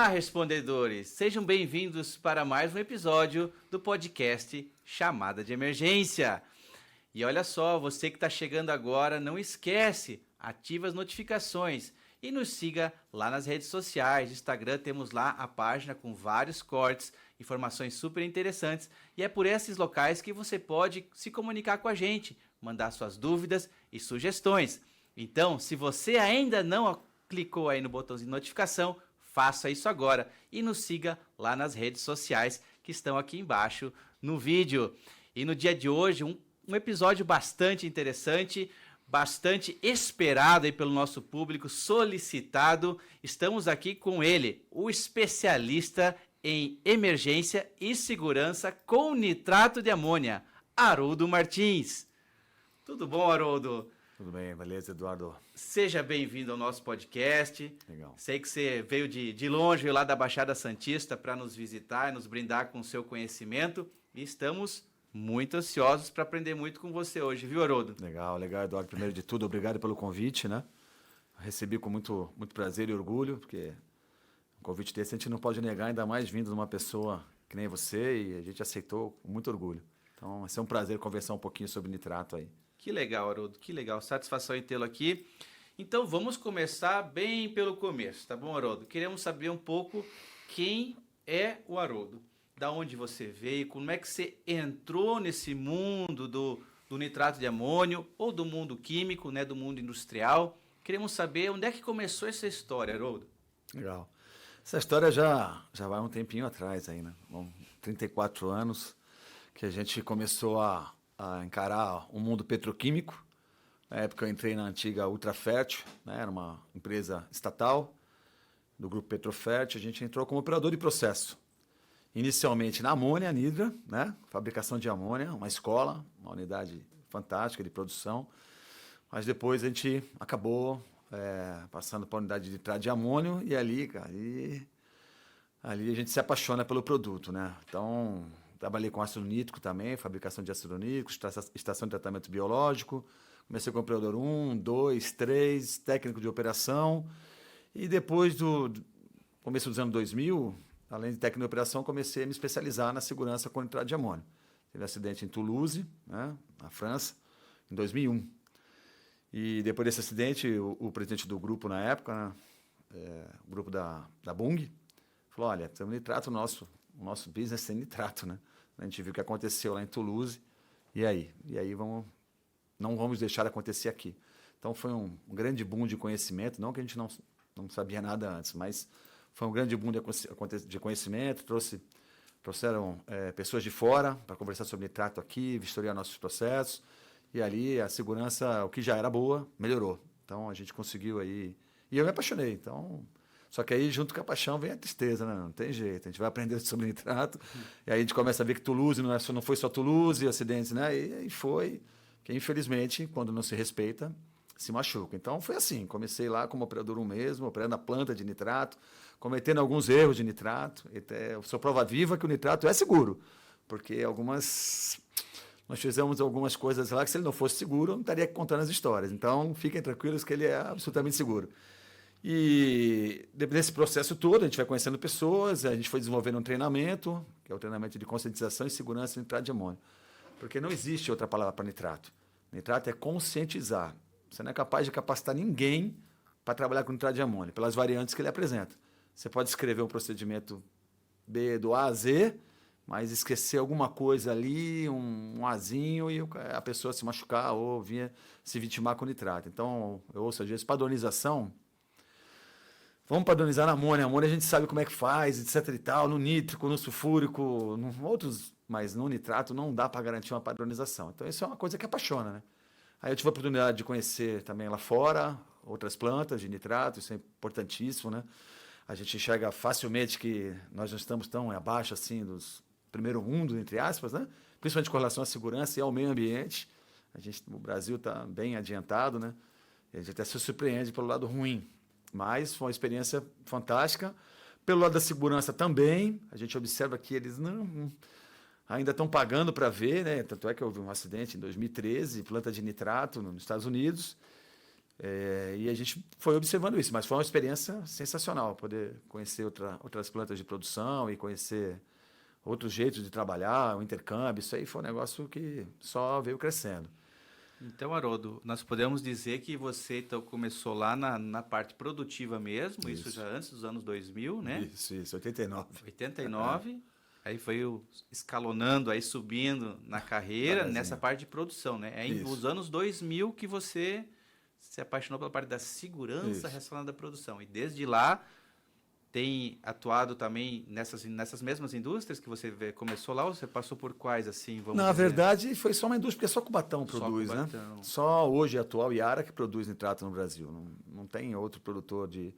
Olá, respondedores! Sejam bem-vindos para mais um episódio do podcast Chamada de Emergência. E olha só, você que está chegando agora, não esquece, ativa as notificações e nos siga lá nas redes sociais. No Instagram temos lá a página com vários cortes, informações super interessantes e é por esses locais que você pode se comunicar com a gente, mandar suas dúvidas e sugestões. Então, se você ainda não clicou aí no botãozinho de notificação, faça isso agora e nos siga lá nas redes sociais que estão aqui embaixo no vídeo. E no dia de hoje, um episódio bastante interessante, bastante esperado aí pelo nosso público, solicitado. Estamos aqui com ele, o especialista em emergência e segurança com nitrato de amônia, Haroldo Martins. Tudo bom, Haroldo? Tudo bem, beleza, Eduardo? Seja bem-vindo ao nosso podcast. Legal. Sei que você veio de longe, veio lá da Baixada Santista para nos visitar e nos brindar com o seu conhecimento. E estamos muito ansiosos para aprender muito com você hoje, viu, Haroldo? Legal, Eduardo. Primeiro de tudo, obrigado pelo convite, né? Recebi com muito prazer e orgulho, porque um convite desse a gente não pode negar, ainda mais vindo de uma pessoa que nem você, e a gente aceitou com muito orgulho. Então, vai ser um prazer conversar um pouquinho sobre nitrato aí. Que legal, Haroldo, que legal. Satisfação em tê-lo aqui. Então, vamos começar bem pelo começo, tá bom, Haroldo? Queremos saber um pouco quem é o Haroldo, da onde você veio, como é que você entrou nesse mundo do nitrato de amônio ou do mundo químico, né, do mundo industrial. Queremos saber onde é que começou essa história, Haroldo. Legal. Essa história já vai um tempinho atrás aí, né? Bom, 34 anos que a gente começou a encarar o mundo petroquímico. Na época eu entrei na antiga Ultrafert, né? Era uma empresa estatal do grupo Petrofert. A gente entrou como operador de processo. Inicialmente na amônia, anidra, né? Fabricação de amônia, uma escola, uma unidade fantástica de produção. Mas depois a gente acabou passando para a unidade de nitrato de amônio e ali, cara, ali a gente se apaixona pelo produto, né? Então, trabalhei com ácido nítrico também, fabricação de ácido nítrico, estação de tratamento biológico. Comecei como operador 1, 2, 3, técnico de operação. E depois do começo dos anos 2000, além de técnico de operação, comecei a me especializar na segurança com nitrato de amônio. Teve um acidente em Toulouse, né, na França, em 2001. E depois desse acidente, o presidente do grupo na época, né, o grupo da Bung, falou, olha, temos nitrato o nosso business tem nitrato, né? A gente viu o que aconteceu lá em Toulouse, e aí não vamos deixar acontecer aqui. Então foi um grande boom de conhecimento, não que a gente não sabia nada antes, mas foi um grande boom de conhecimento, trouxeram pessoas de fora para conversar sobre nitrato aqui, vistoriar nossos processos, e ali a segurança, o que já era boa, melhorou. Então a gente conseguiu aí, e eu me apaixonei, então... Só que aí, junto com a paixão, vem a tristeza, né? Não tem jeito. A gente vai aprender sobre nitrato, e aí a gente começa a ver que Toulouse não foi só Toulouse, acidentes, né? E foi que, infelizmente, quando não se respeita, se machuca. Então, foi assim. Comecei lá como operador 1 mesmo, operando a planta de nitrato, cometendo alguns erros de nitrato. Eu sou prova viva que o nitrato é seguro, porque nós fizemos algumas coisas lá que, se ele não fosse seguro, eu não estaria contando as histórias. Então, fiquem tranquilos que ele é absolutamente seguro. E nesse processo todo, a gente vai conhecendo pessoas, a gente foi desenvolvendo um treinamento, que é o treinamento de conscientização e segurança em nitrato de amônio. Porque não existe outra palavra para nitrato. Nitrato é conscientizar. Você não é capaz de capacitar ninguém para trabalhar com nitrato de amônio, pelas variantes que ele apresenta. Você pode escrever um procedimento B do A a Z, mas esquecer alguma coisa ali, um Azinho, e a pessoa se machucar ou se vitimar com nitrato. Então, eu ouço às vezes padronização. Vamos padronizar na amônia. A amônia a gente sabe como é que faz, etc e tal. No nítrico, no sulfúrico, outros, mas no nitrato não dá para garantir uma padronização. Então, isso é uma coisa que apaixona, né? Aí eu tive a oportunidade de conhecer também lá fora outras plantas de nitrato, isso é importantíssimo, né? A gente enxerga facilmente que nós não estamos tão abaixo assim dos primeiro mundo, entre aspas, né? Principalmente com relação à segurança e ao meio ambiente. O Brasil está bem adiantado, né? E a gente até se surpreende pelo lado ruim. Mas foi uma experiência fantástica. Pelo lado da segurança também, a gente observa que eles ainda estão pagando para ver, né? Tanto é que houve um acidente em 2013, planta de nitrato nos Estados Unidos, E a gente foi observando isso, mas foi uma experiência sensacional, poder conhecer outras plantas de produção e conhecer outros jeitos de trabalhar, o intercâmbio, isso aí foi um negócio que só veio crescendo. Então, Haroldo, nós podemos dizer que você então, começou lá na parte produtiva mesmo, isso já antes dos anos 2000, né? Isso, 89. 89, aí foi escalonando, aí subindo na carreira, nessa parte de produção, né? É nos anos 2000 que você se apaixonou pela parte da segurança relacionada à produção. E desde lá tem atuado também nessas mesmas indústrias que você começou lá, ou você passou por quais, assim, vamos Na dizer? verdade, foi só uma indústria, porque só Cubatão produz, Só né? Cubatão. Só hoje, atual Yara, que produz nitrato no Brasil. Não tem outro produtor de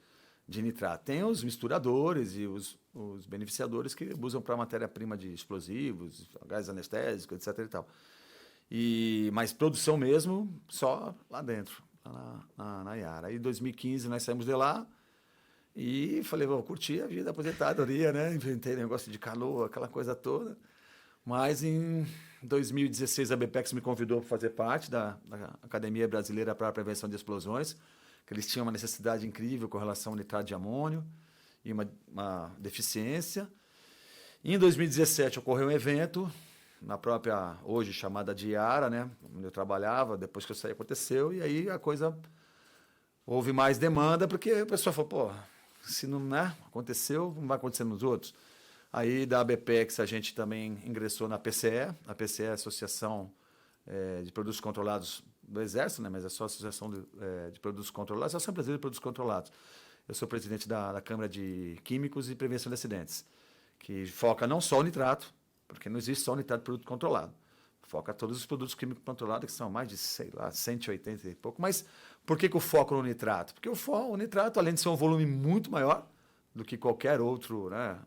nitrato. Tem os misturadores e os beneficiadores que usam para matéria-prima de explosivos, gás anestésico, etc. e tal. Mas produção mesmo, só lá dentro, lá na Yara. Aí em 2015 nós saímos de lá e falei, vou curtir a vida, a aposentadoria, né? Inventei negócio de canoa, aquela coisa toda. Mas em 2016 a BPEX me convidou para fazer parte da Academia Brasileira para a Prevenção de Explosões, que eles tinham uma necessidade incrível com relação ao nitrato de amônio e uma deficiência. E em 2017 ocorreu um evento na própria, hoje chamada de Yara, né? Onde eu trabalhava, depois que eu saí aconteceu, e aí a coisa, houve mais demanda, porque a pessoa falou, pô, se não, né, aconteceu, não vai acontecer nos outros. Aí da ABPEX a gente também ingressou na PCE, a PCE é a Associação de Produtos Controlados do Exército, né? Mas é só a Associação de Produtos Controlados, Associação Brasileira de Produtos Controlados. Eu sou presidente da Câmara de Químicos e Prevenção de Acidentes, que foca não só o nitrato, porque não existe só o nitrato de produto controlado. Foca todos os produtos químicos controlados, que são mais de, sei lá, 180 e pouco. Mas por que o foco no nitrato? Porque o nitrato, além de ser um volume muito maior do que qualquer outro, né,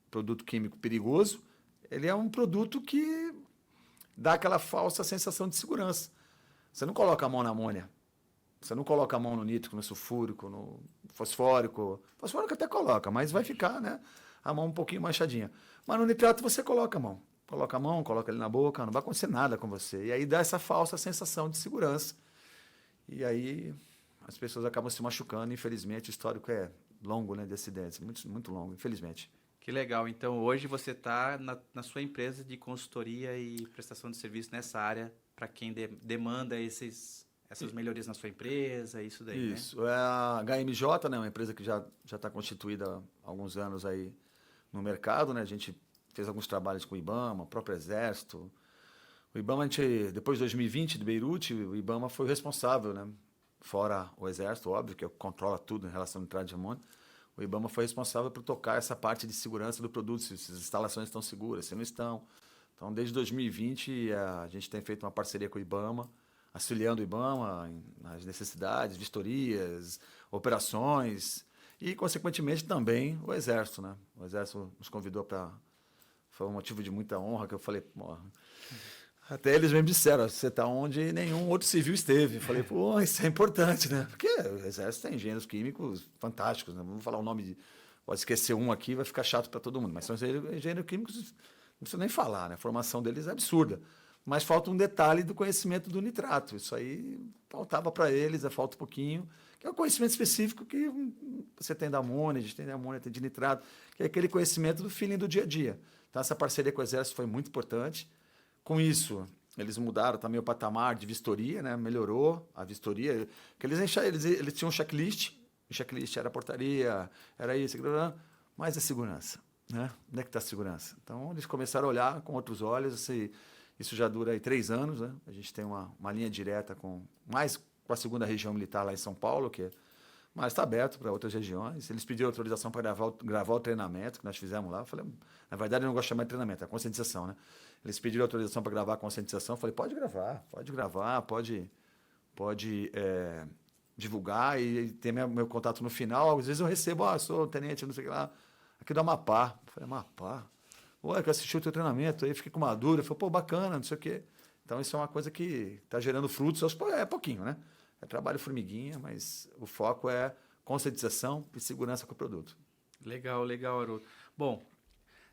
produto químico perigoso, ele é um produto que dá aquela falsa sensação de segurança. Você não coloca a mão na amônia, você não coloca a mão no nítrico, no sulfúrico, no fosfórico. Fosfórico até coloca, mas vai ficar, né, a mão um pouquinho manchadinha. Mas no nitrato você coloca a mão. Coloca a mão, coloca ele na boca, não vai acontecer nada com você. E aí dá essa falsa sensação de segurança. E aí as pessoas acabam se machucando. Infelizmente, o histórico é longo, né, de acidentes. Muito, muito longo, infelizmente. Que legal. Então, hoje você está na sua empresa de consultoria e prestação de serviço nessa área para quem demanda essas melhorias na sua empresa, isso daí, Isso. É a HMJ, né, uma empresa que já está constituída há alguns anos aí no mercado, né? A gente fez alguns trabalhos com o IBAMA, o próprio Exército. O IBAMA, depois de 2020, de Beirute, o IBAMA foi o responsável, né? Fora o Exército, óbvio, que controla tudo em relação ao nitrato de amônio. O IBAMA foi responsável por tocar essa parte de segurança do produto, se as instalações estão seguras, se não estão. Então, desde 2020, a gente tem feito uma parceria com o IBAMA, auxiliando o IBAMA nas necessidades, vistorias, operações e, consequentemente, também o Exército, né? O Exército nos convidou para... Foi um motivo de muita honra que eu falei... Até eles mesmo disseram, você está onde nenhum outro civil esteve. Eu falei, pô, isso é importante, né? Porque o Exército tem engenheiros químicos fantásticos, né? Vamos falar o nome de... Pode esquecer um aqui, vai ficar chato para todo mundo. Mas são engenheiros químicos, não precisa nem falar, né? A formação deles é absurda. Mas falta um detalhe do conhecimento do nitrato. Isso aí faltava para eles, falta um pouquinho, que é o conhecimento específico que você tem da amônia, a gente tem da amônia, tem de nitrato, que é aquele conhecimento do feeling do dia a dia. Então, essa parceria com o Exército foi muito importante. Com isso, eles mudaram também o patamar de vistoria, né? Melhorou a vistoria. Que eles tinham um checklist, o checklist era portaria, era isso, mas a segurança, né? Onde é que está a segurança? Então, eles começaram a olhar com outros olhos. Isso já dura aí 3 anos, né? A gente tem uma linha direta com a segunda região militar lá em São Paulo, mas está aberto para outras regiões. Eles pediram autorização para gravar o treinamento que nós fizemos lá. Eu falei, na verdade, eu não gosto de chamar de treinamento, é conscientização, né? Eles pediram autorização para gravar a conscientização. Eu falei, pode gravar, pode divulgar e ter meu contato no final. Às vezes eu recebo, sou tenente, não sei o que lá, aqui do Amapá. Eu falei, Amapá? Ué, que assisti o teu treinamento, aí fiquei com uma dúvida. Eu falei, pô, bacana, não sei o quê. Então, isso é uma coisa que está gerando frutos, é pouquinho, né? É trabalho formiguinha, mas o foco é conscientização e segurança com o produto. Legal, Haroldo. Bom,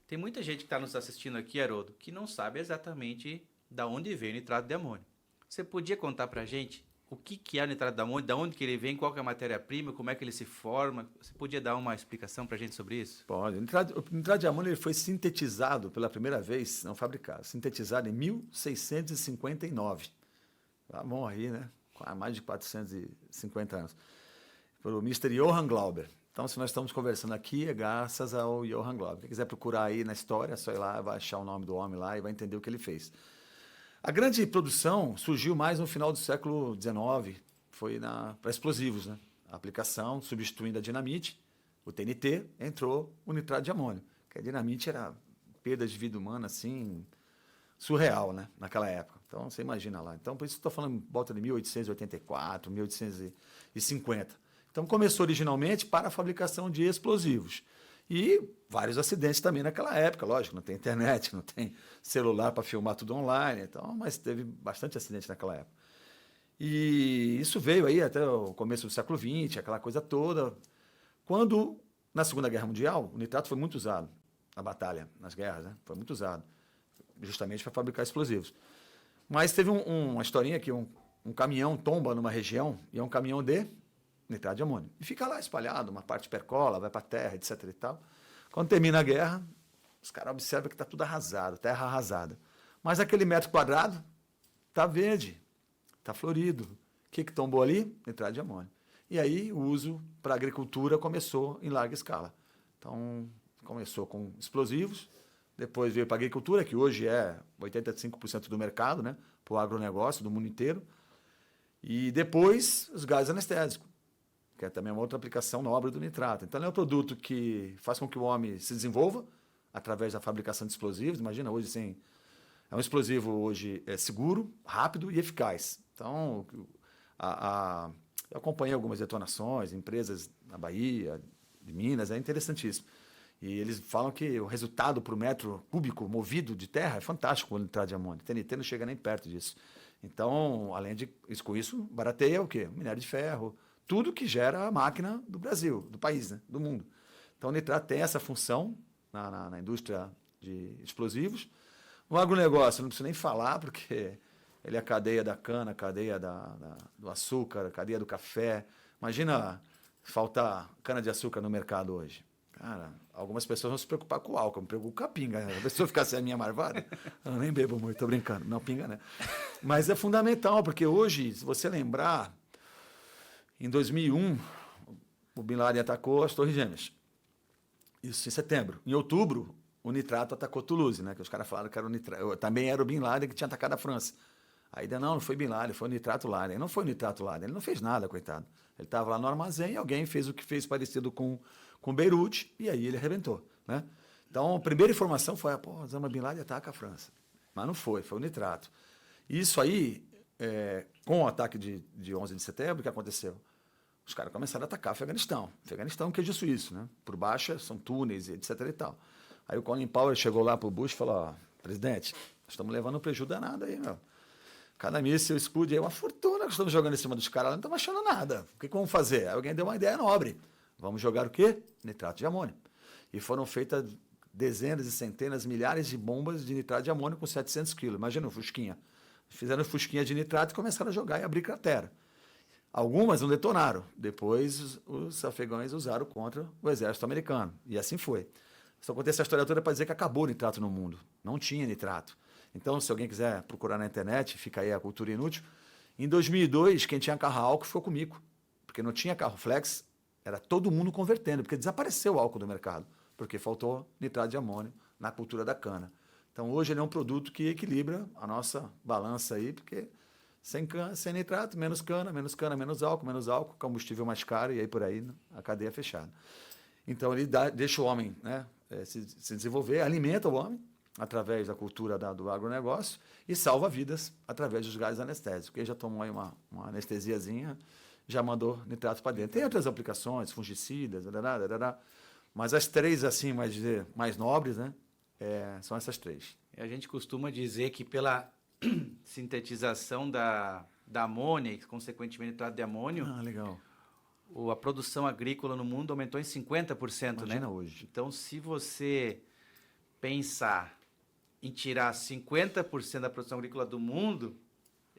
tem muita gente que está nos assistindo aqui, Haroldo, que não sabe exatamente da onde vem o nitrato de amônio. Você podia contar para a gente o que é o nitrato de amônio, de onde que ele vem, qual que é a matéria-prima, como é que ele se forma. Você podia dar uma explicação para a gente sobre isso? Pode. O nitrato de amônio ele foi sintetizado pela primeira vez, não fabricado, sintetizado em 1659. Tá bom aí, né? Há mais de 450 anos. Pelo Mr. Johann Glauber. Então, se nós estamos conversando aqui, é graças ao Johann Glauber. Quem quiser procurar aí na história, é só ir lá, vai achar o nome do homem lá e vai entender o que ele fez. A grande produção surgiu mais no final do século XIX, foi para explosivos, né? A aplicação, substituindo a dinamite, o TNT, entrou o nitrato de amônio. Porque a dinamite era perda de vida humana, assim, surreal, né? Naquela época. Então, você imagina lá. Então, por isso estou falando em volta de 1884, 1850. Então, começou originalmente para a fabricação de explosivos. E vários acidentes também naquela época, lógico, não tem internet, não tem celular para filmar tudo online, então, mas teve bastante acidente naquela época. E isso veio aí até o começo do século XX, aquela coisa toda. Quando, na Segunda Guerra Mundial, o nitrato foi muito usado na batalha, nas guerras, né? Foi muito usado, justamente para fabricar explosivos. Mas teve uma historinha que um caminhão tomba numa região, e é um caminhão de nitrato de amônio. E fica lá espalhado, uma parte percola, vai para a terra, etc. e tal. Quando termina a guerra, os caras observam que está tudo arrasado, terra arrasada. Mas aquele metro quadrado está verde, está florido. O que tombou ali? Nitrato de amônio. E aí o uso para a agricultura começou em larga escala. Então, começou com explosivos, depois veio para a agricultura, que hoje é 85% do mercado, né? Para o agronegócio do mundo inteiro. E depois os gases anestésicos, que é também uma outra aplicação nobre do nitrato. Então, ele é um produto que faz com que o homem se desenvolva através da fabricação de explosivos. Imagina, hoje, assim, é um explosivo hoje seguro, rápido e eficaz. Então, eu acompanhei algumas detonações, empresas na Bahia, de Minas, é interessantíssimo. E eles falam que o resultado por metro cúbico movido de terra é fantástico com o nitrato de amônio. O TNT não chega nem perto disso. Então, além de isso, com isso, barateia o quê? Minério de ferro, tudo que gera a máquina do Brasil, do país, né? Do mundo. Então, o nitrato tem essa função na indústria de explosivos. No agronegócio, não preciso nem falar, porque ele é a cadeia da cana, a cadeia do açúcar, a cadeia do café. Imagina faltar cana-de-açúcar no mercado hoje. Cara, algumas pessoas vão se preocupar com o álcool, me preocupo com a pinga. A pessoa ficar sem a minha marvada, eu nem bebo muito, tô brincando. Não, pinga, né? Mas é fundamental, porque hoje, se você lembrar, em 2001, o Bin Laden atacou as Torres Gêmeas. Isso em setembro. Em outubro, o nitrato atacou Toulouse, né? Que os caras falaram que era o nitrato. Também era o Bin Laden que tinha atacado a França. Aí não foi Bin Laden, foi o nitrato Laden. Não foi o nitrato Laden, ele não fez nada, coitado. Ele estava lá no armazém e alguém fez o que fez parecido com Beirute e aí ele arrebentou, né? Então, a primeira informação foi, Osama Bin Laden ataca a França. Mas não foi o nitrato. Isso aí, com o ataque de 11 de setembro, o que aconteceu? Os caras começaram a atacar o Afeganistão. Afeganistão, queijo suíço, né? Por baixa, são túneis, etc. e tal. Aí o Colin Powell chegou lá para o Bush e falou, presidente, nós estamos levando um prejuízo danado aí, meu. Cada míssil explode aí uma fortuna que estamos jogando em cima dos caras, não estamos achando nada. O que vamos fazer? Aí alguém deu uma ideia nobre. Vamos jogar o quê? Nitrato de amônio. E foram feitas dezenas e centenas, milhares de bombas de nitrato de amônio com 700 quilos. Imagina o Fusquinha. Fizeram Fusquinha de nitrato e começaram a jogar e abrir cratera. Algumas não detonaram. Depois os afegães usaram contra o exército americano. E assim foi. Só contei essa história toda para dizer que acabou o nitrato no mundo. Não tinha nitrato. Então, se alguém quiser procurar na internet, fica aí a cultura inútil. Em 2002, quem tinha carro a álcool ficou com mico. Porque não tinha carro flex, era todo mundo convertendo, porque desapareceu o álcool do mercado. Porque faltou nitrato de amônio na cultura da cana. Então, hoje ele é um produto que equilibra a nossa balança aí, porque sem nitrato, menos cana, menos álcool, combustível mais caro, e aí por aí a cadeia é fechada. Então, ele deixa o homem, né, se desenvolver, alimenta o homem, através da cultura do agronegócio e salva vidas através dos gases anestésicos. Quem já tomou aí uma anestesiazinha já mandou nitrato para dentro. Tem outras aplicações, fungicidas, mas as três assim mais nobres, né, são essas três. A gente costuma dizer que pela sintetização da amônia e, consequentemente, nitrato de amônio, legal. A produção agrícola no mundo aumentou em 50%, Imagina, né? hoje. Então, se você pensar em tirar 50% da produção agrícola do mundo,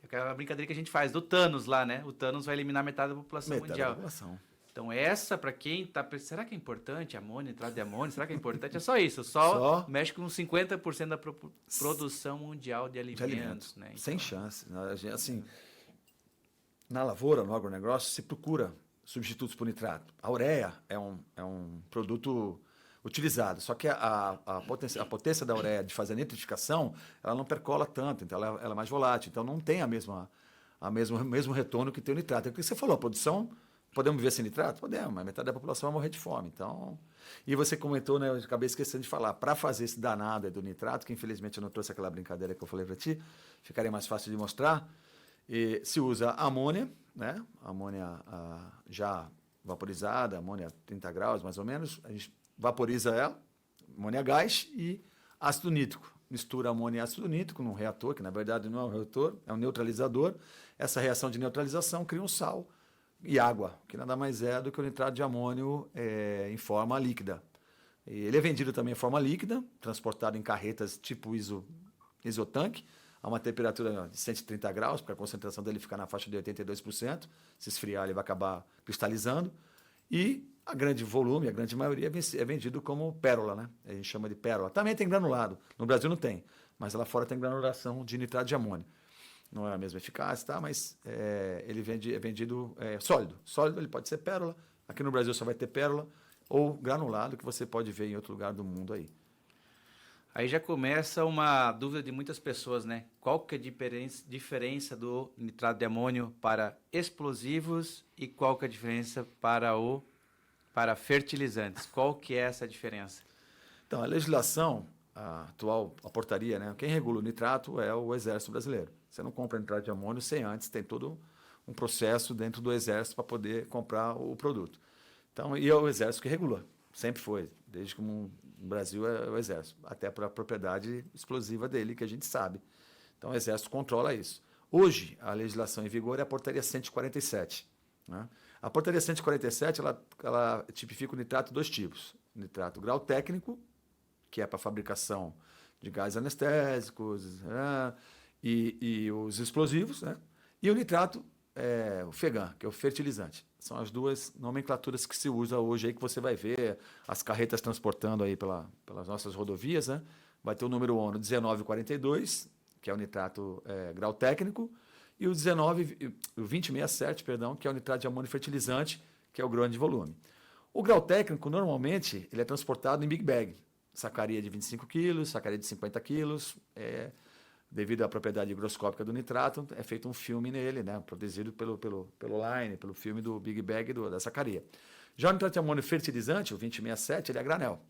aquela brincadeira que a gente faz do Thanos lá, né? O Thanos vai eliminar metade da população Metade mundial. da população. Então essa, para quem tá pensando, será que é importante amônia, entrada de amônia? Será que é importante? É só isso, só mexe com 50% da produção mundial de alimentos. Né? Então, sem chance. Assim, na lavoura, no agronegócio, se procura substitutos por nitrato. A ureia é um produto utilizado, só que a potência da ureia de fazer a nitrificação, ela não percola tanto, então ela é mais volátil, então não tem o mesmo retorno que tem o nitrato. É o que você falou, a produção, podemos viver sem nitrato? Podemos, mas metade da população vai morrer de fome. Então, e você comentou, né, eu acabei esquecendo de falar, para fazer esse danado do nitrato, que infelizmente eu não trouxe aquela brincadeira que eu falei para ti, ficaria mais fácil de mostrar, e se usa amônia, né, amônia já vaporizada, amônia 30 graus mais ou menos, a gente vaporiza ela, amônia gás e ácido nítrico. Mistura amônia e ácido nítrico num reator, que na verdade não é um reator, é um neutralizador. Essa reação de neutralização cria um sal e água, que nada mais é do que o nitrato de amônio em forma líquida. Ele é vendido também em forma líquida, transportado em carretas tipo isotanque, a uma temperatura de 130 graus, porque a concentração dele fica na faixa de 82%. Se esfriar, ele vai acabar cristalizando. E a grande maioria é vendido como pérola, né? A gente chama de pérola. Também tem granulado. No Brasil não tem, mas lá fora tem granulação de nitrato de amônio. Não é a mesma eficácia, tá? Mas ele é vendido sólido. Sólido ele pode ser pérola. Aqui no Brasil só vai ter pérola ou granulado, que você pode ver em outro lugar do mundo aí. Aí já começa uma dúvida de muitas pessoas, né? Qual que é a diferença do nitrato de amônio para explosivos e qual que é a diferença para fertilizantes? Qual que é essa diferença? Então, a legislação atual, a portaria, né? Quem regula o nitrato é o Exército Brasileiro. Você não compra nitrato de amônio sem antes, tem todo um processo dentro do Exército para poder comprar o produto. Então, e é o Exército que regula, sempre foi, desde que no Brasil é o Exército, até para a propriedade explosiva dele, que a gente sabe. Então, o Exército controla isso. Hoje, a legislação em vigor é a portaria 147. Né? A portaria 147, ela tipifica o nitrato de dois tipos. Nitrato grau técnico, que é para fabricação de gases anestésicos, né? e os explosivos, né? E o nitrato, o FEGAN, que é o fertilizante. São as duas nomenclaturas que se usa hoje aí, que você vai ver as carretas transportando aí pelas nossas rodovias, né? Vai ter o número ONU 1942, que é o nitrato grau técnico, e o 2067, perdão, que é o nitrato de amônio fertilizante, que é o grande volume. O grau técnico, normalmente, ele é transportado em big bag. Sacaria de 25 quilos, sacaria de 50 quilos, devido à propriedade higroscópica do nitrato, é feito um filme nele, né, produzido pelo line, pelo filme do Big Bag da sacaria. Já o nitrato de amônio fertilizante, o 2067, ele é granel.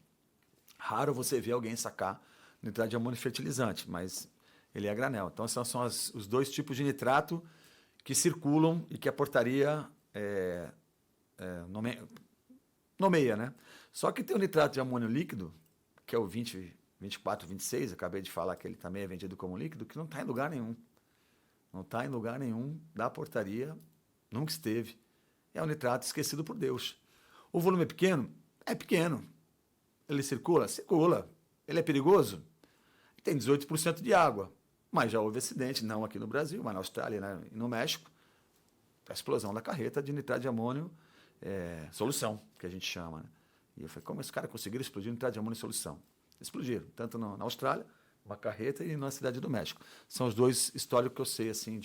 Raro você ver alguém sacar nitrato de amônio fertilizante, mas ele é granel. Então, esses são os dois tipos de nitrato que circulam e que a portaria nomeia, né? Só que tem o nitrato de amônio líquido, que é o 24, 26, acabei de falar que ele também é vendido como líquido, que não está em lugar nenhum. Não está em lugar nenhum da portaria, nunca esteve. É um nitrato esquecido por Deus. O volume é pequeno? É pequeno. Ele circula? Circula. Ele é perigoso? Tem 18% de água. Mas já houve acidente, não aqui no Brasil, mas na Austrália, né, e no México, a explosão da carreta de nitrato de amônio solução, que a gente chama. Né? E eu falei, como esse cara conseguiram explodir nitrato de amônio em solução? Explodiram, tanto na Austrália, uma carreta, e na cidade do México. São os dois históricos que eu sei assim,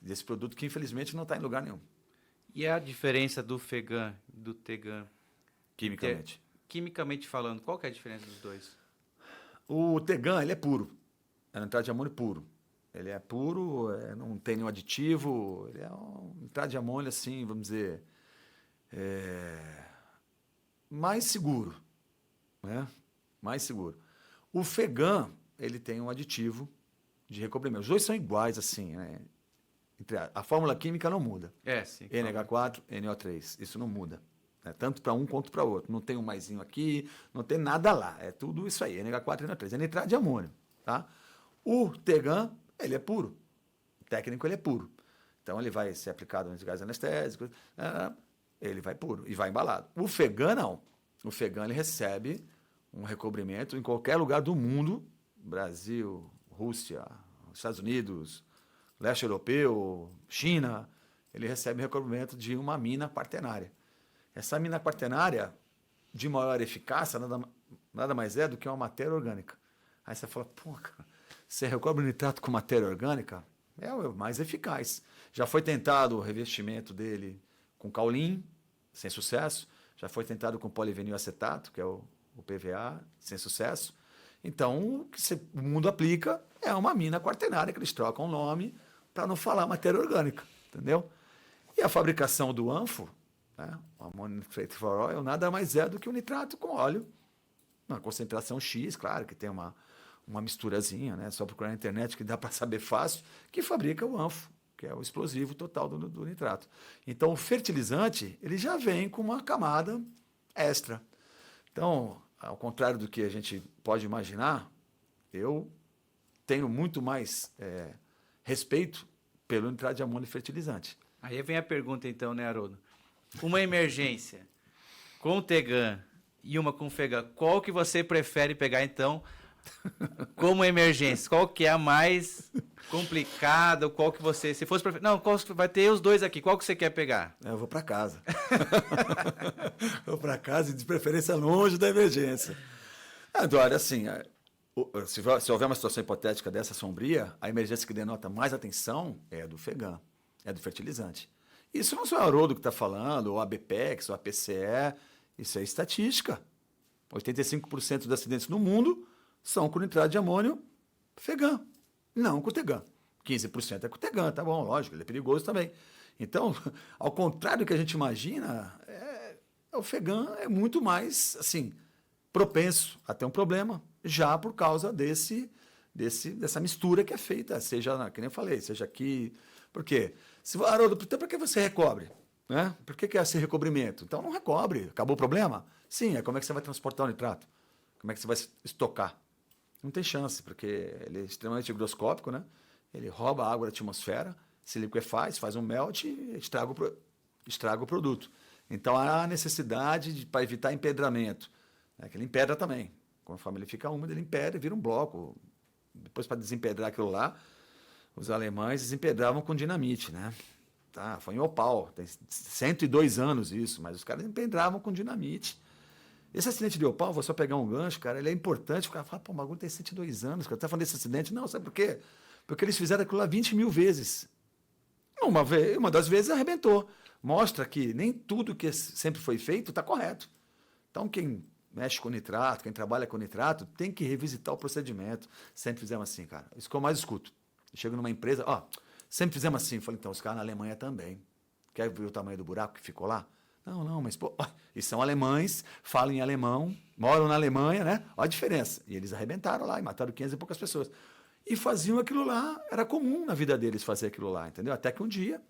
desse produto, que infelizmente não está em lugar nenhum. E a diferença do FEGAN e do TEGAN? Quimicamente. Quimicamente falando, qual que é a diferença dos dois? O TEGAN, ele é puro. É um nitrato de amônio puro. Ele é puro, não tem nenhum aditivo. Ele é um nitrato de amônio, assim, vamos dizer, mais seguro. Né? Mais seguro. O FEGAN, ele tem um aditivo de recobrimento. Os dois são iguais, assim, né? A fórmula química não muda. Sim. NH4, NO3, isso não muda. Né? Tanto para um quanto para outro. Não tem um maisinho aqui, não tem nada lá. É tudo isso aí, NH4 e NO3. É nitrato de amônio. Tá? O TEGAN, ele é puro. O técnico, ele é puro. Então, ele vai ser aplicado nos gases anestésicos, ele vai puro e vai embalado. O FEGAN, não. O FEGAN, ele recebe um recobrimento em qualquer lugar do mundo, Brasil, Rússia, Estados Unidos, leste europeu, China, ele recebe recobrimento de uma mina quaternária. Essa mina quaternária, de maior eficácia, nada mais é do que uma matéria orgânica. Aí você fala, pô, cara, você recobre nitrato com matéria orgânica? É o mais eficaz. Já foi tentado o revestimento dele com caulim, sem sucesso. Já foi tentado com polivinil acetato, que é o PVA, sem sucesso. Então, o que o mundo aplica é uma mina quaternária, que eles trocam o nome para não falar matéria orgânica, entendeu? E a fabricação do ANFO, né, o Ammonium Nitrate for Oil, nada mais é do que o nitrato com óleo, uma concentração X, claro, que tem uma misturazinha, né, só procurar na internet que dá para saber fácil, que fabrica o ANFO, que é o explosivo total do nitrato. Então, o fertilizante, ele já vem com uma camada extra. Então, ao contrário do que a gente pode imaginar, eu tenho muito mais respeito pelo nitrato de amônio fertilizante. Aí vem a pergunta então, né, Haroldo? Uma emergência com o Tegan e uma com o Fegan, qual que você prefere pegar então como emergência? Qual que é a mais complicada? Qual que você, se fosse não, vai ter os dois aqui, qual que você quer pegar? Eu vou para casa. Vou para casa e de preferência longe da emergência. Eduardo, assim, se houver uma situação hipotética dessa sombria, a emergência que denota mais atenção é a do Fegan, é do fertilizante. Isso não sou o Haroldo que está falando, ou a BPEX, ou a PCE, isso é estatística. 85% dos acidentes no mundo são com nitrato de amônio Fegan, não com Tegan. 15% é com Tegan, tá bom, lógico, ele é perigoso também. Então, ao contrário do que a gente imagina, o Fegan é muito mais, assim, propenso a ter um problema, já por causa dessa mistura que é feita, seja, que nem eu falei, seja aqui. Por quê? Haroldo, então por que você recobre? Né? Por que é esse recobrimento? Então não recobre. Acabou o problema? Sim, como é que você vai transportar o nitrato? Como é que você vai estocar? Não tem chance, porque ele é extremamente higroscópico, né? Ele rouba a água da atmosfera, se liquefaz, faz um melt e estraga o produto. Então há necessidade para evitar empedramento. Que ele empedra também. Conforme ele fica úmido, ele empedra e vira um bloco. Depois, para desempedrar aquilo lá, os alemães desempedravam com dinamite, né? Tá, foi em Opal, tem 102 anos isso, mas os caras empedravam com dinamite. Esse acidente de Opal, vou só pegar um gancho, cara, ele é importante. O cara fala, pô, o bagulho tem 102 anos, cara, tá falando desse acidente? Não, sabe por quê? Porque eles fizeram aquilo lá 20 mil vezes. Uma das vezes arrebentou. Mostra que nem tudo que sempre foi feito está correto. Então, quem mexe com nitrato, quem trabalha com nitrato, tem que revisitar o procedimento. Sempre fizemos assim, cara. Isso que eu mais escuto. Eu chego numa empresa, sempre fizemos assim. Eu falei, então, os caras na Alemanha também. Quer ver o tamanho do buraco que ficou lá? Não, mas, pô, e são alemães, falam em alemão, moram na Alemanha, né? Olha a diferença. E eles arrebentaram lá e mataram 500 e poucas pessoas. E faziam aquilo lá, era comum na vida deles fazer aquilo lá, entendeu? Até que um dia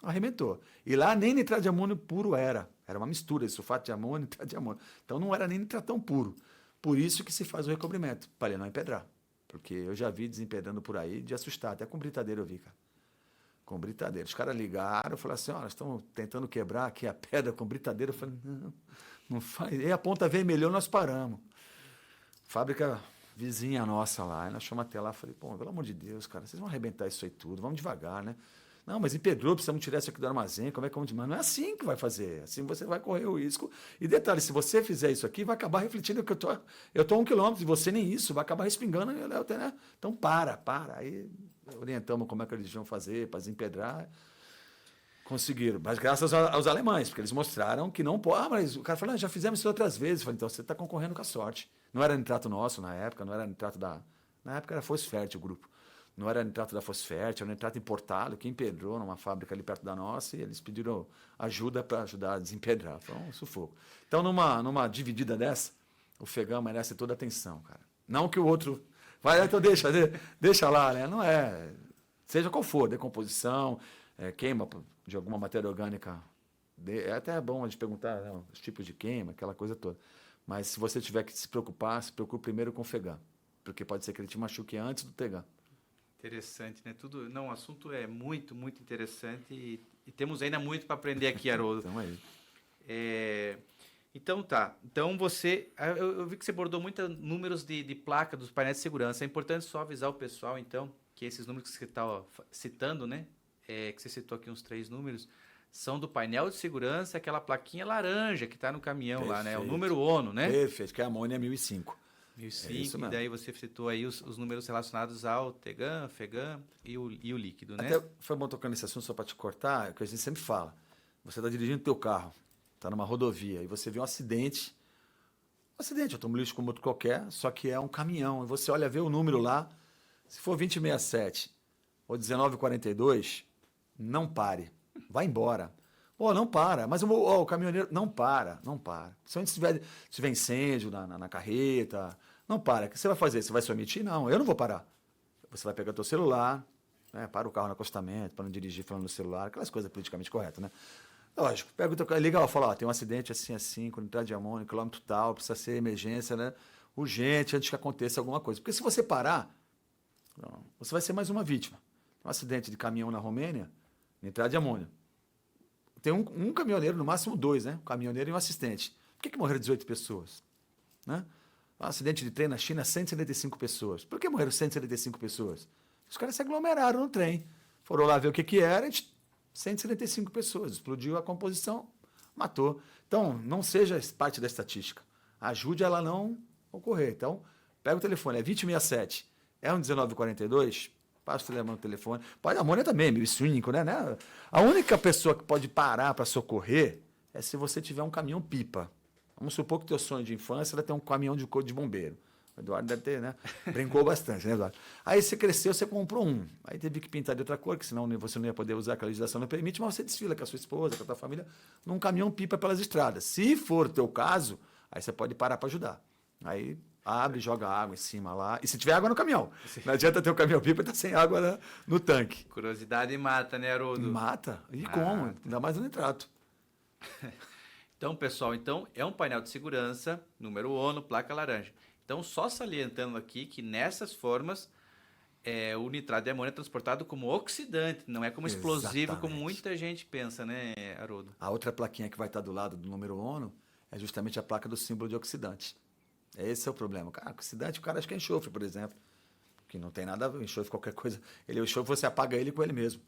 arrebentou. E lá nem nitrato de amônio puro era uma mistura de sulfato de amônio e nitrato de amônio. Então não era nem nitratão puro. Por isso que se faz o recobrimento, para ele não empedrar. Porque eu já vi desempedrando por aí de assustar, até com britadeira eu vi, cara. Com britadeira. Os caras ligaram, falaram assim, nós estamos tentando quebrar aqui a pedra com britadeira. Eu falei, não faz. E a ponta vermelhou, nós paramos. Fábrica vizinha nossa lá. Aí nós fomos até lá, falei, pô, pelo amor de Deus, cara, vocês vão arrebentar isso aí tudo, vamos devagar, né? Não, mas empedrou, precisamos tirar isso aqui do armazém, como é que vamos... Mas não é assim que vai fazer, assim você vai correr o risco. E detalhe, se você fizer isso aqui, vai acabar refletindo que eu tô a 1 quilômetro, e você nem isso, vai acabar respingando, né? Então para. Aí orientamos como é que eles vão fazer para desempedrar. Conseguiram, mas graças aos alemães, porque eles mostraram que não pode. Mas o cara falou, já fizemos isso outras vezes. Eu falei, então você está concorrendo com a sorte. Não era nitrato nosso na época, não era nitrato da... Na época era Fosfert o grupo. Não era nitrato da Fosfert, era nitrato importado, que empedrou numa fábrica ali perto da nossa, e eles pediram ajuda para ajudar a desempedrar. Foi um sufoco. Então, numa dividida dessa, o Fegan merece toda a atenção, cara. Não que o outro... Vai, então deixa lá, né? Não é... Seja qual for, decomposição, queima de alguma matéria orgânica. É até bom a gente perguntar, né, os tipos de queima, aquela coisa toda. Mas se você tiver que se preocupar, se preocupe primeiro com o Fegan. Porque pode ser que ele te machuque antes do Tegan. Interessante, né? Não, o assunto é muito, muito interessante e temos ainda muito para aprender aqui, Haroldo. Então aí. Então tá. Então eu vi que você abordou muitos números de placa dos painéis de segurança. É importante só avisar o pessoal, então, que esses números que você está citando, né? Que você citou aqui uns 3 números, são do painel de segurança, aquela plaquinha laranja que está no caminhão lá, né? O número ONU, né? Perfeito, que a amônia é 1005. 1005, e daí você citou aí os números relacionados ao TEGAM, FEGAM e o líquido, né? Até foi bom tocar nesse assunto, só para te cortar, é o que a gente sempre fala. Você está dirigindo o teu carro, está numa rodovia, e você vê um acidente automobilístico como outro qualquer, só que é um caminhão, e você olha, vê o número lá, se for 2067 ou 1942, não pare, vai embora. Pô, não para, mas o caminhoneiro, não para. Principalmente se tiver incêndio na carreta, não para. O que você vai fazer? Você vai se omitir? Não, eu não vou parar. Você vai pegar teu celular, né, para o carro no acostamento, para não dirigir falando no celular, aquelas coisas politicamente corretas, né? Lógico, pega o teu carro, liga lá, fala, ó, tem um acidente assim, com nitrato de amônio, quilômetro tal, precisa ser emergência, né? Urgente, antes que aconteça alguma coisa. Porque se você parar, você vai ser mais uma vítima. Um acidente de caminhão na Romênia, nitrato de amônio. Tem um caminhoneiro, no máximo 2, né? Um caminhoneiro e um assistente. Por que morreram 18 pessoas? Né? Um acidente de trem na China, 175 pessoas. Por que morreram 175 pessoas? Os caras se aglomeraram no trem. Foram lá ver o que era, 175 pessoas. Explodiu a composição, matou. Então, não seja parte da estatística. Ajude ela a não ocorrer. Então, pega o telefone, é 2067, é um 1942, passa o telefone. Pode, a amônia também, 1005, né? A única pessoa que pode parar para socorrer é se você tiver um caminhão-pipa. Vamos supor que o teu sonho de infância era ter um caminhão de corpo de bombeiro. O Eduardo deve ter, né? Brincou bastante, né, Eduardo? Aí você cresceu, você comprou um. Aí teve que pintar de outra cor, que senão você não ia poder usar, que a legislação não permite, mas você desfila com a sua esposa, com a tua família, num caminhão-pipa pelas estradas. Se for o teu caso, aí você pode parar para ajudar. Aí abre, joga água em cima lá. E se tiver água no caminhão. Sim. Não adianta ter um caminhão-pipa e tá sem água no tanque. Curiosidade mata, né, Haroldo? Mata. E como? Ainda mais no nitrato. Então, pessoal, é um painel de segurança, número ONU, placa laranja. Então, só salientando aqui que nessas formas, o nitrato de amônia é transportado como oxidante, não é como explosivo, como muita gente pensa, né, Haroldo? A outra plaquinha que vai estar do lado do número ONU é justamente a placa do símbolo de oxidante. Esse é o problema. Cara, oxidante, o cara acha que é enxofre, por exemplo. Que não tem nada a ver, enxofre, qualquer coisa. O enxofre, você apaga ele com ele mesmo.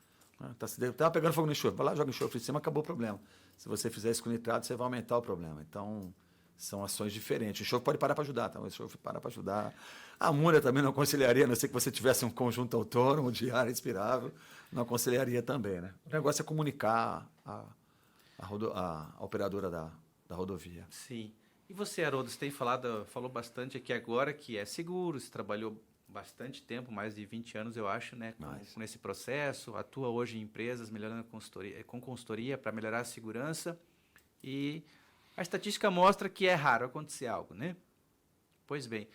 Tá pegando fogo no enxofre, vai lá, joga enxofre em cima, acabou o problema. Se você fizer isso com nitrato, você vai aumentar o problema. Então, são ações diferentes. O enxofre pode parar para ajudar, tá? O enxofre para ajudar. A amônia também não aconselharia, a não ser que você tivesse um conjunto autônomo de ar respirável, não aconselharia também, né? O negócio é comunicar a operadora da rodovia. Sim. E você, Haroldo, você falou bastante aqui agora que é seguro, você trabalhou bastante tempo, mais de 20 anos, eu acho, né, com esse processo, atua hoje em empresas melhorando com consultoria para melhorar a segurança, e a estatística mostra que é raro acontecer algo, né? Pois bem,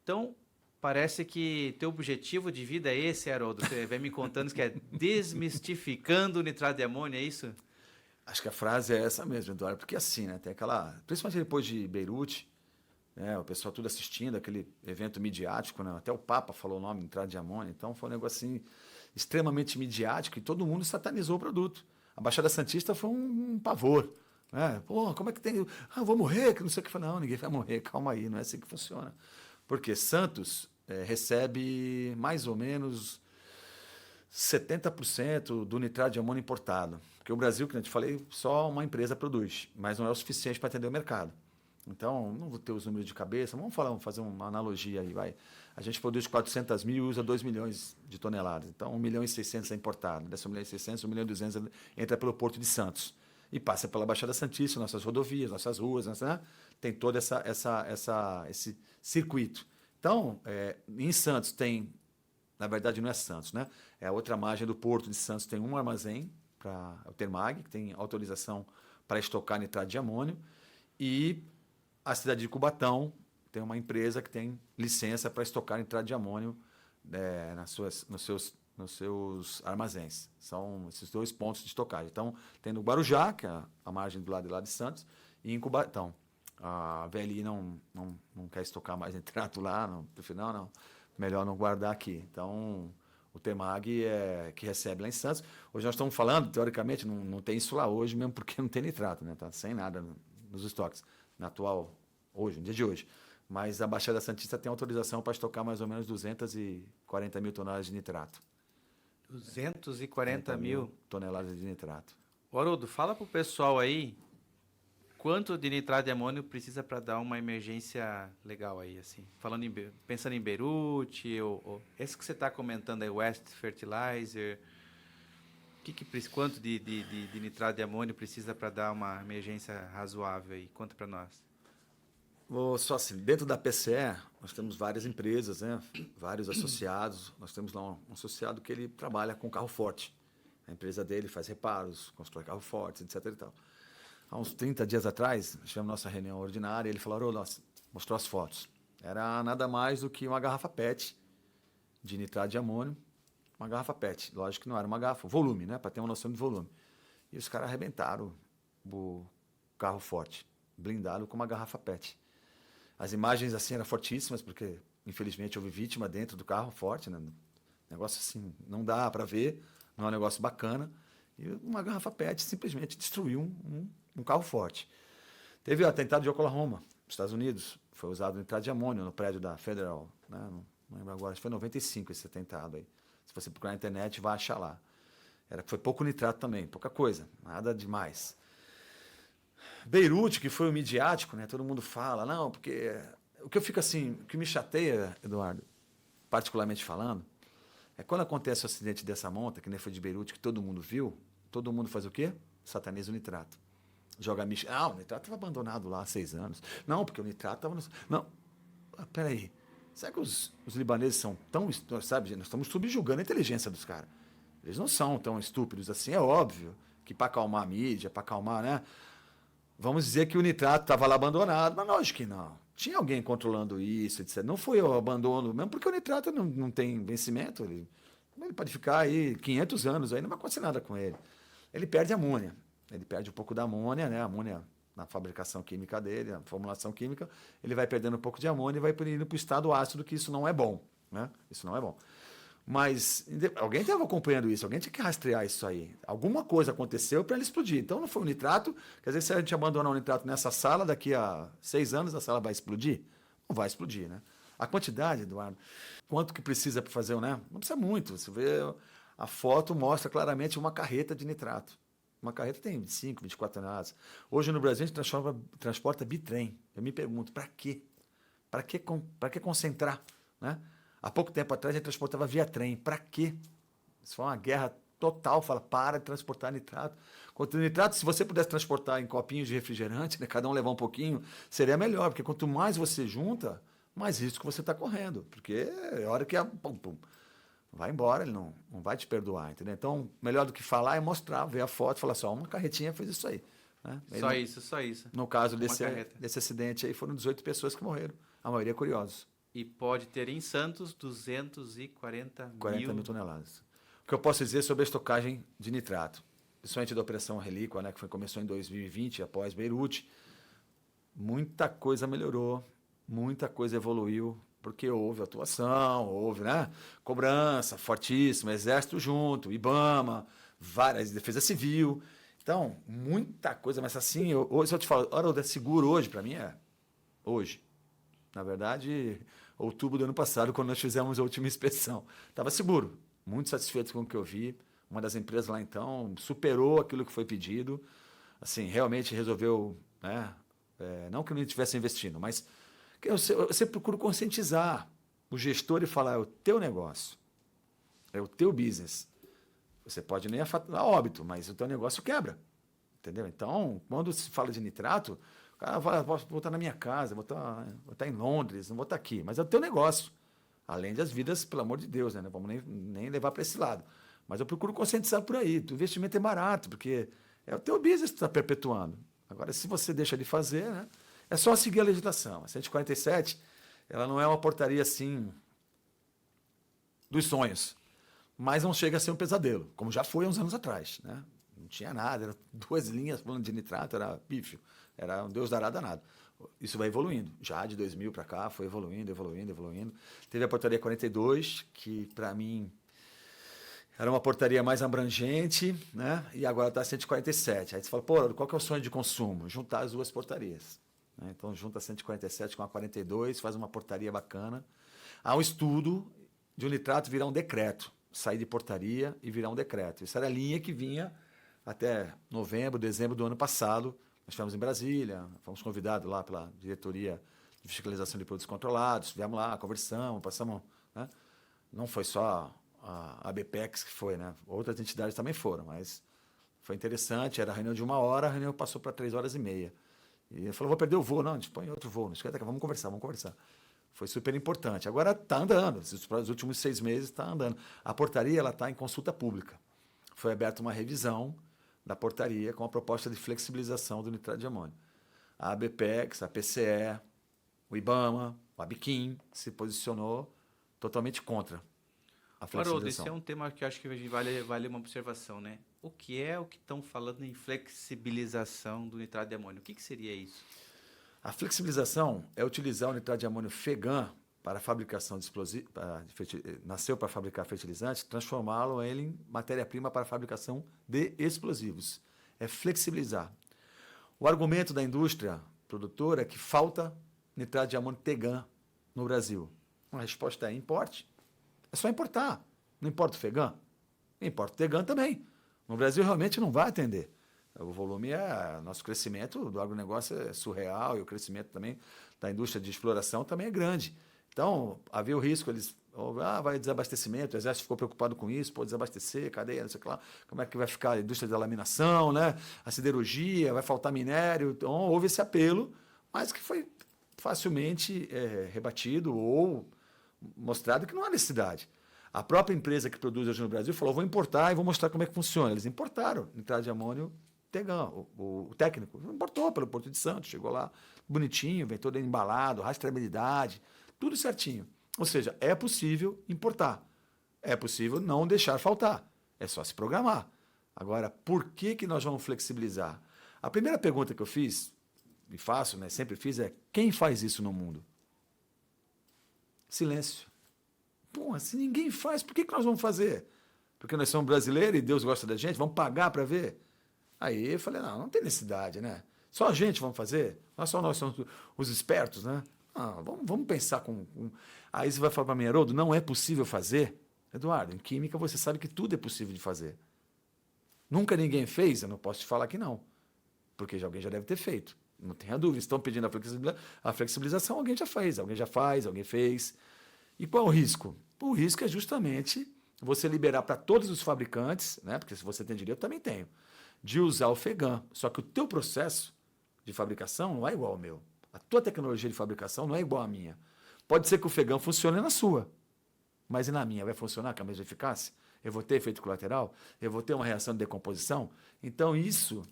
então parece que teu objetivo de vida é esse, Haroldo, você vem me contando que é desmistificando o nitrato de amônia, é isso? Acho que a frase é essa mesmo, Eduardo, porque assim, né, tem aquela, principalmente depois de Beirute, o pessoal tudo assistindo, aquele evento midiático, né? Até o Papa falou o nome, nitrato de amônia, então foi um negócio assim, extremamente midiático e todo mundo satanizou o produto. A Baixada Santista foi um pavor. Né? Pô, como é que tem... eu vou morrer, que não sei o que. Falei, não, ninguém vai morrer, calma aí, não é assim que funciona. Porque Santos recebe mais ou menos 70% do nitrato de amônia importado. Porque o Brasil, que eu te falei, só uma empresa produz, mas não é o suficiente para atender o mercado. Então, não vou ter os números de cabeça, vamos fazer uma analogia aí, vai. A gente produz 400 mil e usa 2 milhões de toneladas. Então, 1 milhão e 600 é importado. Dessa 1 milhão e 600, 1 milhão e 200 entra pelo Porto de Santos. E passa pela Baixada Santista, nossas rodovias, nossas ruas, né? Tem todo esse circuito. Então, em Santos tem, na verdade não é Santos, né? É a outra margem do Porto de Santos, tem um armazém, o Termag, que tem autorização para estocar nitrato de amônio, e a cidade de Cubatão tem uma empresa que tem licença para estocar nitrato de amônio nos seus armazéns. São esses 2 pontos de estocagem. Então, tem no Guarujá, que é a margem do lado de lá de Santos, e em Cubatão. A VLI não quer estocar mais nitrato lá, não, melhor não guardar aqui. Então, o Termag que recebe lá em Santos. Hoje nós estamos falando, teoricamente, não tem isso lá hoje, mesmo porque não tem nitrato, né? Tá sem nada nos estoques, no dia de hoje. Mas a Baixada Santista tem autorização para estocar mais ou menos 240 mil toneladas de nitrato. 240 mil toneladas de nitrato. Haroldo, fala pro pessoal aí quanto de nitrato de amônio precisa para dar uma emergência legal aí, assim. Pensando em Beirute, ou esse que você está comentando aí, West Fertilizer, quanto de nitrato de amônio precisa para dar uma emergência razoável aí? Conta para nós. Só assim, dentro da PCE, nós temos várias empresas, né? Vários associados. Nós temos lá um associado que ele trabalha com carro forte. A empresa dele faz reparos, constrói carro forte, etc. E tal. Há uns 30 dias atrás, tivemos nossa reunião ordinária e ele falou, nossa, mostrou as fotos. Era nada mais do que uma garrafa PET de nitrato de amônio. Uma garrafa PET. Lógico que não era uma garrafa, volume, né? Para ter uma noção de volume. E os caras arrebentaram o carro forte, blindado com uma garrafa PET. As imagens assim eram fortíssimas, porque infelizmente houve vítima dentro do carro forte, né? Negócio assim, não dá para ver, não é um negócio bacana. E uma garrafa PET simplesmente destruiu um carro forte. Teve o atentado de Oklahoma, nos Estados Unidos. Foi usado nitrato de amônio no prédio da Federal. Né? Não lembro agora, acho que foi em 95 esse atentado aí. Se você procurar na internet, vai achar lá. Foi pouco nitrato também, pouca coisa, nada demais. Beirute, que foi o midiático, né? Todo mundo fala, não, porque... O que eu fico assim, o que me chateia, Eduardo, particularmente falando, é quando acontece o acidente dessa monta, que nem foi de Beirute, que todo mundo viu, todo mundo faz o quê? Sataniza o nitrato. Joga micha. Ah, o nitrato estava abandonado lá há 6 anos. Não, porque o nitrato estava... Não, peraí. Será que os libaneses são tão... Sabe, nós estamos subjugando a inteligência dos caras. Eles não são tão estúpidos assim, é óbvio que para acalmar a mídia, para acalmar, né? Vamos dizer que o nitrato estava lá abandonado, mas lógico que não. Tinha alguém controlando isso, etc. Não foi o abandono, mesmo porque o nitrato não tem vencimento. Ele pode ficar aí 500 anos, aí não vai acontecer nada com ele. Ele perde amônia. Ele perde um pouco da amônia, né? A amônia na fabricação química dele, na formulação química, ele vai perdendo um pouco de amônia e vai indo para o estado ácido, que isso não é bom. Né? Isso não é bom. Mas alguém estava acompanhando isso, alguém tinha que rastrear isso aí. Alguma coisa aconteceu para ele explodir. Então não foi o nitrato, quer dizer, se a gente abandonar o nitrato nessa sala, daqui a 6 anos a sala vai explodir? Não vai explodir, né? A quantidade, Eduardo, quanto que precisa para fazer, né? Não precisa muito. Você vê, a foto mostra claramente uma carreta de nitrato. Uma carreta tem 25, 24 toneladas. Hoje no Brasil a gente transporta bitrem. Eu me pergunto, para quê? Para que concentrar, né? Há pouco tempo atrás a gente transportava via trem. Para quê? Isso foi uma guerra total. Fala, para de transportar nitrato. Quanto nitrato, se você pudesse transportar em copinhos de refrigerante, né, cada um levar um pouquinho, seria melhor. Porque quanto mais você junta, mais risco você está correndo. Porque é hora que vai embora, ele não vai te perdoar. Entendeu? Então, melhor do que falar é mostrar, ver a foto e falar só, uma carretinha fez isso aí. Né? Só isso. No caso desse acidente aí, foram 18 pessoas que morreram. A maioria curiosos. E pode ter em Santos 240 mil toneladas. O que eu posso dizer sobre a estocagem de nitrato, principalmente da Operação Relíqua, né, que começou em 2020, após Beirute, muita coisa melhorou, muita coisa evoluiu, porque houve atuação, houve, né, cobrança fortíssima, Exército junto, IBAMA, várias, Defesa Civil. Então, muita coisa, mas assim, hoje eu te falo, a hora do seguro hoje, para mim, é hoje. Na verdade, outubro do ano passado, quando nós fizemos a última inspeção. Estava seguro, muito satisfeito com o que eu vi. Uma das empresas lá, então, superou aquilo que foi pedido. Assim, realmente resolveu, né? Não que não estivesse investindo, mas que você procura conscientizar o gestor e falar, é o teu negócio, é o teu business. Você pode nem a óbito, mas o teu negócio quebra. Entendeu? Então, quando se fala de nitrato, o cara fala, vou estar na minha casa, vou estar em Londres, não vou estar aqui. Mas é o teu negócio. Além das vidas, pelo amor de Deus, né? Não vamos nem levar para esse lado. Mas eu procuro conscientizar por aí. O investimento é barato, porque é o teu business que está perpetuando. Agora, se você deixa de fazer, né? É só seguir a legislação. A 147, ela não é uma portaria assim dos sonhos. Mas não chega a ser um pesadelo, como já foi há uns anos atrás, né? Não tinha nada, eram 2 linhas falando de nitrato, era pífio. Era um Deus dará danado. Isso vai evoluindo. Já de 2000 para cá, foi evoluindo. Teve a portaria 42, que para mim era uma portaria mais abrangente, né? E agora está 147. Aí você fala, pô, qual que é o sonho de consumo? Juntar as 2 portarias. Né? Então junta a 147 com a 42, faz uma portaria bacana. Há um estudo de um nitrato virar um decreto. sair de portaria e virar um decreto. Essa era a linha que vinha até novembro, dezembro do ano passado. Nós estivemos em Brasília, fomos convidados lá pela Diretoria de Fiscalização de Produtos Controlados, viemos lá, conversamos, passamos... Né? Não foi só a ABPEX que foi, né? Outras entidades também foram, mas foi interessante, era a reunião de 1 hora, a reunião passou para 3h30. E ele falou, vou perder o voo. Não, a gente põe outro voo, não esquenta, vamos conversar. Foi super importante. Agora está andando, os últimos 6 meses está andando. A portaria está em consulta pública. Foi aberta uma revisão da portaria com a proposta de flexibilização do nitrato de amônio. A ABPEX, a PCE, o IBAMA, o ABIQUIM se posicionou totalmente contra a flexibilização. Haroldo, esse é um tema que eu acho que vale uma observação, né? O que estão falando em flexibilização do nitrato de amônio? O que seria isso? A flexibilização é utilizar o nitrato de amônio FEGAN para a fabricação de explosivos, nasceu para fabricar fertilizantes, transformá-lo em matéria-prima para a fabricação de explosivos. É flexibilizar. O argumento da indústria produtora é que falta nitrato de amônio TEGAN no Brasil. A resposta é importe. É só importar. Não importa o FEGAN? Importa o TEGAN também. No Brasil realmente não vai atender. O volume nosso crescimento do agronegócio é surreal e o crescimento também da indústria de exploração também é grande. Então, havia o risco, vai desabastecimento, o Exército ficou preocupado com isso, desabastecer, cadeia, não sei o que lá, como é que vai ficar a indústria da laminação, né? A siderurgia, vai faltar minério. Então, houve esse apelo, mas que foi facilmente rebatido ou mostrado que não há necessidade. A própria empresa que produz hoje no Brasil falou, vou importar e vou mostrar como é que funciona. Eles importaram nitrato de amônio TEGAN, o técnico importou pelo Porto de Santos, chegou lá bonitinho, vem todo embalado, rastreabilidade, tudo certinho. Ou seja, é possível importar, é possível não deixar faltar, é só se programar. Agora, por que nós vamos flexibilizar? A primeira pergunta que eu fiz, e faço, né, sempre fiz, é quem faz isso no mundo? Silêncio. Pô, se ninguém faz, por que nós vamos fazer? Porque nós somos brasileiros e Deus gosta da gente, vamos pagar para ver? Aí eu falei, não tem necessidade, né? Só a gente vamos fazer? Nós somos os espertos, né? Vamos pensar Aí você vai falar para mim, Haroldo, não é possível fazer? Eduardo, em química você sabe que tudo é possível de fazer. Nunca ninguém fez? Eu não posso te falar que não. Porque alguém já deve ter feito. Não tenha dúvida. Estão pedindo a flexibilização, alguém já fez, alguém fez. E qual é o risco? O risco é justamente você liberar para todos os fabricantes, né? Porque se você tem direito, eu também tenho, de usar o FEGAN. Só que o teu processo de fabricação não é igual ao meu. A tua tecnologia de fabricação não é igual à minha. Pode ser que o FEGAN funcione na sua, mas e na minha? Vai funcionar com a mesma eficácia? Eu vou ter efeito colateral? Eu vou ter uma reação de decomposição? Então, isso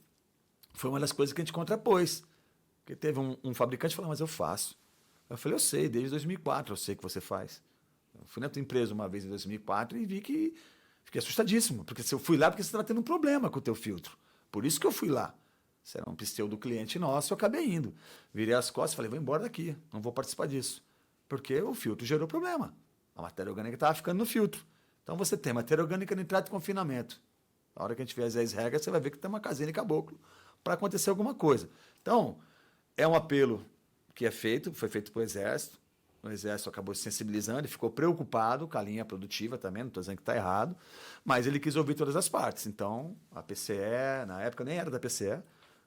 foi uma das coisas que a gente contrapôs. Porque teve um fabricante que falou, mas eu faço. Eu falei, eu sei, desde 2004 eu sei que você faz. Eu fui na tua empresa uma vez em 2004 e vi que fiquei assustadíssimo. Porque eu fui lá porque você estava tendo um problema com o teu filtro. Por isso que eu fui lá. Você era um pseudo cliente nosso, eu acabei indo. Virei as costas e falei, vou embora daqui, não vou participar disso. Porque o filtro gerou problema. A matéria orgânica estava ficando no filtro. Então você tem matéria orgânica, nitrato e confinamento. Na hora que a gente fizer as regras, você vai ver que tem uma casinha de caboclo para acontecer alguma coisa. Então, é um apelo que foi feito para o Exército. O Exército acabou se sensibilizando e ficou preocupado com a linha produtiva também, não estou dizendo que está errado, mas ele quis ouvir todas as partes. Então, a PCE, na época nem era da PCE,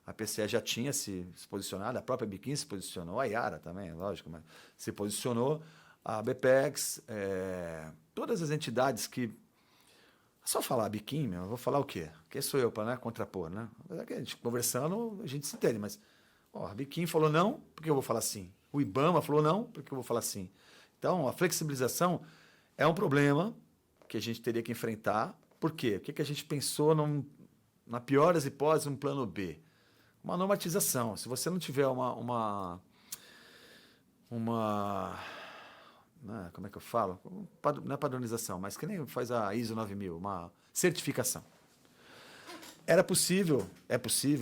a PCE já tinha se posicionado, a própria Biquim se posicionou, a Iara também, lógico, mas se posicionou, a BPEX, todas as entidades que... É só falar a Biquim, eu vou falar o quê? Quem sou eu para contrapor, né? A gente conversando, a gente se entende, mas a Biquim falou não, por que eu vou falar sim? O IBAMA falou não, por que eu vou falar sim? Então, a flexibilização é um problema que a gente teria que enfrentar. Por quê? O que a gente pensou, na pior das hipóteses, um plano B? Uma normatização. Se você não tiver uma como é que eu falo? Não é padronização, mas que nem faz a ISO 9000, uma certificação. É possível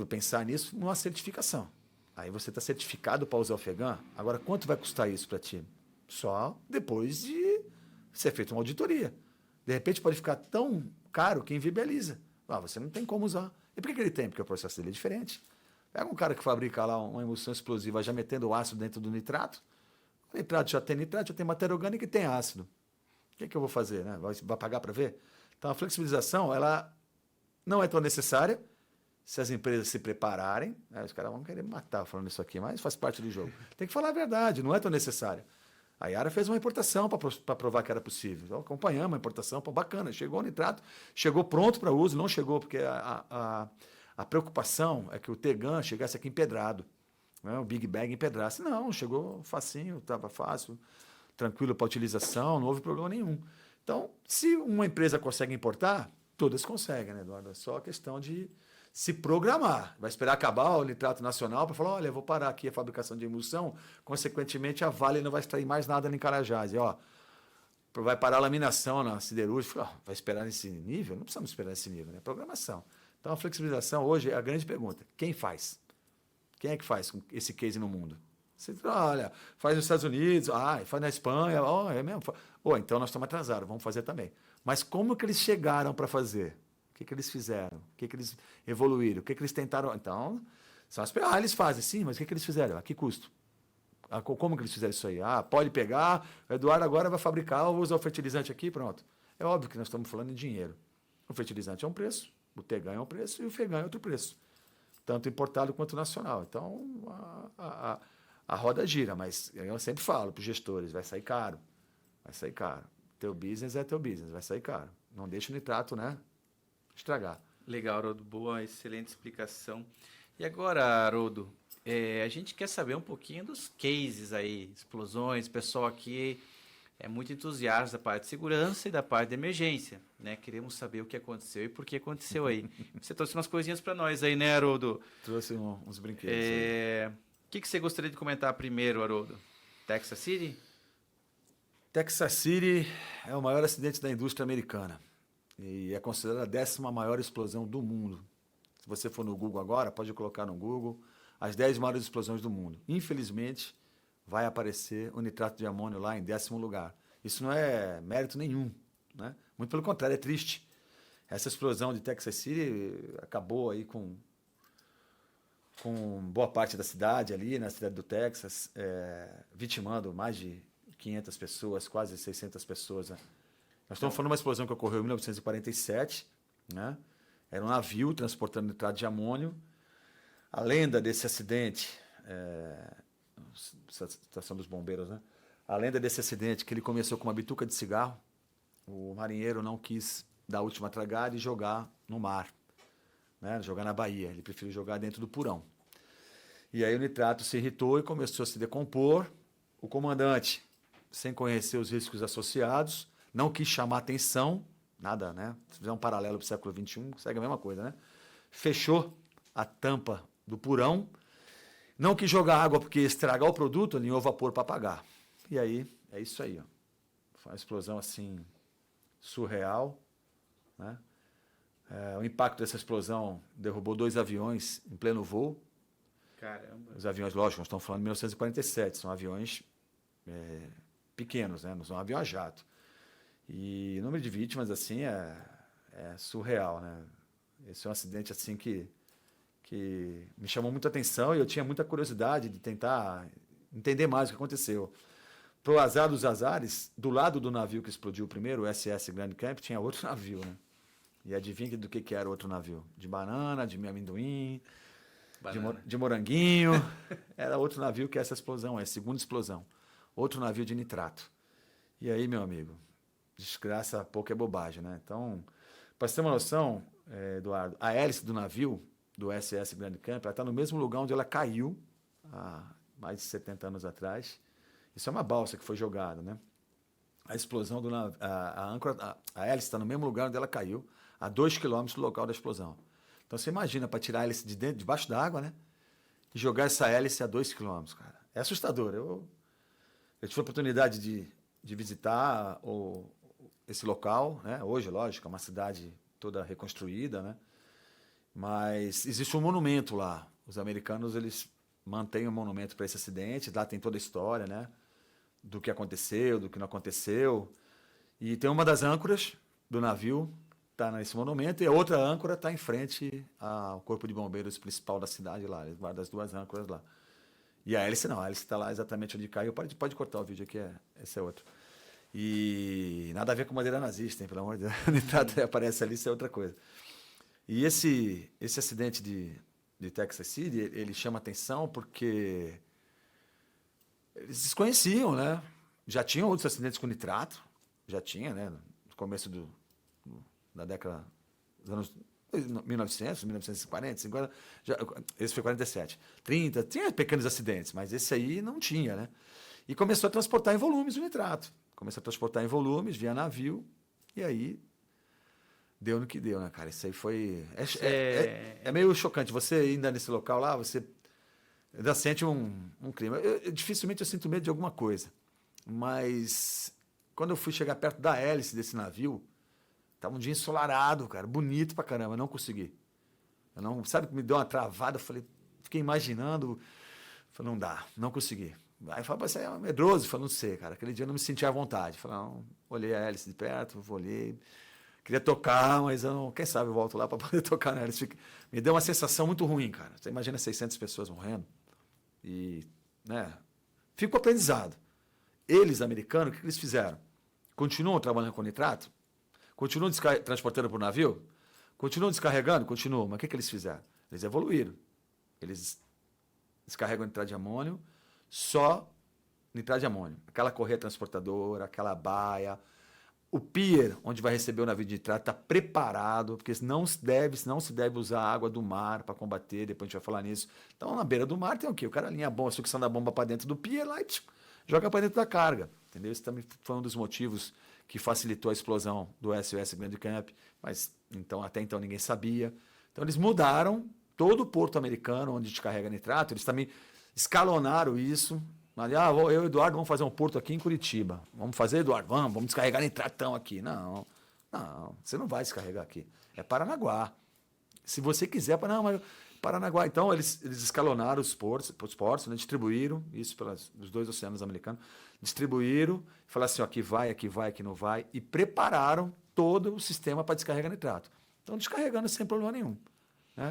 pensar nisso numa certificação. Aí você está certificado para usar o FEGAN. Agora, quanto vai custar isso para ti? Só depois de ser feita uma auditoria. De repente pode ficar tão caro que inviabiliza. Você não tem como usar. E por que ele tem? Porque o processo dele é diferente. Pega um cara que fabrica lá uma emulsão explosiva já metendo o ácido dentro do nitrato. O nitrato já tem matéria orgânica e tem ácido. O que eu vou fazer? Né? Vai pagar para ver? Então, a flexibilização, ela não é tão necessária se as empresas se prepararem. Né? Os caras vão querer me matar falando isso aqui, mas faz parte do jogo. Tem que falar a verdade, não é tão necessário. A Yara fez uma importação para provar que era possível. Então, acompanhamos a importação, bacana, chegou o nitrato, chegou pronto para uso, não chegou porque a preocupação é que o Tegan chegasse aqui empedrado, né? O Big Bag empedrasse. Não, chegou facinho, estava fácil, tranquilo para utilização, não houve problema nenhum. Então, se uma empresa consegue importar, todas conseguem, né, Eduardo? É só a questão de se programar. Vai esperar acabar o nitrato nacional para falar, olha, eu vou parar aqui a fabricação de emulsão, consequentemente a Vale não vai extrair mais nada em Carajás. E, ó, vai parar a laminação na siderúrgica. Vai esperar nesse nível? Não precisamos esperar nesse nível, né? Programação. Então, a flexibilização hoje é a grande pergunta. Quem faz? Quem é que faz esse case no mundo? Você olha, faz nos Estados Unidos, faz na Espanha, é mesmo? Então nós estamos atrasados, vamos fazer também. Mas como que eles chegaram para fazer? O que eles fizeram? O que eles evoluíram? O que eles tentaram? Então, são eles fazem, sim, mas o que eles fizeram? A que custo? Como que eles fizeram isso aí? Pode pegar, o Eduardo agora vai fabricar, usa o fertilizante aqui, pronto. É óbvio que nós estamos falando em dinheiro. O fertilizante é um preço, o Tegan é um preço e o Fegan é outro preço. Tanto importado quanto nacional. Então, a roda gira, mas eu sempre falo para os gestores, vai sair caro. Vai sair caro. Teu business é teu business, vai sair caro. Não deixa o nitrato, né, estragar. Legal, Haroldo. Boa, excelente explicação. E agora, Haroldo, a gente quer saber um pouquinho dos cases aí, explosões, pessoal aqui é muito entusiasta da parte de segurança e da parte de emergência, né? Queremos saber o que aconteceu e por que aconteceu aí. Você trouxe umas coisinhas para nós aí, né, Haroldo? Trouxe uns brinquedos. O que você gostaria de comentar primeiro, Haroldo? Texas City? Texas City é o maior acidente da indústria americana e é considerada a 10ª maior explosão do mundo. Se você for no Google agora, pode colocar no Google as 10 maiores explosões do mundo. Infelizmente, vai aparecer o nitrato de amônio lá em 10º lugar. Isso não é mérito nenhum, né? Muito pelo contrário, é triste. Essa explosão de Texas City acabou aí com boa parte da cidade ali, na cidade do Texas, vitimando mais de 500 pessoas, quase 600 pessoas. Né? Nós estamos falando de uma explosão que ocorreu em 1947, né? Era um navio transportando nitrato de amônio. A lenda desse acidente, estação dos bombeiros, né? A lenda desse acidente que ele começou com uma bituca de cigarro, o marinheiro não quis dar a última tragada e jogar no mar, né? Jogar na Bahia, ele preferiu jogar dentro do porão. E aí o nitrato se irritou e começou a se decompor. O comandante, sem conhecer os riscos associados, não quis chamar atenção, nada, né? Se fizer um paralelo para o século XXI, segue a mesma coisa, né? Fechou a tampa do porão, não quis jogar água porque ia estragar o produto, alinhou vapor para apagar. E aí, é isso aí, ó. Foi uma explosão assim, surreal, né? O impacto dessa explosão derrubou 2 aviões em pleno voo. Caramba. Os aviões, lógico, nós estamos falando de 1947, são aviões pequenos, né? Não são aviões a jato. E o número de vítimas, assim, é surreal, né? Esse é um acidente, assim, que me chamou muita atenção e eu tinha muita curiosidade de tentar entender mais o que aconteceu. Para o azar dos azares, do lado do navio que explodiu primeiro, o SS Grand Camp, tinha outro navio, né? E adivinha do que era outro navio? De banana, de amendoim, de moranguinho. Era outro navio que essa explosão, a segunda explosão. Outro navio de nitrato. E aí, meu amigo, desgraça pouco é bobagem, né? Então, para você ter uma noção, Eduardo, a hélice do navio, do SS Grand Camp, ela está no mesmo lugar onde ela caiu há mais de 70 anos atrás. Isso é uma balsa que foi jogada, né? A explosão do navio, a hélice está no mesmo lugar onde ela caiu, a 2 quilômetros do local da explosão. Então você imagina para tirar a hélice debaixo da água, né? E jogar essa hélice a 2 quilômetros, cara. É assustador. Eu tive a oportunidade de visitar esse local, né? Hoje, lógico, é uma cidade toda reconstruída, né? Mas existe um monumento lá. Os americanos, eles mantêm um monumento para esse acidente. Lá tem toda a história, né? Do que aconteceu, do que não aconteceu. E tem uma das âncoras do navio, está nesse monumento, e a outra âncora está em frente ao corpo de bombeiros principal da cidade lá. Eles guardam as 2 âncoras lá. E a hélice não, a hélice está lá exatamente onde caiu. Pode cortar o vídeo aqui, esse é outro. E nada a ver com bandeira nazista, hein, pelo amor de Deus. O nitrato aparece ali, isso é outra coisa. E esse acidente de Texas City, ele chama atenção porque eles desconheciam, né? Já tinham outros acidentes com nitrato, já tinha, né? No começo da década dos anos 1900, 1940, 50, esse foi 47, 30, tinha pequenos acidentes, mas esse aí não tinha, né? E começou a transportar em volumes o nitrato. Começou a transportar em volumes, via navio, e aí deu no que deu, né, cara? Isso aí foi... É meio chocante. Você ainda nesse local lá, você ainda sente um clima. Dificilmente eu sinto medo de alguma coisa. Mas quando eu fui chegar perto da hélice desse navio, tava um dia ensolarado, cara, bonito pra caramba. Eu não consegui. Sabe que me deu uma travada? Eu falei, fiquei imaginando. Falei, não dá, não consegui. Aí eu falei, você é medroso? Eu falei, não sei, cara. Aquele dia eu não me sentia à vontade. Eu falei, não, olhei a hélice de perto, olhei. Queria tocar, mas eu não, quem sabe eu volto lá para poder tocar na hélice. Me deu uma sensação muito ruim, cara. Você imagina 600 pessoas morrendo. E, né, fica o aprendizado. Eles, americanos, o que eles fizeram? Continuam trabalhando com nitrato? Continuam transportando por navio? Continuam descarregando? Continuam. Mas o que eles fizeram? Eles evoluíram. Eles descarregam nitrato de amônio, só nitrato de amônio. Aquela correia transportadora, aquela baia, o pier, onde vai receber o navio de nitrato, está preparado, porque não se deve usar água do mar para combater, depois a gente vai falar nisso. Então, na beira do mar tem o quê? O cara alinha a bomba, a sucção da bomba para dentro do pier lá e joga para dentro da carga. Entendeu? Esse também foi um dos motivos que facilitou a explosão do SOS Grand Camp, mas até então ninguém sabia. Então, eles mudaram todo o porto americano onde descarrega nitrato, eles também escalonaram isso. Eu e o Eduardo vamos fazer um porto aqui em Curitiba. Vamos fazer, Eduardo? Vamos descarregar nitratão aqui. Não, você não vai descarregar aqui. É Paranaguá. Se você quiser, não, mas Paranaguá. Então, eles escalonaram os portos, né, distribuíram isso pelos dois oceanos americanos, distribuíram, falaram assim, ó, aqui vai, aqui não vai, e prepararam todo o sistema para descarregar nitrato. Estão descarregando sem problema nenhum.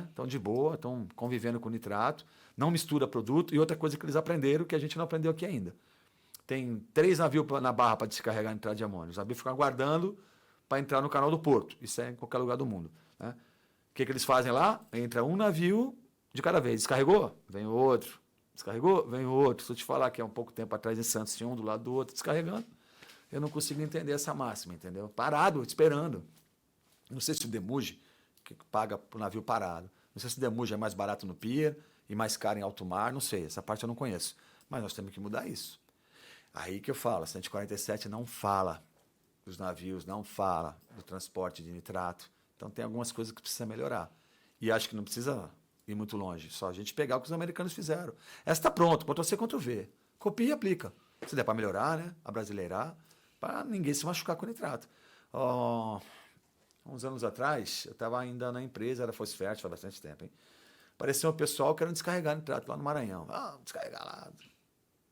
Estão de boa, estão convivendo com nitrato, não mistura produto. E outra coisa que eles aprenderam, que a gente não aprendeu aqui ainda. Tem 3 navios na barra para descarregar nitrato de amônio. Os navios ficam aguardando para entrar no canal do porto. Isso é em qualquer lugar do mundo. Né? O que eles fazem lá? Entra um navio de cada vez. Descarregou? Vem outro. Descarregou? Vem outro. Se eu te falar que há um pouco tempo atrás em Santos tinha um do lado do outro descarregando, eu não consigo entender essa máxima, entendeu? Parado, esperando. Não sei se o Demuge, que paga para o navio parado. Não sei se o Demuge é mais barato no pier e mais caro em alto mar, não sei, essa parte eu não conheço. Mas nós temos que mudar isso. Aí que eu falo, a 147 não fala dos navios, não fala do transporte de nitrato. Então tem algumas coisas que precisa melhorar. E acho que não precisa ir muito longe, só a gente pegar o que os americanos fizeram. Essa está pronto, Ctrl-C, Ctrl-V. Copia e aplica. Se der para melhorar, né? Abrasileirar, para ninguém se machucar com nitrato. Uns anos atrás, eu estava ainda na empresa, era Foz Fértil, faz bastante tempo, hein? Apareceu um pessoal querendo descarregar nitrato lá no Maranhão. Descarregar lá.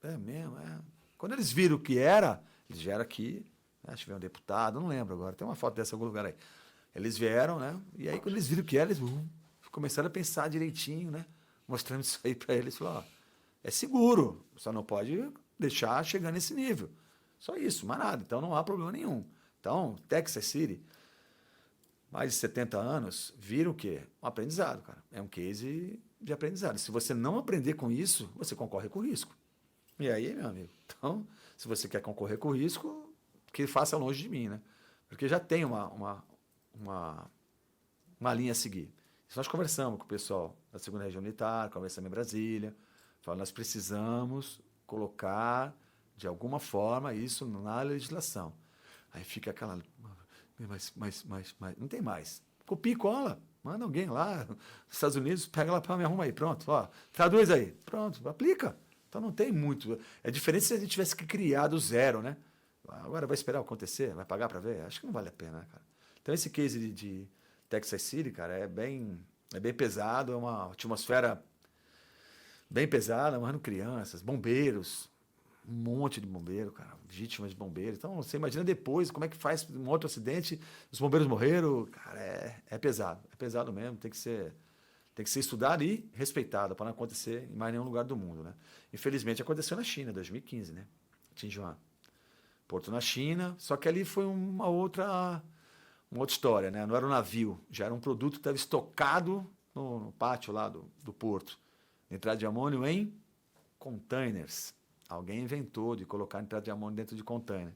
É mesmo, é. Quando eles viram o que era, eles vieram aqui, né? Acho que veio um deputado, não lembro agora, tem uma foto dessa em algum lugar aí. Eles vieram, né? E aí, quando eles viram o que era, eles começaram a pensar direitinho, né? Mostrando isso aí para eles, falaram, é seguro, só não pode deixar chegar nesse nível. Só isso, mais nada. Então, não há problema nenhum. Então, Texas City, mais de 70 anos, viram o quê? Um aprendizado, cara. É um case de aprendizado. Se você não aprender com isso, você concorre com risco. E aí, meu amigo? Então, se você quer concorrer com risco, que faça longe de mim, né? Porque já tem uma linha a seguir. Isso nós conversamos com o pessoal da 2ª Região Militar, conversamos em Brasília, falamos, nós precisamos colocar, de alguma forma, isso na legislação. Aí fica aquela... Mas não tem mais. Copia e cola. Manda alguém lá, nos Estados Unidos, pega lá para me arruma aí. Pronto, ó, traduz aí. Pronto, aplica. Então não tem muito. É diferente se a gente tivesse que criar do zero, né? Agora vai esperar acontecer? Vai pagar para ver? Acho que não vale a pena, né, cara? Então esse case de Texas City, cara, é bem pesado, é uma atmosfera bem pesada, morrendo crianças, bombeiros, um monte de bombeiro, cara, vítimas de bombeiro. Então, você imagina depois como é que faz um outro acidente, os bombeiros morreram, cara, é pesado mesmo, tem que ser estudado e respeitado para não acontecer em mais nenhum lugar do mundo, né? Infelizmente aconteceu na China, em 2015, né? Tinjuan. porto na China, só que ali foi uma outra história, né? Não era um navio, já era um produto que estava estocado no pátio lá do porto. Nitrato de amônio em containers. Alguém inventou de colocar nitrato de amônio dentro de container.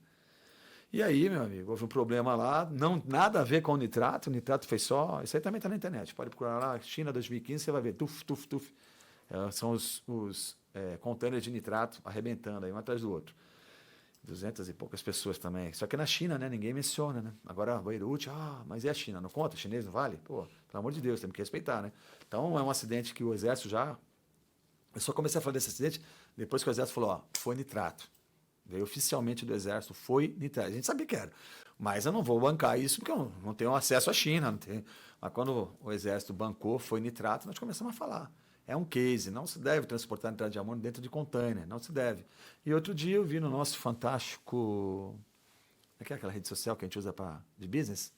E aí, meu amigo, houve um problema lá, não, nada a ver com o nitrato foi só... Isso aí também está na internet, pode procurar lá, China 2015, você vai ver, tuf. São os containers de nitrato arrebentando aí, um atrás do outro. 200 e poucas pessoas também. Só que na China, né? Ninguém menciona, né? Agora, Beirute, mas é a China, não conta? Chinês não vale? Pô, pelo amor de Deus, temos que respeitar, né? Então, é um acidente que o Exército já... Eu só comecei a falar desse acidente depois que o Exército falou, foi nitrato. Veio oficialmente do Exército, foi nitrato. A gente sabia que era. Mas eu não vou bancar isso porque eu não tenho acesso à China. Não tenho... Mas quando o Exército bancou, foi nitrato, nós começamos a falar. É um case, não se deve transportar nitrato de amônio dentro de container, não se deve. E outro dia eu vi no nosso fantástico... É aquela rede social que a gente usa de business?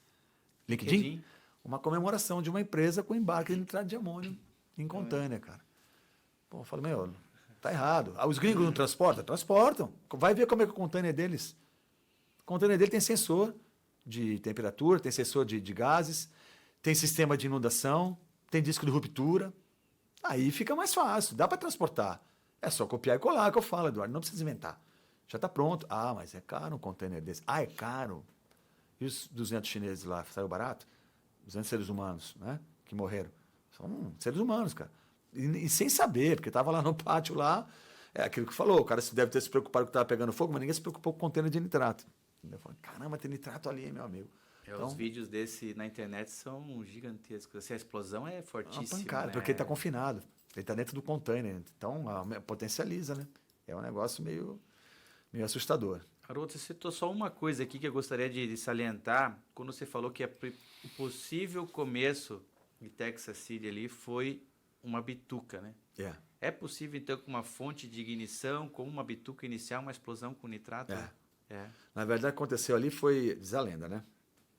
LinkedIn? Uma comemoração de uma empresa com embarque de nitrato de amônio em container, cara. Pô, eu falo, meu, tá errado. Os gringos não transportam? Transportam. Vai ver como é que o container deles. O container dele tem sensor de temperatura, tem sensor de gases, tem sistema de inundação, tem disco de ruptura. Aí fica mais fácil, dá para transportar. É só copiar e colar, que eu falo, Eduardo, não precisa inventar. Já está pronto. Mas é caro um container desse. É caro. E os 200 chineses lá, saiu barato? 200 seres humanos, né, que morreram. São seres humanos, cara. E sem saber, porque estava lá no pátio lá, é aquilo que falou, o cara deve ter se preocupado que estava pegando fogo, mas ninguém se preocupou com o container de nitrato. Eu falei, caramba, tem nitrato ali, meu amigo. Então, os vídeos desse na internet são gigantescos. Assim, a explosão é fortíssima. É uma pancada, né? Porque ele está confinado. Ele está dentro do container. Então, potencializa, né? É um negócio meio assustador. Haroldo, você citou só uma coisa aqui que eu gostaria de salientar. Quando você falou que o possível começo de Texas City ali foi uma bituca, né? É possível, então, com uma fonte de ignição, como uma bituca, iniciar uma explosão com nitrato? Na verdade, o que aconteceu ali foi, diz a lenda, né?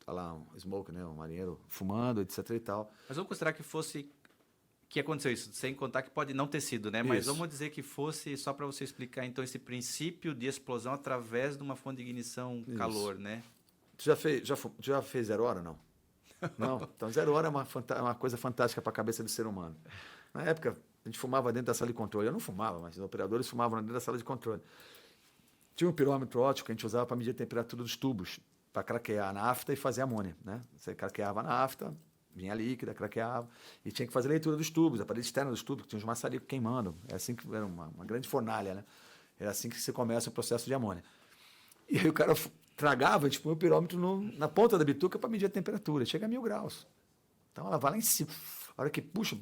Tá lá um smoke, né? Um marinheiro fumando, etc e tal. Mas vamos considerar que aconteceu isso, sem contar que pode não ter sido, né? Mas vamos dizer que fosse, só para você explicar, então, esse princípio de explosão através de uma fonte de ignição calor, né? Tu já fez 0 hora, não? Não? Então, 0 hora é uma coisa fantástica para a cabeça do ser humano. Na época, a gente fumava dentro da sala de controle. Eu não fumava, mas os operadores fumavam dentro da sala de controle. Tinha um pirômetro óptico que a gente usava para medir a temperatura dos tubos, para craquear a nafta e fazer amônia, né? Você craqueava a nafta, vinha líquida, craqueava, e tinha que fazer a leitura dos tubos, a parede externa dos tubos, que tinha uns maçaricos queimando. É assim que era uma grande fornalha, né? Era assim que se começa o processo de amônia. E aí o cara tragava, a gente põe o pirômetro na ponta da bituca para medir a temperatura. Chega a 1000 graus. Então ela vai lá em cima. A hora que puxa,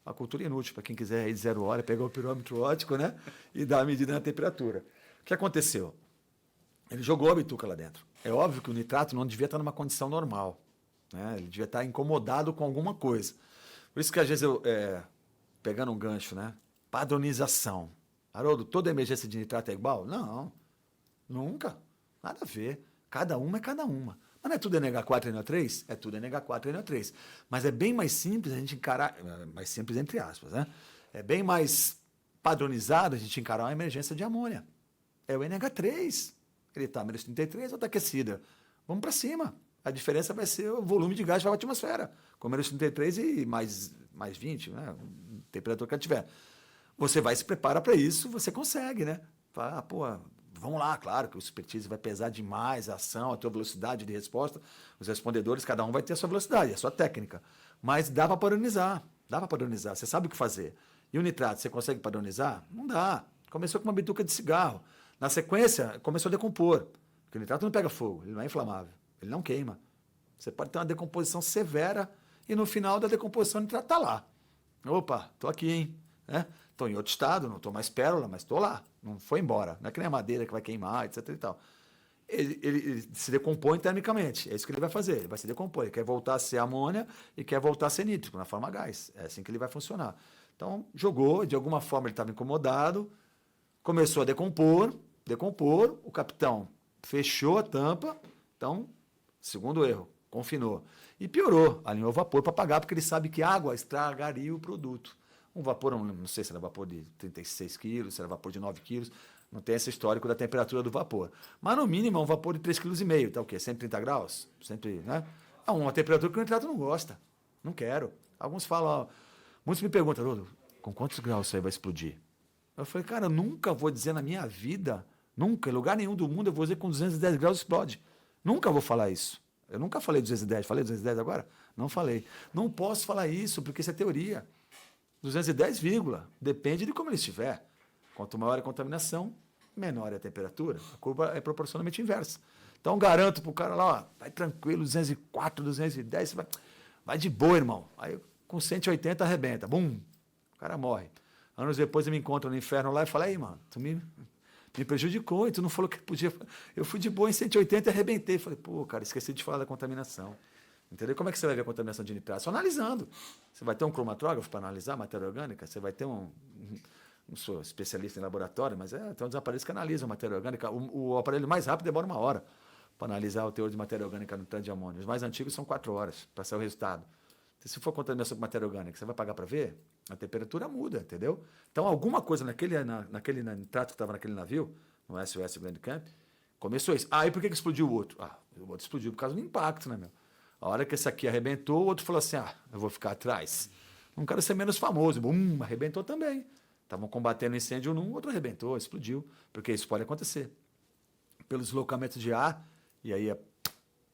uma cultura inútil para quem quiser ir de 0 hora, pegar o pirômetro óptico, né? E dar a medida na temperatura. O que aconteceu? Ele jogou a bituca lá dentro. É óbvio que o nitrato não devia estar numa condição normal, né? Ele devia estar incomodado com alguma coisa. Por isso que às vezes eu, pegando um gancho, né? Padronização. Haroldo, toda emergência de nitrato é igual? Não, nunca. Nada a ver. Cada uma é cada uma. Mas não é tudo NH4 e NO3? É tudo NH4 e NO3. Mas é bem mais simples a gente encarar, mais simples entre aspas, né? É bem mais padronizado a gente encarar uma emergência de amônia. É o NH3. Ele está menos 33 ou está aquecida? Vamos para cima. A diferença vai ser o volume de gás para a atmosfera. Com menos 33 e mais 20, né? Temperatura que ela tiver. Você vai se prepara para isso, você consegue, né? Fala, vamos lá, claro que o expertise vai pesar demais a ação, a tua velocidade de resposta. Os respondedores, cada um vai ter a sua velocidade, a sua técnica. Mas dá para padronizar, você sabe o que fazer. E o nitrato, você consegue padronizar? Não dá. Começou com uma bituca de cigarro. Na sequência, começou a decompor. Porque o nitrato não pega fogo, ele não é inflamável, ele não queima. Você pode ter uma decomposição severa e no final da decomposição o nitrato está lá. Opa, estou aqui, hein? Estou em outro estado, não estou mais pérola, mas estou lá. Não foi embora. Não é que nem a madeira que vai queimar, etc. e tal. Ele se decompõe termicamente. É isso que ele vai fazer. Ele vai se decompor. Ele quer voltar a ser amônia e quer voltar a ser nítrico, na forma gás. É assim que ele vai funcionar. Então, jogou, de alguma forma ele estava incomodado, começou a decompor, o capitão fechou a tampa, então, segundo erro, confinou. E piorou, alinhou vapor para apagar, porque ele sabe que água estragaria o produto. Um vapor, não sei se era vapor de 36 quilos, se era vapor de 9 quilos, Não tem esse histórico da temperatura do vapor. Mas no mínimo é um vapor de 3,5 kg. Tá o quê? 130 graus? Sempre, né? É uma temperatura que o nitrato não gosta. Não quero. Alguns falam, ó, muitos me perguntam, Haroldo, com quantos graus isso aí vai explodir? Eu falei, cara, eu nunca vou dizer na minha vida, nunca, em lugar nenhum do mundo, eu vou dizer que com 210 graus explode. Nunca vou falar isso. Eu nunca falei 210. Falei 210 agora? Não falei. Não posso falar isso, porque isso é teoria. 210, depende de como ele estiver. Quanto maior a contaminação, menor é a temperatura. A curva é proporcionalmente inversa. Então, garanto para o cara lá, ó, vai tranquilo, 204, 210, você vai de boa, irmão. Aí, com 180, arrebenta. Bum! O cara morre. Anos depois, eu me encontro no inferno lá e falo, aí, mano, tu me prejudicou, e tu não falou que podia. Eu fui de boa em 180 e arrebentei. Falei, pô, cara, esqueci de falar da contaminação. Entendeu? Como é que você vai ver a contaminação de nitrato? Só analisando. Você vai ter um cromatógrafo para analisar a matéria orgânica, você vai ter não sou especialista em laboratório, mas tem uns aparelhos que analisam a matéria orgânica. O aparelho mais rápido demora 1 hora para analisar o teor de matéria orgânica no nitrato de amônio. Os mais antigos são 4 horas para sair o resultado. Se for contaminação com matéria orgânica, você vai pagar para ver? A temperatura muda, entendeu? Então, alguma coisa naquele nitrato que estava naquele navio, no SOS Grand Camp, começou isso. Ah, e por que explodiu o outro? Ah, o outro explodiu por causa do impacto, né, meu? A hora que esse aqui arrebentou, o outro falou assim, eu vou ficar atrás. Não quero ser menos famoso. Bum, arrebentou também. Estavam combatendo incêndio num, o outro arrebentou, explodiu. Porque isso pode acontecer. Pelo deslocamento de ar, e aí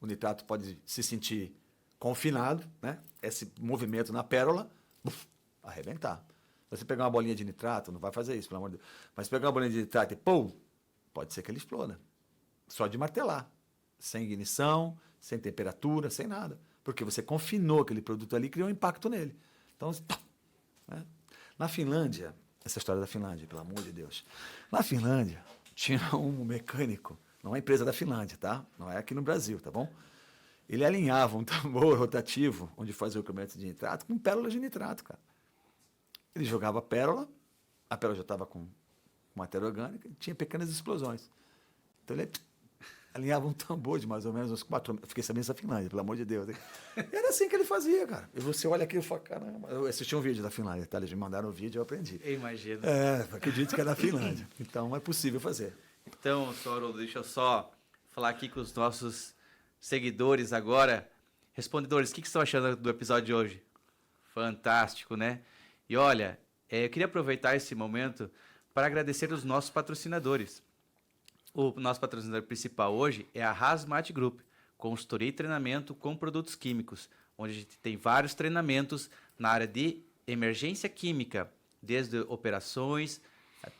o nitrato pode se sentir confinado, né? Esse movimento na pérola, arrebentar. Se você pegar uma bolinha de nitrato, não vai fazer isso, pelo amor de Deus. Mas pegar uma bolinha de nitrato e pum, pode ser que ele exploda. Só de martelar. Sem ignição, sem temperatura, sem nada. Porque você confinou aquele produto ali e criou um impacto nele. Então, né? Na Finlândia, essa história da Finlândia, pelo amor de Deus. Na Finlândia, tinha um mecânico, não é empresa da Finlândia, tá? Não é aqui no Brasil, tá bom? Ele alinhava um tambor rotativo, onde fazia o comércio de nitrato, com pérolas de nitrato, cara. Ele jogava a pérola já estava com matéria orgânica, e tinha pequenas explosões. Então ele alinhava um tambor de mais ou menos uns 4 metros. Fiquei sabendo essa Finlândia, pelo amor de Deus. Era assim que ele fazia, cara. E você olha aqui e fala, caramba. Eu assisti um vídeo da Finlândia, tá? Eles me mandaram um vídeo e eu aprendi. Eu imagino. Acredito que é da Finlândia. Então é possível fazer. Então, Haroldo, deixa eu só falar aqui com os nossos seguidores agora. Respondedores, o que estão achando do episódio de hoje? Fantástico, né? E olha, eu queria aproveitar esse momento para agradecer os nossos patrocinadores. O nosso patrocinador principal hoje é a Hazmat Group, consultoria e treinamento com produtos químicos, onde a gente tem vários treinamentos na área de emergência química, desde operações,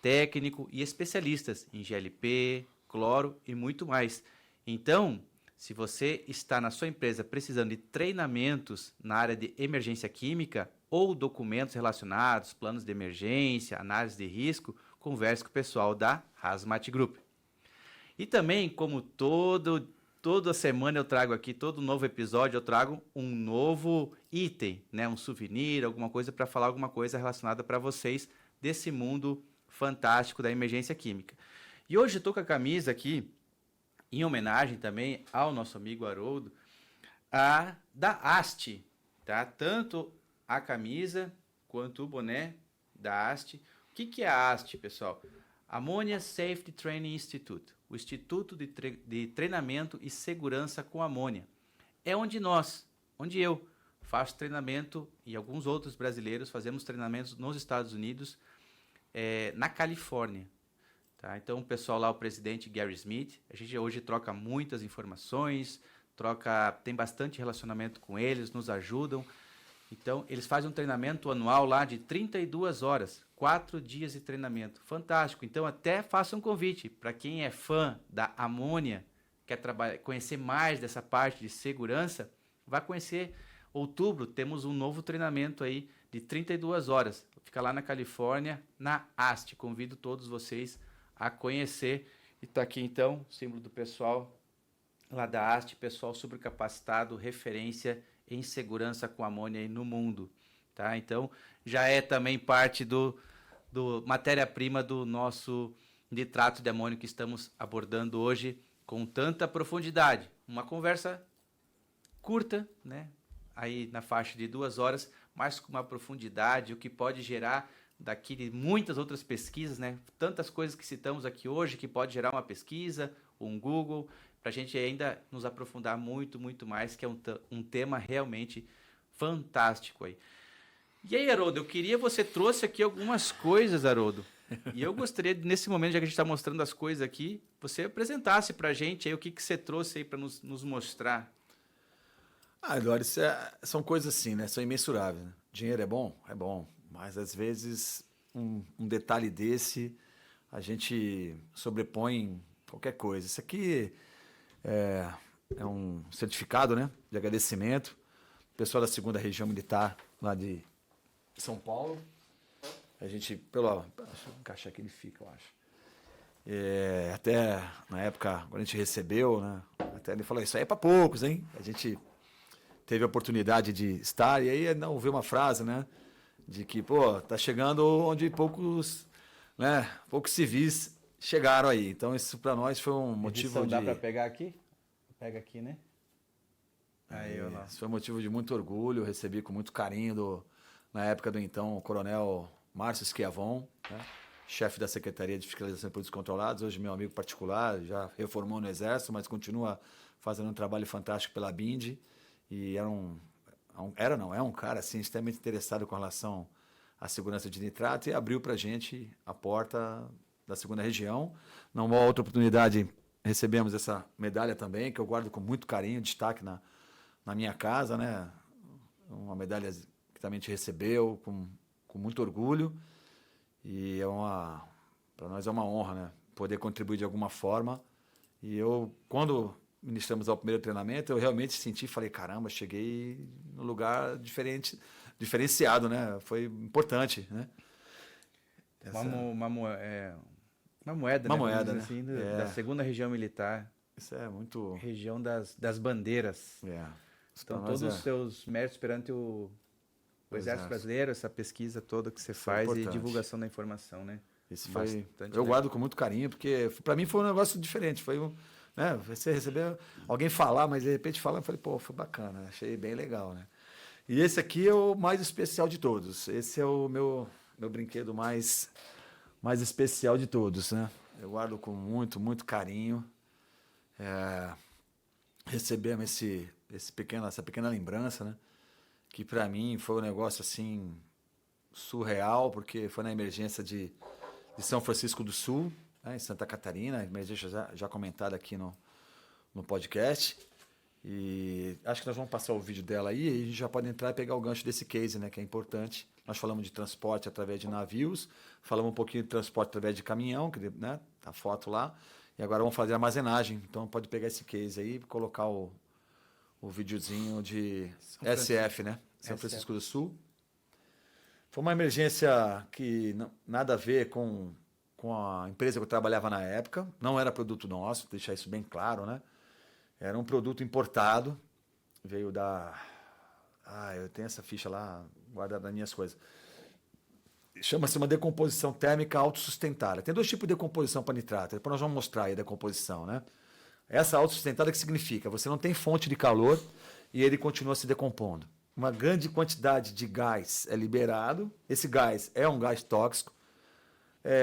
técnico e especialistas em GLP, cloro e muito mais. Então, se você está na sua empresa precisando de treinamentos na área de emergência química ou documentos relacionados, planos de emergência, análise de risco, converse com o pessoal da Hazmat Group. E também, como toda semana eu trago aqui, todo novo episódio eu trago um novo item, né? Um souvenir, alguma coisa para falar alguma coisa relacionada para vocês desse mundo fantástico da emergência química. E hoje eu estou com a camisa aqui, em homenagem também ao nosso amigo Haroldo, da Haste, tá? Tanto a camisa quanto o boné da Haste. O que é a Haste, pessoal? Ammonia Safety Training Institute, o Instituto de Treinamento e Segurança com Amônia. É onde eu faço treinamento e alguns outros brasileiros fazemos treinamentos nos Estados Unidos, na Califórnia. Tá? Então, o pessoal lá, o presidente Gary Smith, a gente hoje troca muitas informações, tem bastante relacionamento com eles, nos ajudam. Então, eles fazem um treinamento anual lá de 32 horas, 4 dias de treinamento. Fantástico. Então, até faça um convite para quem é fã da Amônia, quer conhecer mais dessa parte de segurança, vai conhecer. Outubro, temos um novo treinamento aí de 32 horas. Fica lá na Califórnia, na Haste. Convido todos vocês a conhecer. E está aqui, então, o símbolo do pessoal lá da Haste, pessoal supercapacitado, referência em segurança com amônia aí no mundo, tá? Então, já é também parte do matéria-prima do nosso nitrato de amônio que estamos abordando hoje com tanta profundidade. Uma conversa curta, né? Aí na faixa de 2 horas, mas com uma profundidade, o que pode gerar daqui de muitas outras pesquisas, né? Tantas coisas que citamos aqui hoje que pode gerar uma pesquisa, um Google, para a gente ainda nos aprofundar muito, muito mais, que é um tema realmente fantástico aí. E aí, Haroldo, você trouxe aqui algumas coisas, Haroldo, e eu gostaria, nesse momento, já que a gente está mostrando as coisas aqui, você apresentasse para a gente aí o que você trouxe aí para nos mostrar. Eduardo, são coisas assim, né? São imensuráveis, né? Dinheiro é bom, mas às vezes um detalhe desse a gente sobrepõe em qualquer coisa. Isso aqui é um certificado, né, de agradecimento. O pessoal da 2ª Região Militar lá de São Paulo. A gente, deixa eu encaixar que ele fica, eu acho. Até na época, quando a gente recebeu, né, até ele falou, isso aí é para poucos, hein? A gente teve a oportunidade de estar, e aí não ouviu uma frase, né, de que, tá chegando onde poucos civis chegaram aí. Então, isso para nós foi um motivo de... Dá para pegar aqui? Pega aqui, né? Aí, Isso foi um motivo de muito orgulho, recebi com muito carinho na época do então Coronel Márcio Schiavon, né, chefe da Secretaria de Fiscalização de Produtos Controlados, hoje meu amigo particular, já reformou no Exército, mas continua fazendo um trabalho fantástico pela BIND, e é um cara assim, extremamente interessado com relação à segurança de nitrato, e abriu para a gente a porta da 2ª Região. Numa outra oportunidade, recebemos essa medalha também, que eu guardo com muito carinho, destaque na minha casa, né? Uma medalha que também a gente recebeu com muito orgulho, e para nós é uma honra, né, poder contribuir de alguma forma. E quando ministramos o primeiro treinamento, eu realmente falei, caramba, cheguei num lugar diferenciado, né? Foi importante, né? Uma moeda, uma né? moeda, né? Assim, da 2ª Região Militar. Isso é muito... Região das bandeiras. Então, todos os seus méritos perante o Exército Brasileiro, essa pesquisa toda que você faz e divulgação da informação, né? Eu guardo com muito carinho, porque para mim foi um negócio diferente. Foi né, você receber alguém falar, mas de repente falar, eu falei, foi bacana, achei bem legal, né? E esse aqui é o mais especial de todos. Esse é o meu brinquedo mais especial de todos, né? Eu guardo com muito, muito carinho. Recebemos essa pequena lembrança, né? Que para mim foi um negócio assim surreal, porque foi na emergência de São Francisco do Sul, né, em Santa Catarina, emergência já comentada aqui no podcast. E acho que nós vamos passar o vídeo dela aí, e a gente já pode entrar e pegar o gancho desse case, né, que é importante. Nós falamos de transporte através de navios, falamos um pouquinho de transporte através de caminhão, que, né, tá a foto lá, e agora vamos falar de armazenagem. Então pode pegar esse case aí e colocar o videozinho de SF, né? São Francisco do Sul. Foi uma emergência que nada a ver com a empresa que eu trabalhava na época. Não era produto nosso, deixar isso bem claro, né? Era um produto importado. Veio eu tenho essa ficha lá guardada nas minhas coisas. Chama-se uma decomposição térmica autossustentada. Tem 2 tipos de decomposição para nitrato. Depois nós vamos mostrar aí a decomposição, né? Essa autossustentada, que significa? Você não tem fonte de calor e ele continua se decompondo. Uma grande quantidade de gás é liberado. Esse gás é um gás tóxico.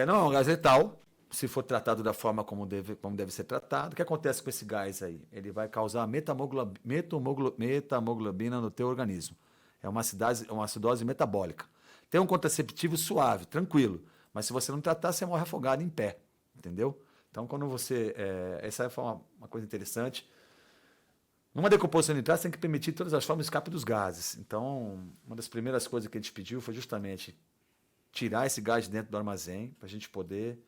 Não é um gás letal, se for tratado da forma como deve ser tratado. O que acontece com esse gás aí? Ele vai causar metamoglobina no teu organismo. É uma acidose metabólica. Tem um contraceptivo suave, tranquilo. Mas se você não tratar, você morre afogado em pé. Entendeu? Então, quando você... essa foi uma coisa interessante. Numa decomposição de nitrato, você tem que permitir todas as formas de escape dos gases. Então, uma das primeiras coisas que a gente pediu foi justamente tirar esse gás de dentro do armazém, para a gente poder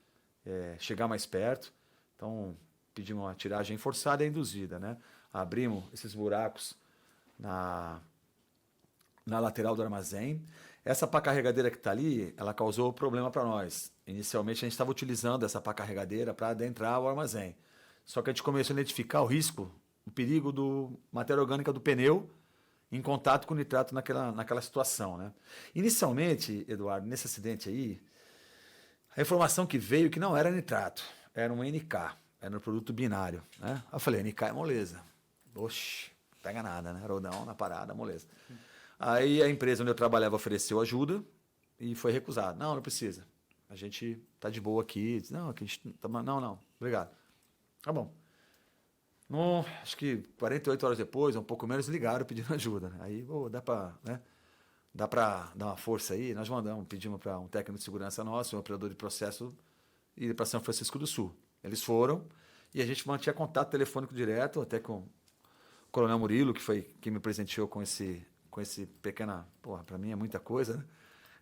chegar mais perto. Então, pedimos uma tiragem forçada e induzida, né? Abrimos esses buracos na lateral do armazém. Essa pá carregadeira que está ali, ela causou problema para nós. Inicialmente, a gente estava utilizando essa pá carregadeira para adentrar o armazém. Só que a gente começou a identificar o risco, o perigo do matéria orgânica do pneu em contato com o nitrato naquela situação, né? Inicialmente, Eduardo, nesse acidente aí, a informação que veio que não era nitrato, era um NK, era um produto binário, né? Eu falei, NK é moleza. Oxe, pega nada, né? Rodão na parada, moleza. Aí a empresa onde eu trabalhava ofereceu ajuda, e foi recusado. Não, não precisa. A gente tá de boa aqui. Não, aqui a gente tá, não, obrigado. Tá bom. No, acho que 48 horas depois, um pouco menos, ligaram pedindo ajuda. Né? Aí, dá para, né? Dá para dar uma força aí? Nós pedimos para um técnico de segurança nosso, um operador de processo, ir para São Francisco do Sul. Eles foram e a gente mantinha contato telefônico direto, até com o Coronel Murilo, que foi quem me presenteou com esse pequena... Porra, para mim é muita coisa, né?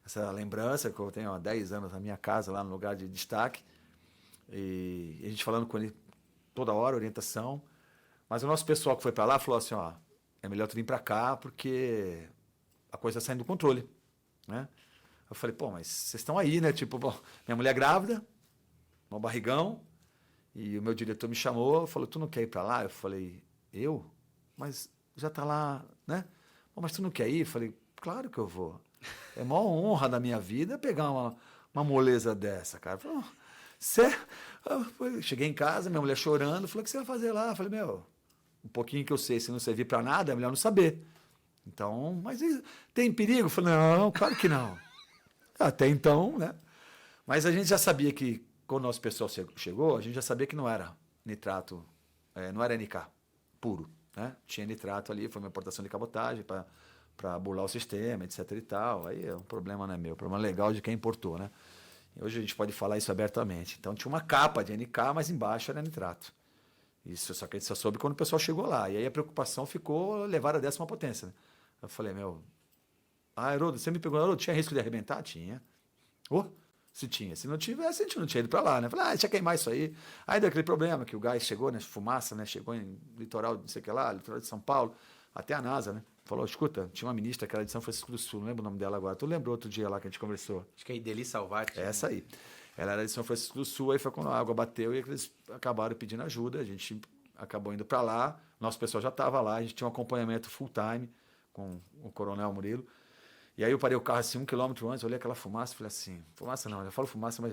Essa lembrança que eu tenho há 10 anos na minha casa, lá no lugar de destaque. E a gente falando com ele toda hora, orientação. Mas o nosso pessoal que foi para lá falou assim, ó, é melhor tu vir para cá porque a coisa está saindo do controle, né? Eu falei, pô, mas vocês estão aí, né? Tipo, bom, minha mulher grávida, um barrigão, e o meu diretor me chamou, falou, tu não quer ir para lá? Eu falei, eu? Mas já tá lá, né? Bom, mas tu não quer ir? Eu falei, claro que eu vou. É a maior honra da minha vida pegar uma moleza dessa, cara. Eu falei, sério? Cheguei em casa, minha mulher chorando, falou, o que você vai fazer lá? Eu falei, meu, um pouquinho que eu sei, se não servir para nada, é melhor não saber. Então, mas tem perigo? Eu falei, não, claro que não. Até então, né? Mas a gente já sabia que, quando o nosso pessoal chegou, a gente já sabia que não era nitrato, não era NK puro, né? Tinha nitrato ali, foi uma importação de cabotagem para burlar o sistema, etc e tal. Aí é um problema não é meu, problema legal de quem importou, né? E hoje a gente pode falar isso abertamente. Então tinha uma capa de NK, mas embaixo era nitrato. Isso, só que a gente só soube quando o pessoal chegou lá. E aí a preocupação ficou levar a 10ª potência, né? Eu falei, meu... Haroldo, você me perguntou, Haroldo, tinha risco de arrebentar? Tinha. Se tinha. Se não tivesse, a gente não tinha ido para lá, né? Falei, deixa eu queimar isso aí. Aí deu aquele problema que o gás chegou, né? Fumaça, né? Chegou em litoral, não sei o que lá, litoral de São Paulo, até a NASA, né? Falou, escuta, tinha uma ministra que era de São Francisco do Sul, não lembro o nome dela agora. Tu lembrou outro dia lá que a gente conversou? Acho que é Ideli Salvati. Essa aí. Ela era de São Francisco do Sul, aí foi quando a água bateu e eles acabaram pedindo ajuda. A gente acabou indo para lá, nosso pessoal já estava lá, a gente tinha um acompanhamento full time com o Coronel Murilo. E aí eu parei o carro assim 1 quilômetro antes, olhei aquela fumaça e falei assim, fumaça não, eu falo fumaça, mas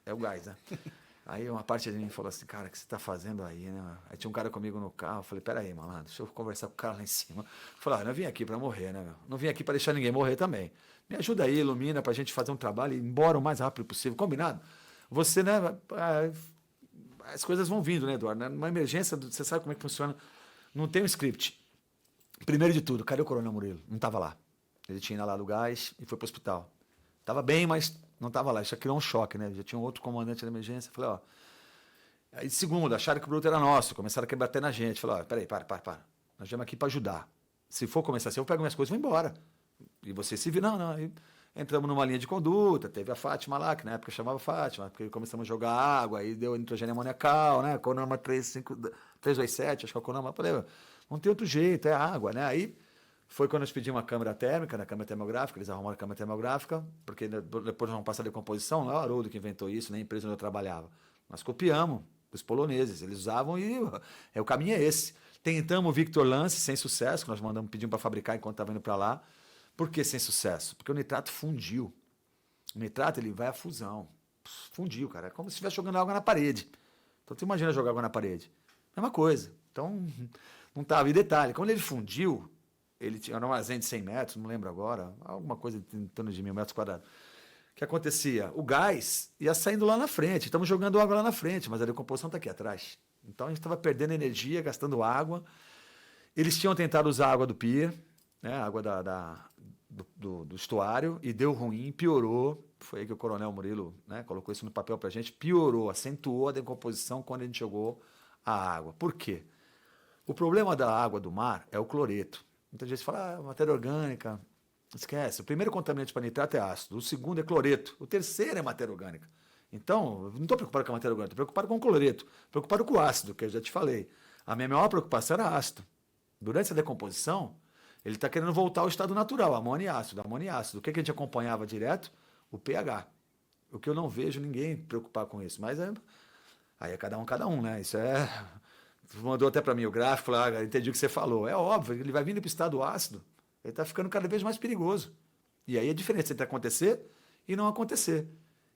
é o gás, né? Aí uma parte de mim falou assim, cara, o que você tá fazendo aí, né? Aí tinha um cara comigo no carro, eu falei, peraí, malandro, deixa eu conversar com o cara lá em cima. Eu falei, eu não vim aqui para morrer, né, meu? Não vim aqui para deixar ninguém morrer também. Me ajuda aí, ilumina, pra gente fazer um trabalho e ir embora o mais rápido possível, combinado? Você, né, as coisas vão vindo, né, Eduardo? Numa emergência, você sabe como é que funciona, não tem um script. Primeiro de tudo, cadê o Coronel Murilo? Não estava lá. Ele tinha ido lá do gás e foi para o hospital. Estava bem, mas não estava lá. Isso já criou um choque, né? Já tinha um outro comandante da emergência. Falei, ó. Aí, segundo, acharam que o produto era nosso. Começaram a quebrar até na gente. Falei, ó, peraí, para. Nós viemos aqui para ajudar. Se for começar assim, eu pego minhas coisas e vou embora. E você se vira. Não. Aí entramos numa linha de conduta. Teve a Fátima lá, que na época chamava Fátima, porque começamos a jogar água, aí deu nitrogênio amoniacal, né? Conama 327, acho que é o Conama. Falei, não tem outro jeito, é água, né? Aí foi quando nós pedimos uma câmera térmica, na câmera termográfica, eles arrumaram a câmera termográfica, porque depois nós vamos passar a decomposição, não é o Haroldo que inventou isso, nem a empresa onde eu trabalhava. Nós copiamos dos poloneses, eles usavam e o caminho é esse. Tentamos o Victor Lance, sem sucesso, que nós pedimos para fabricar enquanto estava indo para lá. Por que sem sucesso? Porque o nitrato fundiu. O nitrato ele vai à fusão. Fundiu, cara. É como se estivesse jogando água na parede. Então, tu imagina jogar água na parede. Mesma coisa. Então, não estava. E detalhe, quando ele fundiu, ele tinha um armazém de 100 metros, não lembro agora, alguma coisa em torno de 1.000 metros quadrados. O que acontecia? O gás ia saindo lá na frente. Estamos jogando água lá na frente, mas a decomposição está aqui atrás. Então, a gente estava perdendo energia, gastando água. Eles tinham tentado usar a água do pier, né, a água do estuário, e deu ruim, piorou. Foi aí que o Coronel Murilo, né, colocou isso no papel para a gente, piorou, acentuou a decomposição quando a gente jogou a água. Por quê? O problema da água do mar é o cloreto. Muita gente fala, matéria orgânica, esquece. O primeiro contaminante para nitrato é ácido, o segundo é cloreto, o terceiro é matéria orgânica. Então, eu não estou preocupado com a matéria orgânica, estou preocupado com o cloreto, preocupado com o ácido, que eu já te falei. A minha maior preocupação era ácido. Durante essa decomposição, ele está querendo voltar ao estado natural, amônio e ácido, amônio e ácido. O que a gente acompanhava direto? O pH. O que eu não vejo ninguém preocupar com isso, mas aí é cada um, né? Isso é... Você mandou até para mim o gráfico lá, entendi o que você falou. É óbvio, ele vai vindo para o estado ácido, ele está ficando cada vez mais perigoso. E aí é diferente entre acontecer e não acontecer.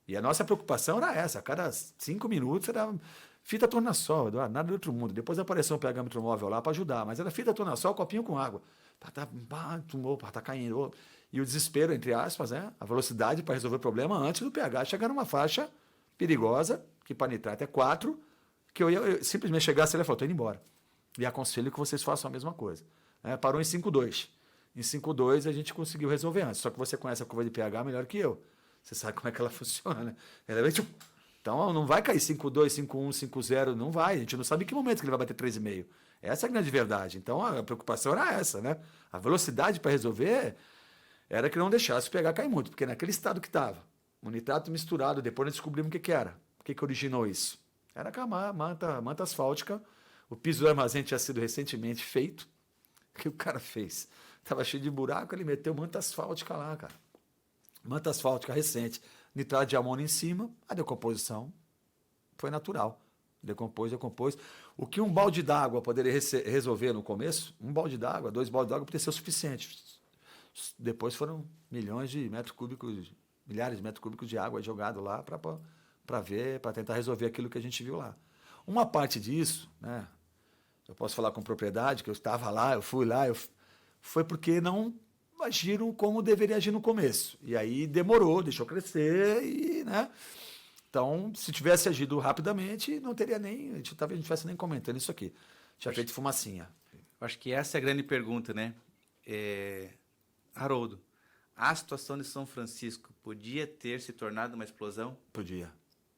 E a nossa preocupação era essa, a cada 5 minutos era fita tornassol, Eduardo, nada do outro mundo. Depois apareceu um pH móvel lá para ajudar, mas era fita tornassol, copinho com água. Tomou, tá caindo. E o desespero, entre aspas, né? A velocidade para resolver o problema antes do pH chegar numa faixa perigosa, que para nitrato é 4, que eu simplesmente chegasse e ele falou, estou indo embora. E aconselho que vocês façam a mesma coisa. Parou em 5,2. Em 5,2 a gente conseguiu resolver antes. Só que você conhece a curva de pH melhor que eu. Você sabe como é que ela funciona, né? Ela é tipo... Então não vai cair 5,2, 5,1, 5,0, não vai. A gente não sabe em que momento que ele vai bater 3,5. Essa é a grande verdade. Então a preocupação era essa, né? A velocidade para resolver era que não deixasse o pH cair muito, porque naquele estado que estava, o nitrato misturado, depois nós descobrimos o que era. O que originou isso? Era a manta asfáltica. O piso do armazém tinha sido recentemente feito. O que o cara fez? Estava cheio de buraco, ele meteu manta asfáltica lá, cara. Manta asfáltica recente, nitrato de amônio em cima, a decomposição foi natural. Decompôs. O que um balde d'água poderia resolver no começo, um balde d'água, 2 baldes d'água poderia ser o suficiente. Depois foram milhares de metros cúbicos de água jogado lá para tentar resolver aquilo que a gente viu lá. Uma parte disso, né, eu posso falar com propriedade, que eu estava lá, eu fui lá, foi porque não agiram como deveria agir no começo. E aí demorou, deixou crescer e, né? Então, se tivesse agido rapidamente, não teria nem, a gente não estivesse nem comentando isso aqui. Tinha feito fumacinha. Acho que essa é a grande pergunta, né? Haroldo, a situação de São Francisco podia ter se tornado uma explosão? Podia.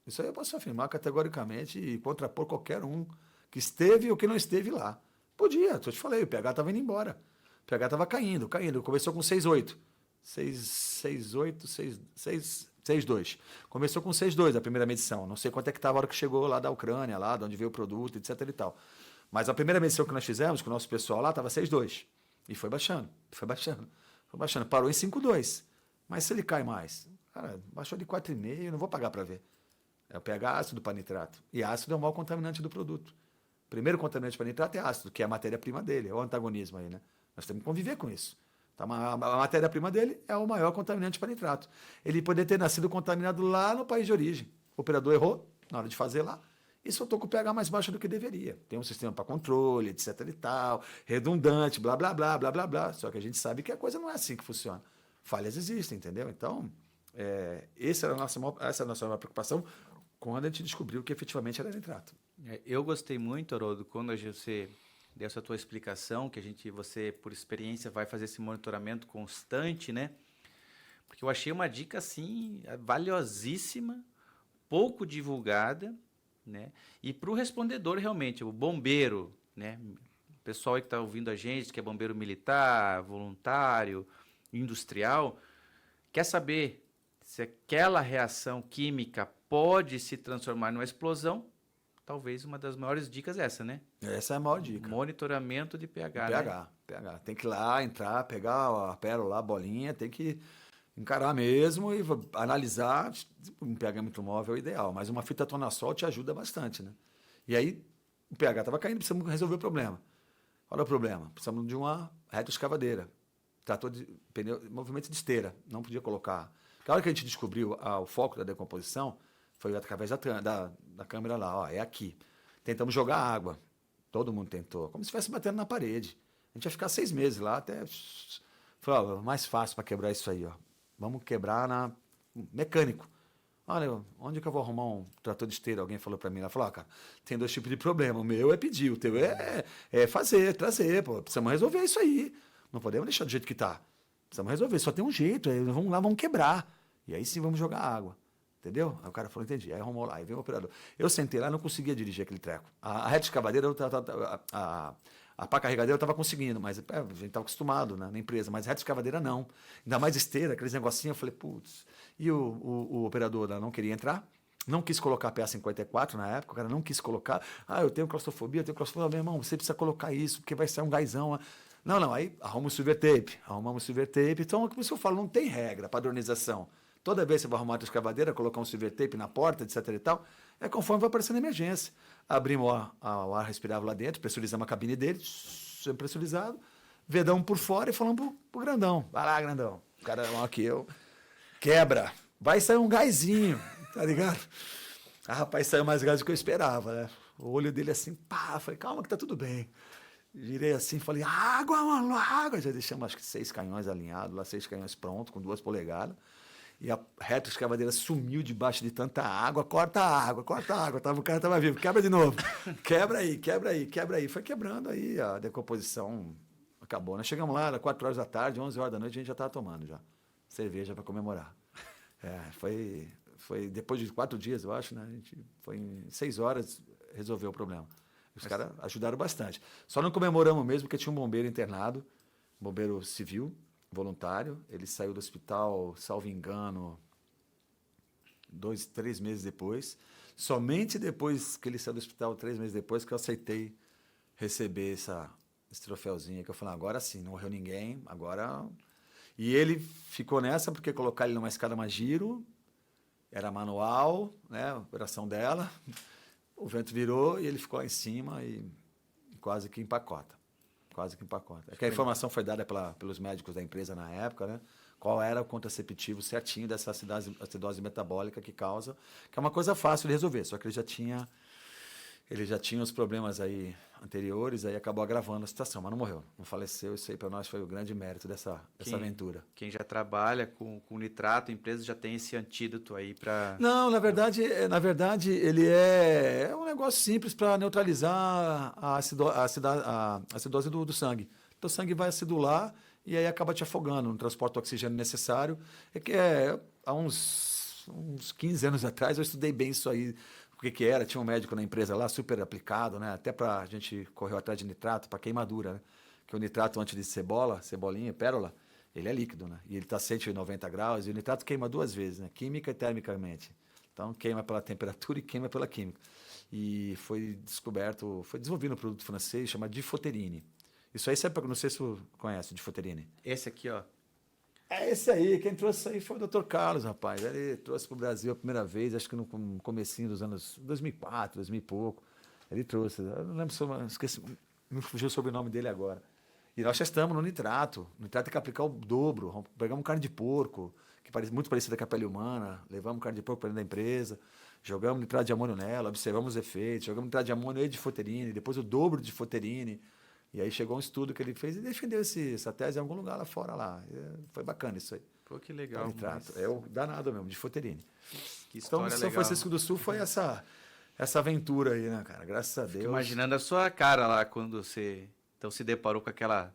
Isso aí eu posso afirmar categoricamente e contrapor qualquer um que esteve ou que não esteve lá. Podia, eu te falei, o pH estava indo embora. O pH estava caindo. Começou com 6,8. 6,2. Começou com 6,2 a primeira medição. Não sei quanto é que estava a hora que chegou lá da Ucrânia, lá de onde veio o produto, etc. e tal. Mas a primeira medição que nós fizemos com o nosso pessoal lá estava 6,2. E foi baixando. Parou em 5,2. Mas se ele cai mais? Cara, baixou de 4,5, não vou pagar para ver. É o pH ácido para nitrato. E ácido é o maior contaminante do produto. O primeiro contaminante para nitrato é ácido, que é a matéria-prima dele. É o antagonismo aí, né? Nós temos que conviver com isso. Então, a matéria-prima dele é o maior contaminante para nitrato. Ele poderia ter nascido contaminado lá no país de origem. O operador errou na hora de fazer lá e soltou com o pH mais baixo do que deveria. Tem um sistema para controle, etc e tal, redundante, blá, blá, blá, blá, blá, blá. Só que a gente sabe que a coisa não é assim que funciona. Falhas existem, entendeu? Então, essa era a nossa maior preocupação quando a gente descobriu que efetivamente era nitrato. Eu gostei muito, Haroldo, quando você deu essa tua explicação, que você, por experiência, vai fazer esse monitoramento constante, né? Porque eu achei uma dica, assim, valiosíssima, pouco divulgada, né? E para o respondedor, realmente, o bombeiro, né? O pessoal aí que está ouvindo a gente, que é bombeiro militar, voluntário, industrial, quer saber se aquela reação química pode se transformar numa explosão. Talvez uma das maiores dicas é essa, né? Essa é a maior dica. Monitoramento de pH, né? pH. Tem que ir lá, entrar, pegar a pérola, a bolinha, tem que encarar mesmo e analisar. Um pH muito móvel é o ideal, mas uma fita Tonasol te ajuda bastante, né? E aí, o pH estava caindo, precisamos resolver o problema. Olha o problema, precisamos de uma retroescavadeira. Trator de movimento de esteira, não podia colocar. Na hora que a gente descobriu o foco da decomposição, foi através da câmera lá, ó, é aqui. Tentamos jogar água. Todo mundo tentou. Como se estivesse batendo na parede. A gente ia ficar 6 meses lá até... Falei, ó, mais fácil para quebrar isso aí, ó. Vamos quebrar na mecânico. Olha, onde que eu vou arrumar um trator de esteira? Alguém falou para mim lá, falou, cara, tem 2 tipos de problema. O meu é pedir, o teu é trazer, pô. Precisamos resolver isso aí. Não podemos deixar do jeito que tá. Precisamos resolver. Só tem um jeito. Vamos lá, vamos quebrar. E aí sim vamos jogar água. Entendeu? Aí o cara falou, entendi. Aí arrumou lá, aí veio o operador. Eu sentei lá e não conseguia dirigir aquele treco. A reta escavadeira, a pá carregadeira eu estava conseguindo, mas a gente estava acostumado, né, na empresa, mas reta escavadeira não. Ainda mais esteira, aqueles negocinhos, eu falei, putz. E o operador lá não queria entrar, não quis colocar a PA54 na época, o cara não quis colocar. Eu tenho claustrofobia, meu irmão, você precisa colocar isso, porque vai sair um gazão. Não, aí arrumamos silver tape. Então, como eu falo, não tem regra, padronização. Toda vez que você vai arrumar a escavadeira, colocar um silver tape na porta, etc e tal, é conforme vai aparecendo a emergência. Abrimos o ar respirável lá dentro, pressurizamos a cabine dele, sempre pressurizado, vedamos por fora e falamos pro grandão. Vai lá, grandão. O cara, aqui, quebra. Vai sair um gásinho, tá ligado? Rapaz, saiu mais gás do que eu esperava, né? O olho dele assim, falei, calma que tá tudo bem. Girei assim, falei, água, mano, água. Já deixamos acho que 6 canhões alinhados, lá 6 canhões prontos, com 2 polegadas. E a retroescavadeira sumiu debaixo de tanta água. Corta a água, corta a água. O cara tava vivo, quebra de novo. Quebra aí, quebra aí, quebra aí. Foi quebrando aí, a decomposição acabou. Nós chegamos lá, era 4 horas da tarde, 11 horas da noite, a gente já estava tomando já. Cerveja para comemorar. Foi depois de 4 dias, eu acho, né? A gente foi em 6 horas, resolveu o problema. Os caras ajudaram bastante. Só não comemoramos mesmo porque tinha um bombeiro internado, bombeiro civil, voluntário. Ele saiu do hospital, salvo engano, 2, 3 meses depois. Somente depois que ele saiu do hospital, 3 meses depois, que eu aceitei receber esse troféuzinho. Que eu falei, agora sim, não morreu ninguém, agora... E ele ficou nessa porque colocar ele numa escada mais giro, era manual, né, a operação dela. O vento virou e ele ficou lá em cima e quase que empacota. Quase que empacota. É que a informação foi dada pelos médicos da empresa na época, né? Qual era o contraceptivo certinho dessa acidose metabólica que causa, que é uma coisa fácil de resolver, só que ele já tinha os problemas aí anteriores, aí acabou agravando a situação, mas não morreu, não faleceu. Isso aí para nós foi o grande mérito dessa aventura. Quem já trabalha com nitrato, a empresa já tem esse antídoto aí para... Não, na verdade ele é um negócio simples para neutralizar a acidose do sangue. Então o sangue vai acidular e aí acaba te afogando, não transporta o oxigênio necessário. Há uns 15 anos atrás eu estudei bem isso aí, o que era. Tinha um médico na empresa lá, super aplicado, né? Até para a gente correu atrás de nitrato, para queimadura, né? Que o nitrato antes de cebolinha, pérola, ele é líquido, né? E ele está a 190 graus, e o nitrato queima 2 vezes, né? Química e termicamente. Então, queima pela temperatura e queima pela química. E foi desenvolvido um produto francês chamado Difoterine. Isso aí, não sei se você conhece o Difoterine. Esse aqui, ó. É esse aí, quem trouxe isso aí foi o Dr. Carlos, rapaz. Ele trouxe para o Brasil a primeira vez, acho que no comecinho dos anos 2004, 2000 e pouco. Ele trouxe, eu não lembro, esqueci, me fugiu o sobrenome dele agora. E nós testamos no nitrato. O nitrato tem que aplicar o dobro. Pegamos carne de porco, que parece muito parecida com a pele humana, levamos carne de porco para dentro da empresa, jogamos nitrato de amônio nela, observamos os efeitos, jogamos nitrato de amônio e de Difoterine, depois o dobro de Difoterine. E aí chegou um estudo que ele fez e defendeu essa tese em algum lugar lá fora. Foi bacana isso aí. Pô, que legal. Nitrato. É o danado mesmo, Difoterine. Que história então, legal. São Francisco do Sul foi essa aventura aí, né, cara? Graças a Deus. Fico imaginando a sua cara lá quando você então se deparou com aquela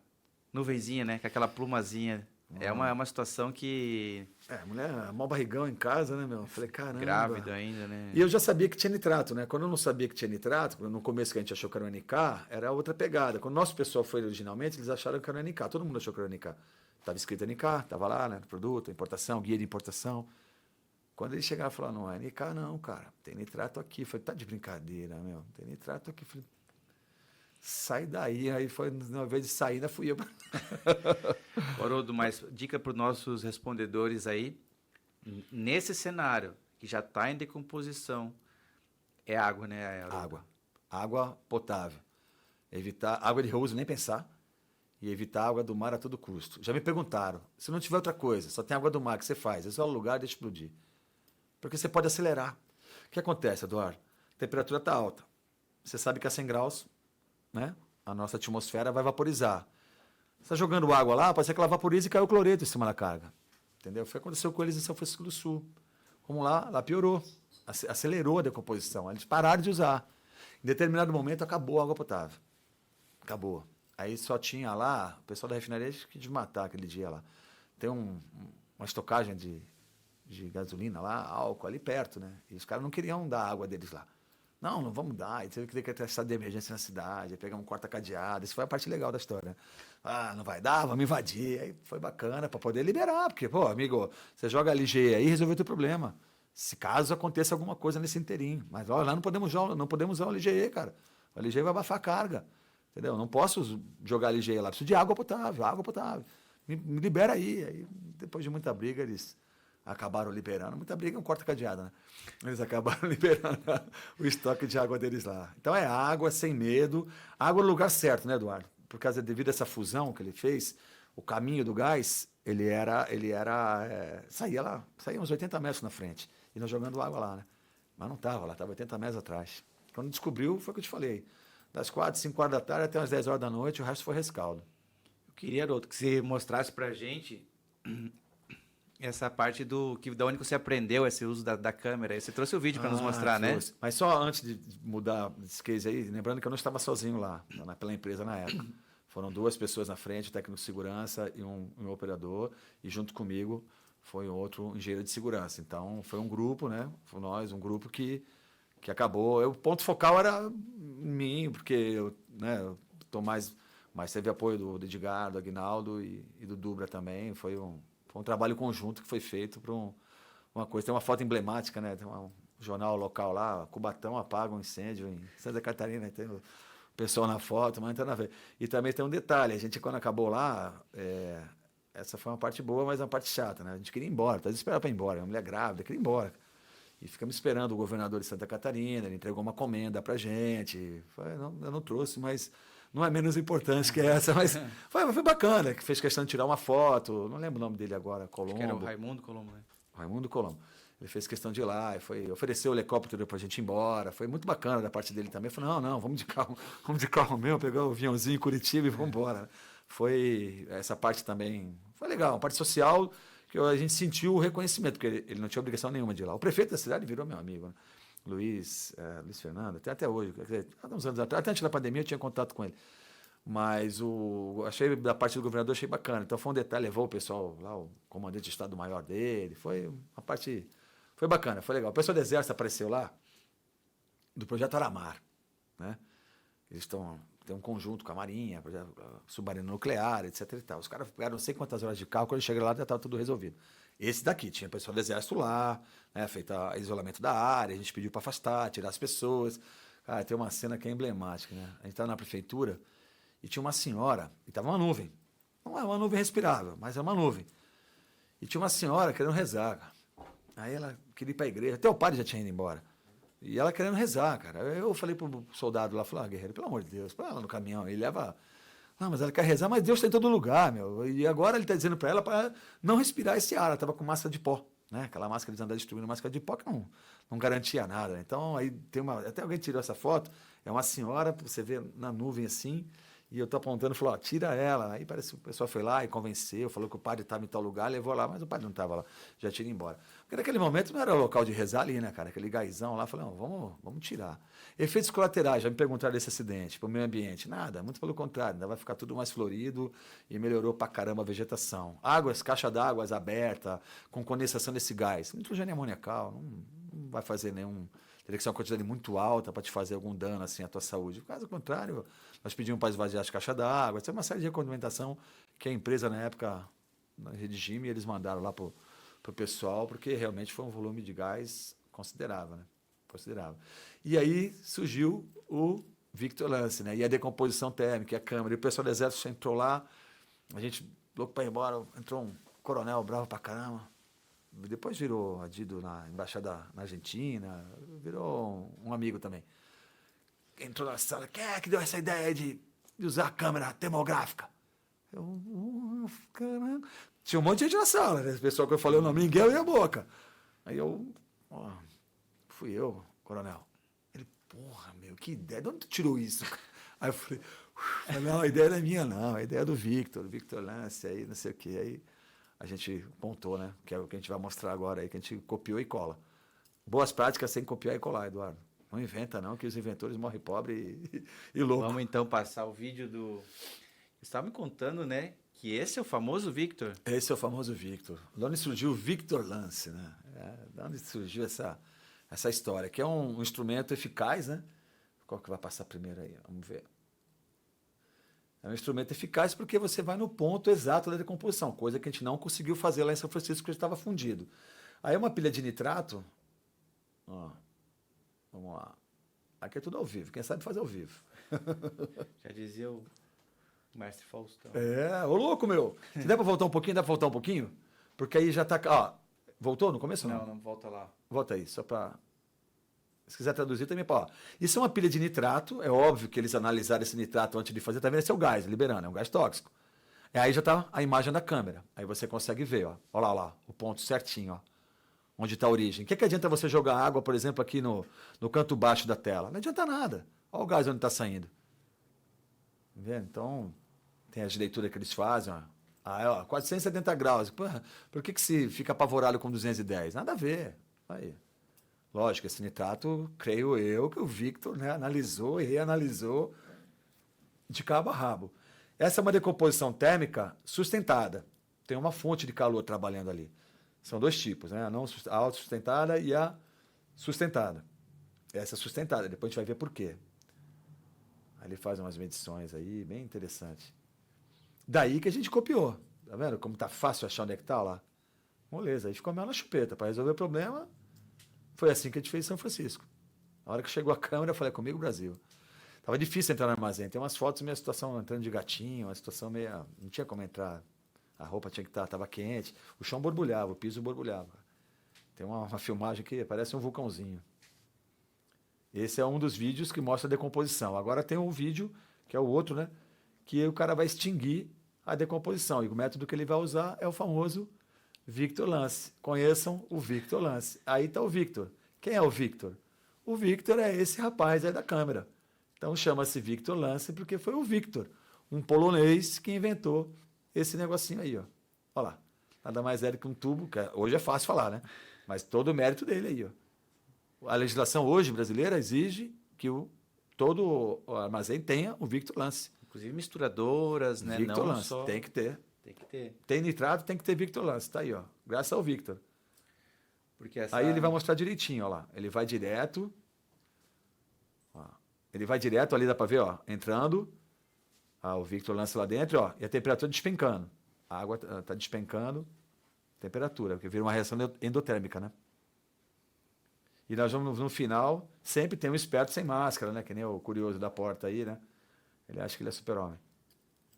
nuvenzinha, né? Com aquela plumazinha. É uma situação que... mulher, mal barrigão em casa, né, meu? Falei, caramba. Grávida ainda, né? E eu já sabia que tinha nitrato, né? Quando eu não sabia que tinha nitrato, no começo que a gente achou que era o NK, era outra pegada. Quando o nosso pessoal foi originalmente, eles acharam que era o NK. Todo mundo achou que era o NK. Estava escrito NK, estava lá, né? No produto, importação, guia de importação. Quando eles chegaram e falaram, não é NK não, cara. Tem nitrato aqui. Eu falei, tá de brincadeira, meu. Tem nitrato aqui. Eu falei, sai daí. Aí foi, uma vez de sair, ainda fui eu. Haroldo, mas dica para os nossos respondedores aí. Nesse cenário, que já está em decomposição, é água, né? Água. Água potável. Evitar água de reuso, nem pensar. E evitar água do mar a todo custo. Já me perguntaram, se não tiver outra coisa, só tem água do mar, o que você faz? É só o lugar, deixa explodir. Porque você pode acelerar. O que acontece, Eduardo? A temperatura está alta. Você sabe que a 100 graus, né? A nossa atmosfera vai vaporizar. Você está jogando água lá, pode ser que ela vaporize e caiu o cloreto em cima da carga. Entendeu? Foi o que aconteceu com eles em São Francisco do Sul. Vamos lá piorou. Acelerou a decomposição. Eles pararam de usar. Em determinado momento, acabou a água potável. Acabou. Aí só tinha lá, o pessoal da refinaria que de matar aquele dia lá. Tem uma estocagem de gasolina lá, álcool ali perto, né? E os caras não queriam dar a água deles lá. Não vamos dar. E teve que ter estado de emergência na cidade, aí pegamos um corta-cadeado. Isso foi a parte legal da história. Não vai dar, vamos invadir. Aí foi bacana para poder liberar, porque, pô, amigo, você joga a LG aí e resolveu o teu problema. Se caso aconteça alguma coisa nesse inteirinho. Mas ó, lá não podemos usar o LGE, cara. O LGE vai abafar a carga. Entendeu? Não posso jogar LGE lá. Preciso de água potável, água potável. Me libera aí. Aí, depois de muita briga, eles acabaram liberando. Muita briga é um corta-cadeado, né? Eles acabaram liberando o estoque de água deles lá. Então é água sem medo. Água no lugar certo, né, Eduardo? Por causa, devido a essa fusão que ele fez, o caminho do gás, saía uns 80 metros na frente. E nós jogando água lá, né? Mas não estava lá, estava 80 metros atrás. Quando descobriu, foi o que eu te falei. Das 4, 5 horas da tarde até umas 10 horas da noite, o resto foi rescaldo. Eu queria, Haroldo, que você mostrasse pra gente essa parte da onde você aprendeu esse uso da câmera. Aí você trouxe o vídeo para nos mostrar, trouxe. né? Mas só antes de mudar esse case aí, lembrando que eu não estava sozinho lá, pela empresa na época. Foram 2 pessoas na frente, técnico de segurança e um operador, e junto comigo foi outro engenheiro de segurança. Então, foi um grupo, né? Foi nós, um grupo que acabou. O ponto focal era em mim, porque eu tô mais... Mas teve apoio do Edgar, do Aguinaldo e do Dubra também. Foi um trabalho conjunto que foi feito para uma coisa. Tem uma foto emblemática, né? Tem um jornal local lá, Cubatão apaga um incêndio em Santa Catarina. Tem o pessoal na foto, mas não tem nada a ver. E também tem um detalhe: a gente, quando acabou lá, essa foi uma parte boa, mas uma parte chata, né? A gente queria ir embora, tá desesperado para ir embora. Uma mulher grávida, queria ir embora. E ficamos esperando o governador de Santa Catarina, ele entregou uma comenda para a gente. Eu não trouxe, mas não é menos importante que essa, mas foi bacana, que fez questão de tirar uma foto, não lembro o nome dele agora, Colombo. Acho que era o Raimundo Colombo, né? Raimundo Colombo. Ele fez questão de ir lá, e ofereceu o helicóptero para a gente ir embora, foi muito bacana da parte dele também. Eu falei, não, vamos de carro mesmo, pegar o aviãozinho em Curitiba e vamos embora. Foi, essa parte também, foi legal, uma parte social, que a gente sentiu o reconhecimento, porque ele não tinha obrigação nenhuma de ir lá. O prefeito da cidade virou meu amigo, né? Luiz Fernando, até hoje, há uns anos atrás, até antes da pandemia eu tinha contato com ele. Mas achei, da parte do governador, achei bacana. Então foi um detalhe, levou o pessoal lá, o comandante de Estado-Maior dele, foi uma parte, foi bacana, foi legal. O pessoal do Exército apareceu lá, do Projeto Aramar, né? Eles tem um conjunto com a Marinha, projeto submarino nuclear, etc e tal. Os caras pegaram não sei quantas horas de carro, quando chegaram lá já estava tudo resolvido. Esse daqui, tinha pessoal do Exército lá, né, feito isolamento da área, a gente pediu para afastar, tirar as pessoas. Cara, tem uma cena que é emblemática, né? A gente estava na prefeitura e tinha uma senhora, e estava uma nuvem. Não é uma nuvem respirável, mas é uma nuvem. E tinha uma senhora querendo rezar, cara. Aí ela queria ir para a igreja, até o padre já tinha ido embora. E ela querendo rezar, cara. Eu falei pro soldado lá, falei, guerreiro, pelo amor de Deus, põe ela no caminhão. Ele leva... Não, mas ela quer rezar, mas Deus está em todo lugar, meu. E agora ele está dizendo para ela para não respirar esse ar. Ela estava com máscara de pó, né? Aquela máscara, eles andaram distribuindo máscara de pó que não garantia nada. Então, aí tem até alguém tirou essa foto, é uma senhora, você vê na nuvem assim, e eu tô apontando e falou, tira ela. Aí parece que o pessoal foi lá e convenceu, falou que o padre estava em tal lugar, levou lá, mas o padre não estava lá, já tinha ido embora. Porque naquele momento não era o local de rezar ali, né, cara? Aquele gaizão lá, falei, vamos tirar. Efeitos colaterais, já me perguntaram desse acidente, para o meio ambiente. Nada, muito pelo contrário, ainda vai ficar tudo mais florido e melhorou pra caramba a vegetação. Caixa d'água aberta, com condensação desse gás. Nitrogênio amoniacal, não vai fazer teria que ser uma quantidade muito alta para te fazer algum dano assim à tua saúde. Caso contrário, nós pedimos para esvaziar as caixas d'água. Tem uma série de recomendação que a empresa, na época, redigime, eles mandaram lá para o pessoal, porque realmente foi um volume de gás considerável, né? Considerável. E aí surgiu o Victor Lance, né? E a decomposição térmica, a câmera. E o pessoal do Exército entrou lá, a gente, louco para ir embora, entrou um coronel bravo pra caramba. Depois virou adido na embaixada na Argentina, virou um amigo também. Entrou na sala, quem é que deu essa ideia de usar a câmera termográfica? Caramba. Tinha um monte de gente na sala, né? O pessoal que eu falei o nome, Miguel e a boca. Aí fui eu, coronel. Ele, porra, meu, que ideia, de onde tu tirou isso? Aí eu falei, não, a ideia não é minha, não, a ideia é do Victor Lance, aí não sei o quê. Aí a gente pontou, né? Que é o que a gente vai mostrar agora aí, que a gente copiou e cola. Boas práticas sem copiar e colar, Eduardo. Não inventa, não, que os inventores morrem pobre e louco. Vamos então passar o vídeo do... Você estava me contando, né? Que esse é o famoso Victor. Esse é o famoso Victor. De onde surgiu o Victor Lance, né? De onde surgiu essa história, que é um instrumento eficaz, né? Qual que vai passar primeiro aí? Vamos ver. É um instrumento eficaz porque você vai no ponto exato da decomposição, coisa que a gente não conseguiu fazer lá em São Francisco, porque estava fundido. Aí uma pilha de nitrato, vamos lá. Aqui é tudo ao vivo, quem sabe fazer ao vivo. Já dizia o mestre Faustão. Ô louco, meu. Se der para voltar um pouquinho, dá para voltar um pouquinho? Porque aí já tá... voltou no começo? Não, volta lá. Volta aí, só para... Se quiser traduzir também, isso é uma pilha de nitrato, é óbvio que eles analisaram esse nitrato antes de fazer, tá vendo? Esse é o gás, liberando, é um gás tóxico. Aí já tá a imagem da câmera, aí você consegue ver, olha lá, o ponto certinho, onde está a origem. O que adianta você jogar água, por exemplo, aqui no canto baixo da tela? Não adianta nada, olha o gás onde está saindo. vendo? Então, tem as leituras que eles fazem, ó. Ó, 470 graus. Porra, por que se fica apavorado com 210? Nada a ver. Aí. Lógico, esse nitrato, creio eu, que o Victor, né, analisou e reanalisou de cabo a rabo. Essa é uma decomposição térmica sustentada. Tem uma fonte de calor trabalhando ali. São dois tipos, né? A autossustentada e a sustentada. Essa é sustentada, depois a gente vai ver por quê. Aí ele faz umas medições aí, bem interessante. Daí que a gente copiou. Tá vendo como tá fácil achar onde é que tá lá? Moleza, aí ficou mel na chupeta. Para resolver o problema, foi assim que a gente fez em São Francisco. Na hora que chegou a câmera, eu falei, comigo, Brasil. Tava difícil entrar no armazém. Tem umas fotos, minha situação entrando de gatinho, uma situação meio... Não tinha como entrar. A roupa tinha que estar, tava quente. O chão borbulhava, o piso borbulhava. Tem uma filmagem que parece um vulcãozinho. Esse é um dos vídeos que mostra a decomposição. Agora tem um vídeo, que é o outro, né? Que o cara vai extinguir a decomposição. E o método que ele vai usar é o famoso Victor Lance. Conheçam o Victor Lance. Aí está o Victor. Quem é o Victor? O Victor é esse rapaz aí da câmera. Então chama-se Victor Lance porque foi o Victor, um polonês que inventou esse negocinho aí, ó. Olha lá. Nada mais é do que um tubo, que hoje é fácil falar, né? Mas todo o mérito dele aí, ó. A legislação hoje brasileira exige que todo o armazém tenha o Victor Lance. Inclusive misturadoras, né? Victor Não Lance, só... tem que ter. Tem que ter. Tem nitrato, tem que ter Victor Lance. Tá aí, ó. Graças ao Victor. Porque essa... Aí ele vai mostrar direitinho, ó lá. Ele vai direto. Ó. Ele vai direto, ali dá para ver, ó. Entrando. O Victor Lance lá dentro, ó. E a temperatura despencando. A água tá despencando. Temperatura, porque vira uma reação endotérmica, né? E nós vamos, no final, sempre tem um esperto sem máscara, né? Que nem o curioso da porta aí, né? Ele acha que ele é super-homem.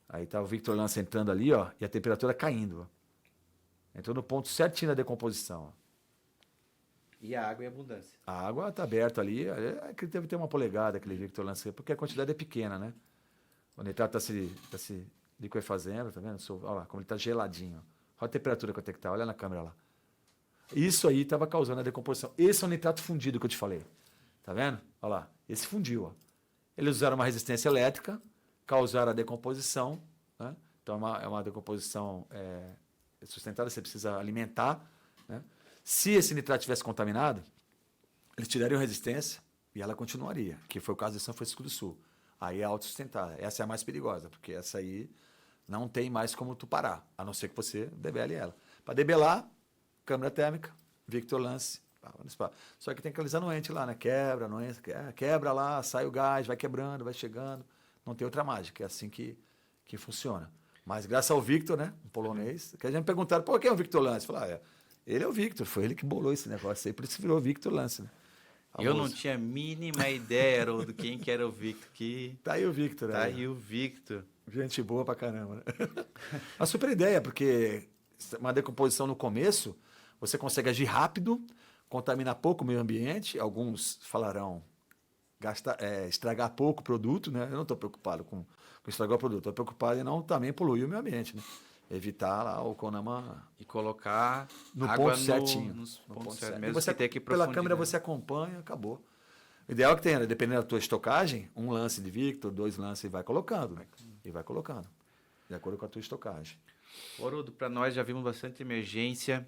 Aí tá o Victor Lance entrando ali, ó, e a temperatura caindo, ó. Entrou no ponto certinho da decomposição, ó. E a água em abundância. A água tá aberta ali, que deve ter uma polegada aquele Victor Lance, porque a quantidade é pequena, né? O nitrato tá se liquefazendo, tá vendo? Olha lá, como ele tá geladinho, ó. Olha a temperatura quanto é que tá, olha na câmera lá. Isso aí estava causando a decomposição. Esse é o nitrato fundido que eu te falei. Tá vendo? Olha lá. Esse fundiu. Ó. Eles usaram uma resistência elétrica, causaram a decomposição. Né? Então é uma decomposição sustentada, você precisa alimentar. Né? Se esse nitrato tivesse contaminado, eles tirariam resistência e ela continuaria, que foi o caso de São Francisco do Sul. Aí é autossustentada. Essa é a mais perigosa, porque essa aí não tem mais como tu parar, a não ser que você debele ela. Para debelar, câmara térmica, Victor Lance. Só que tem que alisar anuente lá, né? Quebra, anuente, quebra lá, sai o gás, vai quebrando, vai chegando. Não tem outra mágica, é assim que funciona. Mas graças ao Victor, né? Um polonês, que a gente me perguntaram, pô, quem é o Victor Lance? Falar, ele é o Victor, foi ele que bolou esse negócio aí, por isso virou Victor Lance, né? Eu não tinha a mínima ideia, Haroldo, quem que era o Victor. Tá aí o Victor. Tá aí o Victor. Gente boa pra caramba, né? Uma super ideia, porque uma decomposição no começo, você consegue agir rápido, contaminar pouco o meio ambiente. Alguns falarão estragar pouco o produto, né? Eu não estou preocupado com estragar o produto, estou preocupado em não também poluir o meio ambiente, né? Evitar lá o Conama... E colocar no água ponto certinho. Nos no pontos ponto certos, certo. mesmo Você, que tenha que pela câmera você acompanha, acabou. O ideal é que tenha, né? Dependendo da tua estocagem, um lance de Victor, 2 lances e vai colocando. E vai colocando, de acordo com a tua estocagem. Haroldo, para nós já vimos bastante emergência.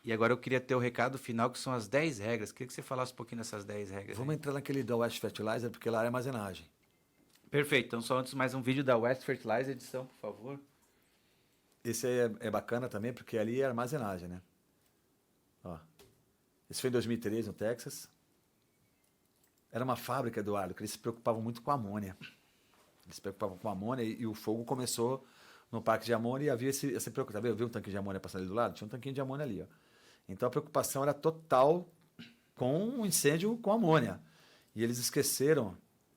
E agora eu queria ter o recado final, que são as 10 regras. Queria que você falasse um pouquinho dessas 10 regras. Vamos entrar naquele da West Fertilizer, porque lá é armazenagem. Perfeito. Então, só antes, mais um vídeo da West Fertilizer, edição, por favor. Esse aí é bacana também, porque ali é armazenagem, né? Ó. Esse foi em 2013, no Texas. Era uma fábrica, Eduardo, que eles se preocupavam muito com a amônia. Eles se preocupavam com a amônia e o fogo começou no parque de amônia e havia essa preocupação. Viu um tanque de amônia passando ali do lado? Tinha um tanquinho de amônia ali, ó. Então a preocupação era total com um incêndio com amônia. E eles esqueceram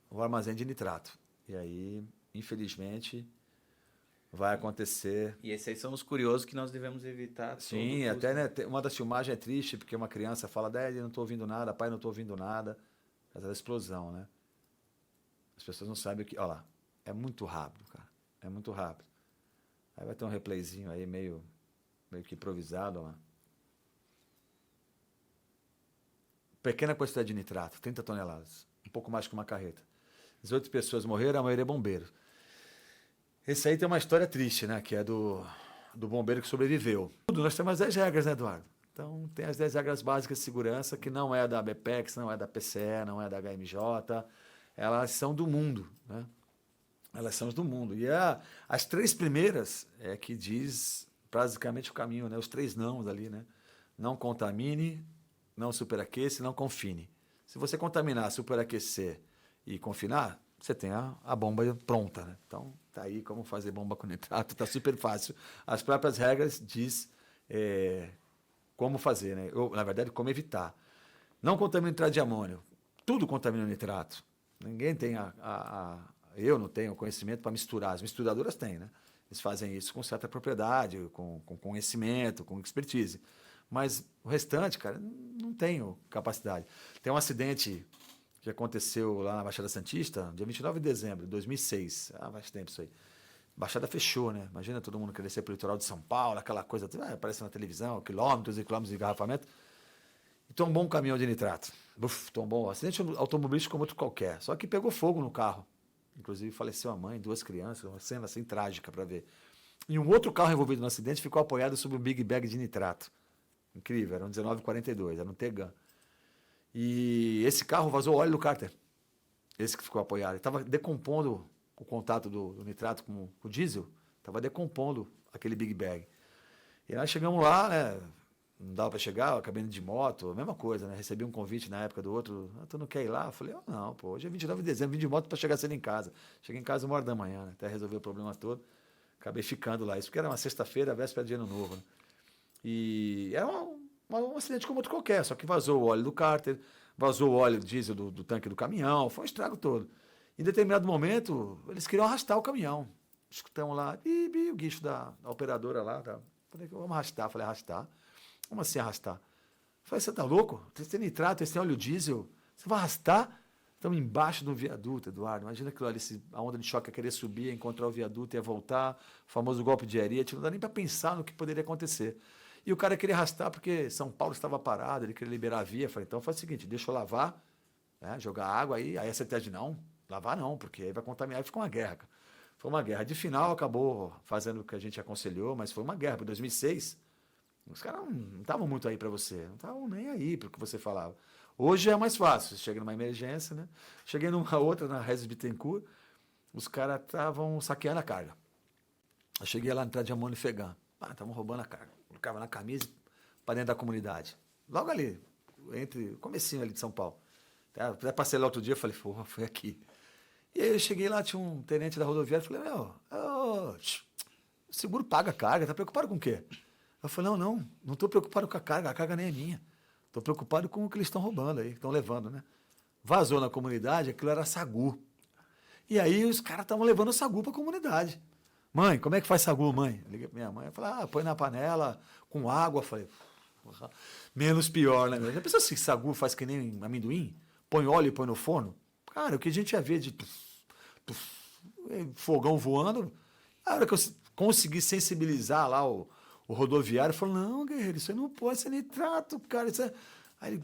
o armazém de nitrato. E aí, infelizmente, vai acontecer. E esses aí são os curiosos que nós devemos evitar. Sim, até né, uma das filmagens é triste, porque uma criança fala, Dad, não estou ouvindo nada, pai, não estou ouvindo nada. Por causa da explosão, né? As pessoas não sabem o que... Olha lá, é muito rápido, cara. É muito rápido. Aí vai ter um replayzinho aí meio que improvisado, ó lá. Pequena quantidade de nitrato, 30 toneladas. Um pouco mais que uma carreta. 18 pessoas morreram, a maioria bombeiros. Esse aí tem uma história triste, né? Que é do bombeiro que sobreviveu. Nós temos as 10 regras, né, Eduardo? Então, tem as 10 regras básicas de segurança, que não é da ABPEX, não é da PCE, não é da HMJ. Elas são do mundo, né? Elas são do mundo. E as 3 primeiras é que diz basicamente o caminho, né? Os 3 nãos ali, né? Não contamine, não superaqueça, não confine. Se você contaminar, superaquecer e confinar, você tem a bomba pronta, né? Então, tá aí como fazer bomba com nitrato, tá super fácil. As próprias regras diz como fazer, né? Na verdade, como evitar. Não contamine nitrato de amônio. Tudo contamina nitrato. Ninguém tem eu não tenho conhecimento para misturar. As misturadoras têm, né? Eles fazem isso com certa propriedade, com conhecimento, com expertise. Mas o restante, cara, não tenho capacidade. Tem um acidente que aconteceu lá na Baixada Santista, dia 29 de dezembro de 2006. Faz tempo isso aí. Baixada fechou, né? Imagina todo mundo querer descer para o litoral de São Paulo, aquela coisa, aparece na televisão, quilômetros e quilômetros de engarrafamento. E tombou um caminhão de nitrato. Tombou. Acidente automobilístico como outro qualquer. Só que pegou fogo no carro. Inclusive faleceu a mãe, 2 crianças, uma cena assim trágica para ver. E um outro carro envolvido no acidente ficou apoiado sobre um big bag de nitrato. Incrível, era um 1942, era um Tegan. E esse carro vazou óleo do cárter. Esse que ficou apoiado. Estava decompondo o contato do nitrato com o diesel, estava decompondo aquele big bag. E nós chegamos lá, né? Não dava para chegar, acabei indo de moto, a mesma coisa, né? Recebi um convite na época do outro, tu não quer ir lá? Eu falei, não, pô, hoje é 29 de dezembro, vim de moto para chegar cedo em casa. Cheguei em casa 1h da manhã, né? Até resolver o problema todo. Acabei ficando lá. Isso porque era uma sexta-feira, véspera de ano novo, né? E era um acidente como outro qualquer, só que vazou o óleo do cárter, vazou o óleo diesel do tanque do caminhão, foi um estrago todo. Em determinado momento, eles queriam arrastar o caminhão. Escutamos lá, o guincho da operadora lá. Falei, vamos arrastar. Falei, arrastar? Como assim arrastar? Falei, você tá louco? Você tem nitrato, você tem óleo diesel, você vai arrastar? Estamos embaixo do viaduto, Eduardo. Imagina aquilo ali, a onda de choque ia querer subir, ia encontrar o viaduto, ia voltar, o famoso golpe de ariete, não dá nem para pensar no que poderia acontecer. E o cara queria arrastar porque São Paulo estava parado, ele queria liberar a via. Falei, então faz o seguinte, deixa eu lavar, né, jogar água aí. Aí a CETESB, não, lavar não, porque aí vai contaminar. Aí ficou uma guerra. Foi uma guerra. De final acabou fazendo o que a gente aconselhou, mas foi uma guerra. Em 2006, os caras não estavam muito aí para você, não estavam nem aí para o que você falava. Hoje é mais fácil, você chega numa emergência, né? Cheguei numa outra, na Regis Bittencourt, os caras estavam saqueando a carga. Eu cheguei lá no entrada de amônio e Fegan. Estavam roubando a carga. Colocava na camisa para dentro da comunidade. Logo ali, entre o comecinho ali de São Paulo. Até passei lá outro dia, falei, porra, foi aqui. E aí eu cheguei lá, tinha um tenente da rodoviária, falei, o seguro paga a carga, tá preocupado com o quê? Eu falei, não estou preocupado com a carga nem é minha. Estou preocupado com o que eles estão roubando aí, estão levando, né? Vazou na comunidade, aquilo era sagu. E aí os caras estavam levando o sagu para a comunidade. Mãe, como é que faz sagu, mãe? Eu liguei para minha mãe, eu falei, põe na panela, com água. Eu falei, menos pior, né? Já pensou se sagu faz que nem amendoim? Põe óleo e põe no forno? Cara, o que a gente ia ver de fogão voando, a hora que eu consegui sensibilizar lá o rodoviário, falou, não, guerreiro, isso aí não pode ser nitrato, cara. Isso é... Aí ele,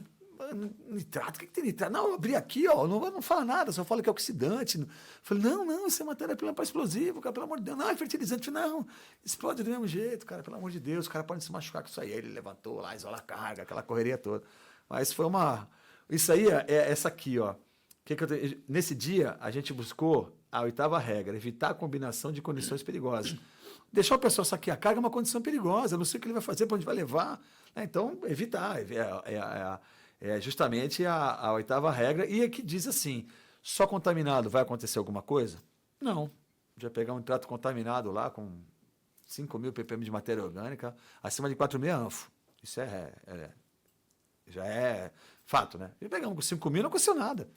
nitrato? O que tem nitrato? Não, eu abri aqui, ó, não fala nada, só fala que é oxidante. Eu falei, não, isso é matéria-prima para explosivo, cara, pelo amor de Deus. Não, é fertilizante. Não, explode do mesmo jeito, cara, pelo amor de Deus, o cara pode se machucar com isso aí. Ele levantou lá, isola a carga, aquela correria toda. Mas foi uma... Isso aí é essa aqui, ó. Nesse dia, a gente buscou a 8ª regra, evitar a combinação de condições perigosas. Deixar o pessoal saquear a carga é uma condição perigosa, eu não sei o que ele vai fazer, para onde vai levar. Então, evitar. É justamente a 8ª regra, e é que diz assim, só contaminado vai acontecer alguma coisa? Não. Já pegar um nitrato contaminado lá com 5.000 ppm de matéria orgânica, acima de 4.000 anfo. Isso já é fato, né? E pegamos com 5.000, não aconteceu nada.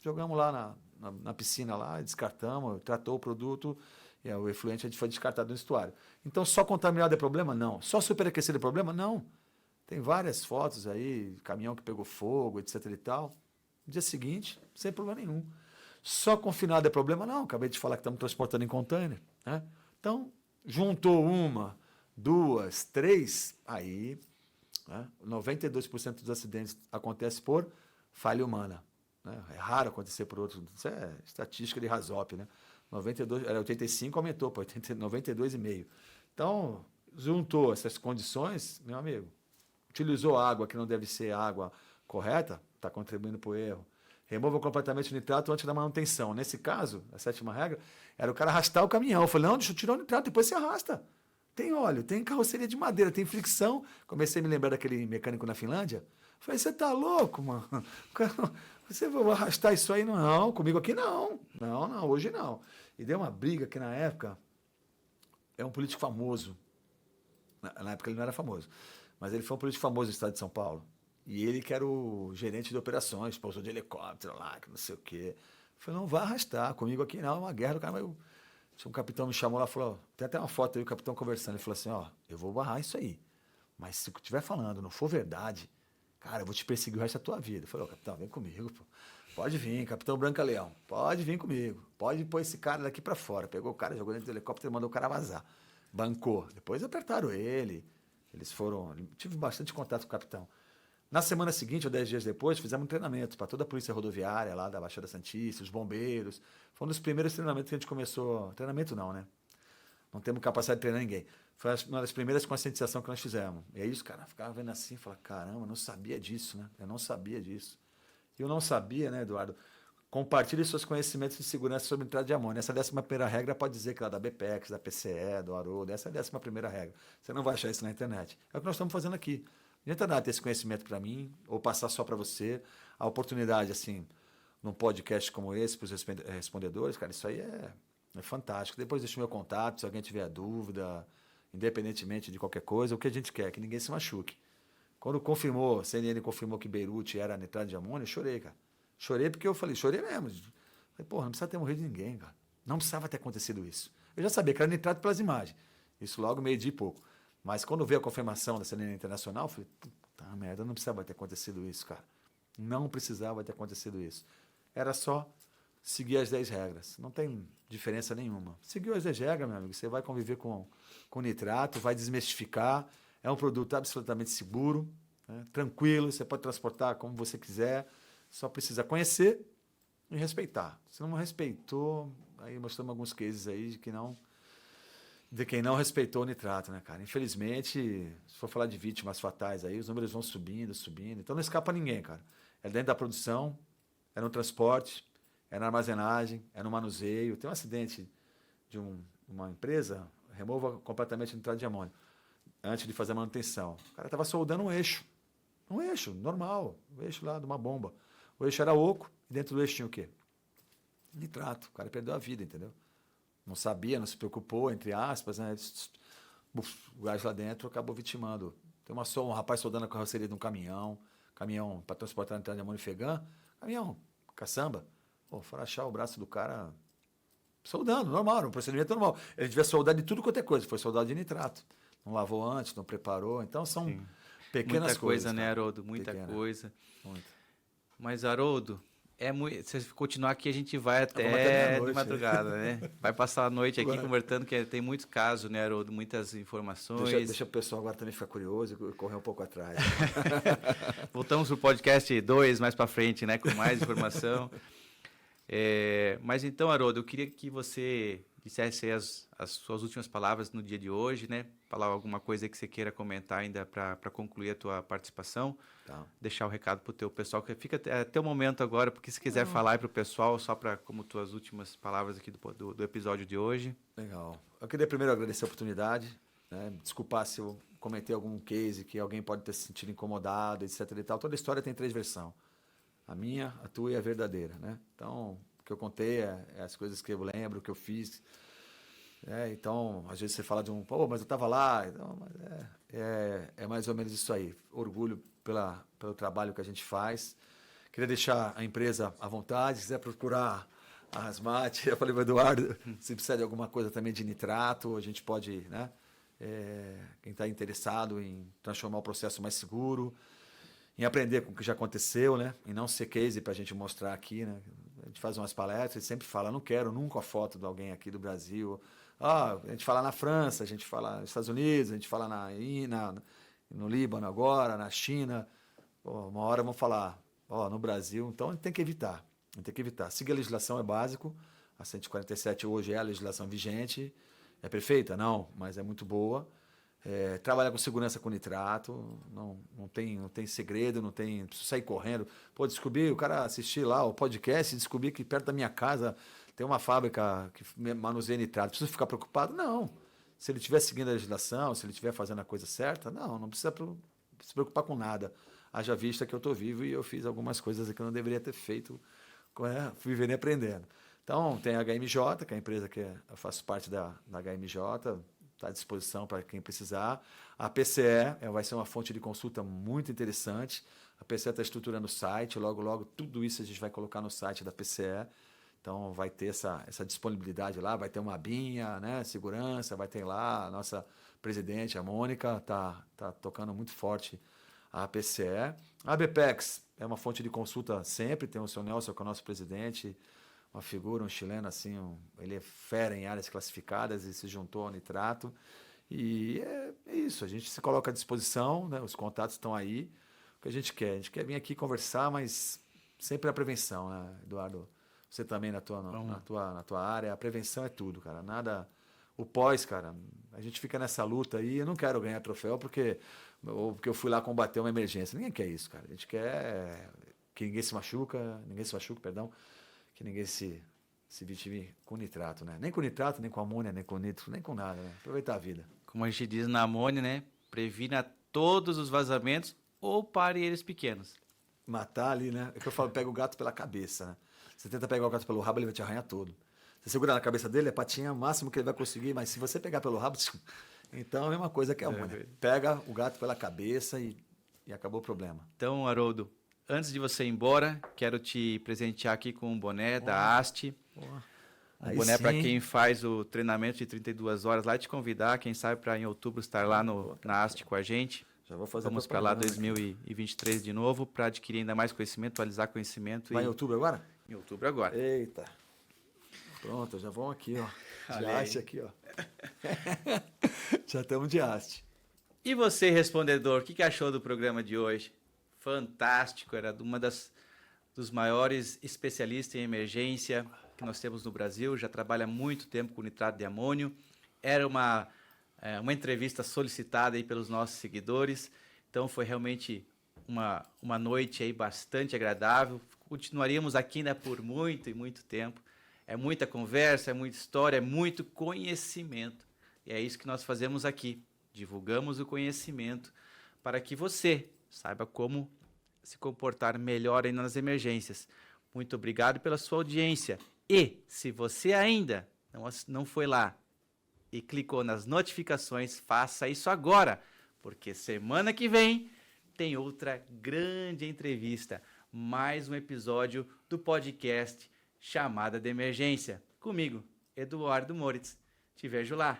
Jogamos lá na piscina, lá, descartamos, tratou o produto, e o efluente a gente foi descartado no estuário. Então, só contaminado é problema? Não. Só superaquecido é problema? Não. Tem várias fotos aí, caminhão que pegou fogo, etc e tal. No dia seguinte, sem problema nenhum. Só confinado é problema? Não. Acabei de falar que estamos transportando em container, né? Então, juntou 1, 2, 3, aí, né, 92% dos acidentes acontece por falha humana. É raro acontecer por outro. Isso é estatística de Rasop, né? 92, era 85, aumentou para 92,5. Então, juntou essas condições, meu amigo, utilizou água que não deve ser água correta, está contribuindo para o erro. Remova completamente o nitrato antes da manutenção. Nesse caso, a 7ª regra, era o cara arrastar o caminhão. Eu falei, não, deixa eu tirar o nitrato, depois você arrasta. Tem óleo, tem carroceria de madeira, tem fricção. Comecei a me lembrar daquele mecânico na Finlândia. Falei, você tá louco, mano? Você vai arrastar isso aí? Não, comigo aqui não. Não, hoje não. E deu uma briga que na época é um político famoso. Na época ele não era famoso, mas ele foi um político famoso no estado de São Paulo. E ele que era o gerente de operações, pousou de helicóptero lá, que não sei o quê. Eu falei, não vai arrastar, comigo aqui não, é uma guerra do cara. Mas um capitão me chamou lá e falou, tem até uma foto aí, o capitão conversando. Ele falou assim, ó, eu vou barrar isso aí. Mas se o que estiver falando não for verdade, cara, eu vou te perseguir o resto da tua vida. Eu falei, ó, capitão, vem comigo, pô. Pode vir, capitão Branca Leão, pode vir comigo. Pode pôr esse cara daqui pra fora. Pegou o cara, jogou dentro do helicóptero e mandou o cara vazar. Bancou. Depois apertaram ele. Eles foram... Tive bastante contato com o capitão. Na semana seguinte, ou 10 dias depois, fizemos um treinamento para toda a polícia rodoviária lá da Baixada Santista, os bombeiros. Foi um dos primeiros treinamentos que a gente começou... Treinamento não, né? Não temos capacidade de treinar ninguém. Foi uma das primeiras conscientizações que nós fizemos. E aí os caras ficavam vendo assim, falavam, caramba, eu não sabia disso, né? Eu não sabia disso. E eu não sabia, né, Eduardo? Compartilhe seus conhecimentos de segurança sobre entrada de amônia. Essa 11ª regra pode dizer que é da BPEX, da PCE, do Haroldo. Essa é a 11ª regra. Você não vai achar isso na internet. É o que nós estamos fazendo aqui. Não adianta nada ter esse conhecimento para mim ou passar só para você. A oportunidade, assim, num podcast como esse, para os respondedores, cara, isso aí é fantástico. Depois deixa o meu contato, se alguém tiver dúvida, independentemente de qualquer coisa, o que a gente quer, que ninguém se machuque. Quando confirmou, a CNN confirmou que Beirute era nitrado de amônia, eu chorei, cara. Chorei porque eu falei, chorei mesmo. Falei, porra, não precisava ter morrido ninguém, cara. Não precisava ter acontecido isso. Eu já sabia que era nitrato pelas imagens. Isso logo meio-dia e pouco. Mas quando veio a confirmação da CNN Internacional, eu falei, puta merda, não precisava ter acontecido isso, cara. Não precisava ter acontecido isso. Era só seguir as 10 regras. Não tem diferença nenhuma. Seguiu as 10 regras, meu amigo, você vai conviver com nitrato, vai desmistificar. É um produto absolutamente seguro, né? Tranquilo, você pode transportar como você quiser, só precisa conhecer e respeitar. Se não respeitou, aí mostramos alguns cases aí de quem não respeitou o nitrato, né, cara? Infelizmente, se for falar de vítimas fatais aí, os números vão subindo, então não escapa ninguém, cara. É dentro da produção, é no transporte, é na armazenagem, é no manuseio. Tem um acidente de uma empresa, remova completamente o nitrato de amônio antes de fazer a manutenção. O cara estava soldando um eixo normal, um eixo lá de uma bomba. O eixo era oco, e dentro do eixo tinha o quê? Nitrato. O cara perdeu a vida, entendeu? Não sabia, não se preocupou, entre aspas, né? O gás lá dentro acabou vitimando. Tem um rapaz soldando a carroceria de um caminhão para transportar nitrato de amônio FEGAN, caminhão, caçamba. Pô, foram achar o braço do cara soldando, normal, um procedimento normal. Ele devia soldar de tudo quanto é coisa, foi soldado de nitrato. Não lavou antes, não preparou. Então são pequenas muita coisas. Muita coisa, né, Haroldo? Muita coisa. Muito. Mas, Haroldo, se continuar aqui, a gente vai até de madrugada, né? Vai passar a noite aqui conversando, que tem muitos casos, né, Haroldo? Muitas informações. Deixa o pessoal agora também ficar curioso e correr um pouco atrás. Voltamos para o podcast 2 mais para frente, né? Com mais informação. Mas então, Haroldo, eu queria que você dissesse aí as suas últimas palavras no dia de hoje, né? Falar alguma coisa que você queira comentar ainda para concluir a tua participação. Tá. Deixar o recado para o teu pessoal, que fica até o momento agora, porque se quiser falar para o pessoal, só para como tuas últimas palavras aqui do episódio de hoje. Legal. Eu queria primeiro agradecer a oportunidade, né? Desculpar se eu comentei algum case que alguém pode ter se sentido incomodado, etc. e tal. Toda história tem 3 versões. A minha, a tua e a verdadeira, né? Então, o que eu contei é as coisas que eu lembro, o que eu fiz. Então, às vezes você fala de mas eu estava lá. Então, é mais ou menos isso aí. Orgulho pelo trabalho que a gente faz. Queria deixar a empresa à vontade. Se quiser procurar a Asmat, eu falei para o Eduardo, se precisar de alguma coisa também de nitrato, a gente pode, né? Quem está interessado em transformar o processo mais seguro, em aprender com o que já aconteceu, né? E não ser case para a gente mostrar aqui, né? A gente faz umas palestras e sempre fala, não quero nunca a foto de alguém aqui do Brasil. A gente fala na França, a gente fala nos Estados Unidos, a gente fala no Líbano agora, na China. Uma hora vão falar, no Brasil. Então a gente tem que evitar. Seguir a legislação é básico. A 147 hoje é a legislação vigente. É perfeita? Não, mas é muito boa. Trabalhar com segurança com nitrato, não tem segredo, não preciso sair correndo. Pô, descobri, o cara assistir lá o podcast e descobrir que perto da minha casa tem uma fábrica que manuseia nitrato. Preciso ficar preocupado? Não. Se ele estiver seguindo a legislação, se ele estiver fazendo a coisa certa, não precisa se preocupar com nada. Haja vista que eu estou vivo e eu fiz algumas coisas que eu não deveria ter feito, vivendo e aprendendo. Então, tem a HMJ, que é a empresa que eu faço parte da HMJ, está à disposição para quem precisar. A PCE vai ser uma fonte de consulta muito interessante. A PCE está estruturando o site, logo tudo isso a gente vai colocar no site da PCE. Então vai ter essa disponibilidade lá, vai ter uma abinha, né, segurança, vai ter lá a nossa presidente, a Mônica, está tocando muito forte a PCE. A BPEX é uma fonte de consulta sempre, tem o seu Nelson, que é o nosso presidente, uma figura, um chileno assim, ele é fera em áreas classificadas e se juntou ao nitrato. E é isso, a gente se coloca à disposição, né, os contatos estão aí. O que a gente quer vir aqui conversar, mas sempre a prevenção, né, Eduardo? Você também na tua área, a prevenção é tudo, cara. Nada. O pós, cara, a gente fica nessa luta aí. Eu não quero ganhar troféu porque eu fui lá combater uma emergência. Ninguém quer isso, cara. A gente quer que ninguém se machuque, que ninguém se vitime com nitrato, né? Nem com nitrato, nem com amônia, nem com nitro, nem com nada, né? Aproveitar a vida. Como a gente diz na amônia, né? Previna todos os vazamentos ou pare eles pequenos. Matar ali, né? É que eu falo, pega o gato pela cabeça, né? Você tenta pegar o gato pelo rabo, ele vai te arranhar todo. Você segura na cabeça dele, é patinha, o máximo que ele vai conseguir, mas se você pegar pelo rabo, então é a mesma coisa que a amônia. Pega o gato pela cabeça e acabou o problema. Então, Haroldo, antes de você ir embora, quero te presentear aqui com um boné da Haste. Um boné para quem faz o treinamento de 32 horas lá e te convidar, quem sabe para em outubro estar lá na Haste com a gente. Já vou fazer. Vamos para lá 2023 de novo para adquirir ainda mais conhecimento, atualizar conhecimento. Vai em outubro agora? Em outubro agora. Eita. Pronto, já vamos aqui, ó. De haste aqui, ó. Já estamos de haste. E você, respondedor, o que achou do programa de hoje? Fantástico, era uma dos maiores especialistas em emergência que nós temos no Brasil, já trabalha há muito tempo com nitrato de amônio. Era uma entrevista solicitada aí pelos nossos seguidores, então foi realmente uma noite aí bastante agradável. Continuaríamos aqui ainda por muito e muito tempo. É muita conversa, é muita história, é muito conhecimento. E é isso que nós fazemos aqui. Divulgamos o conhecimento para que você saiba como se comportar melhor aí nas emergências. Muito obrigado pela sua audiência. E se você ainda não foi lá e clicou nas notificações, faça isso agora, porque semana que vem tem outra grande entrevista. Mais um episódio do podcast Chamada de Emergência. Comigo, Eduardo Moritz. Te vejo lá.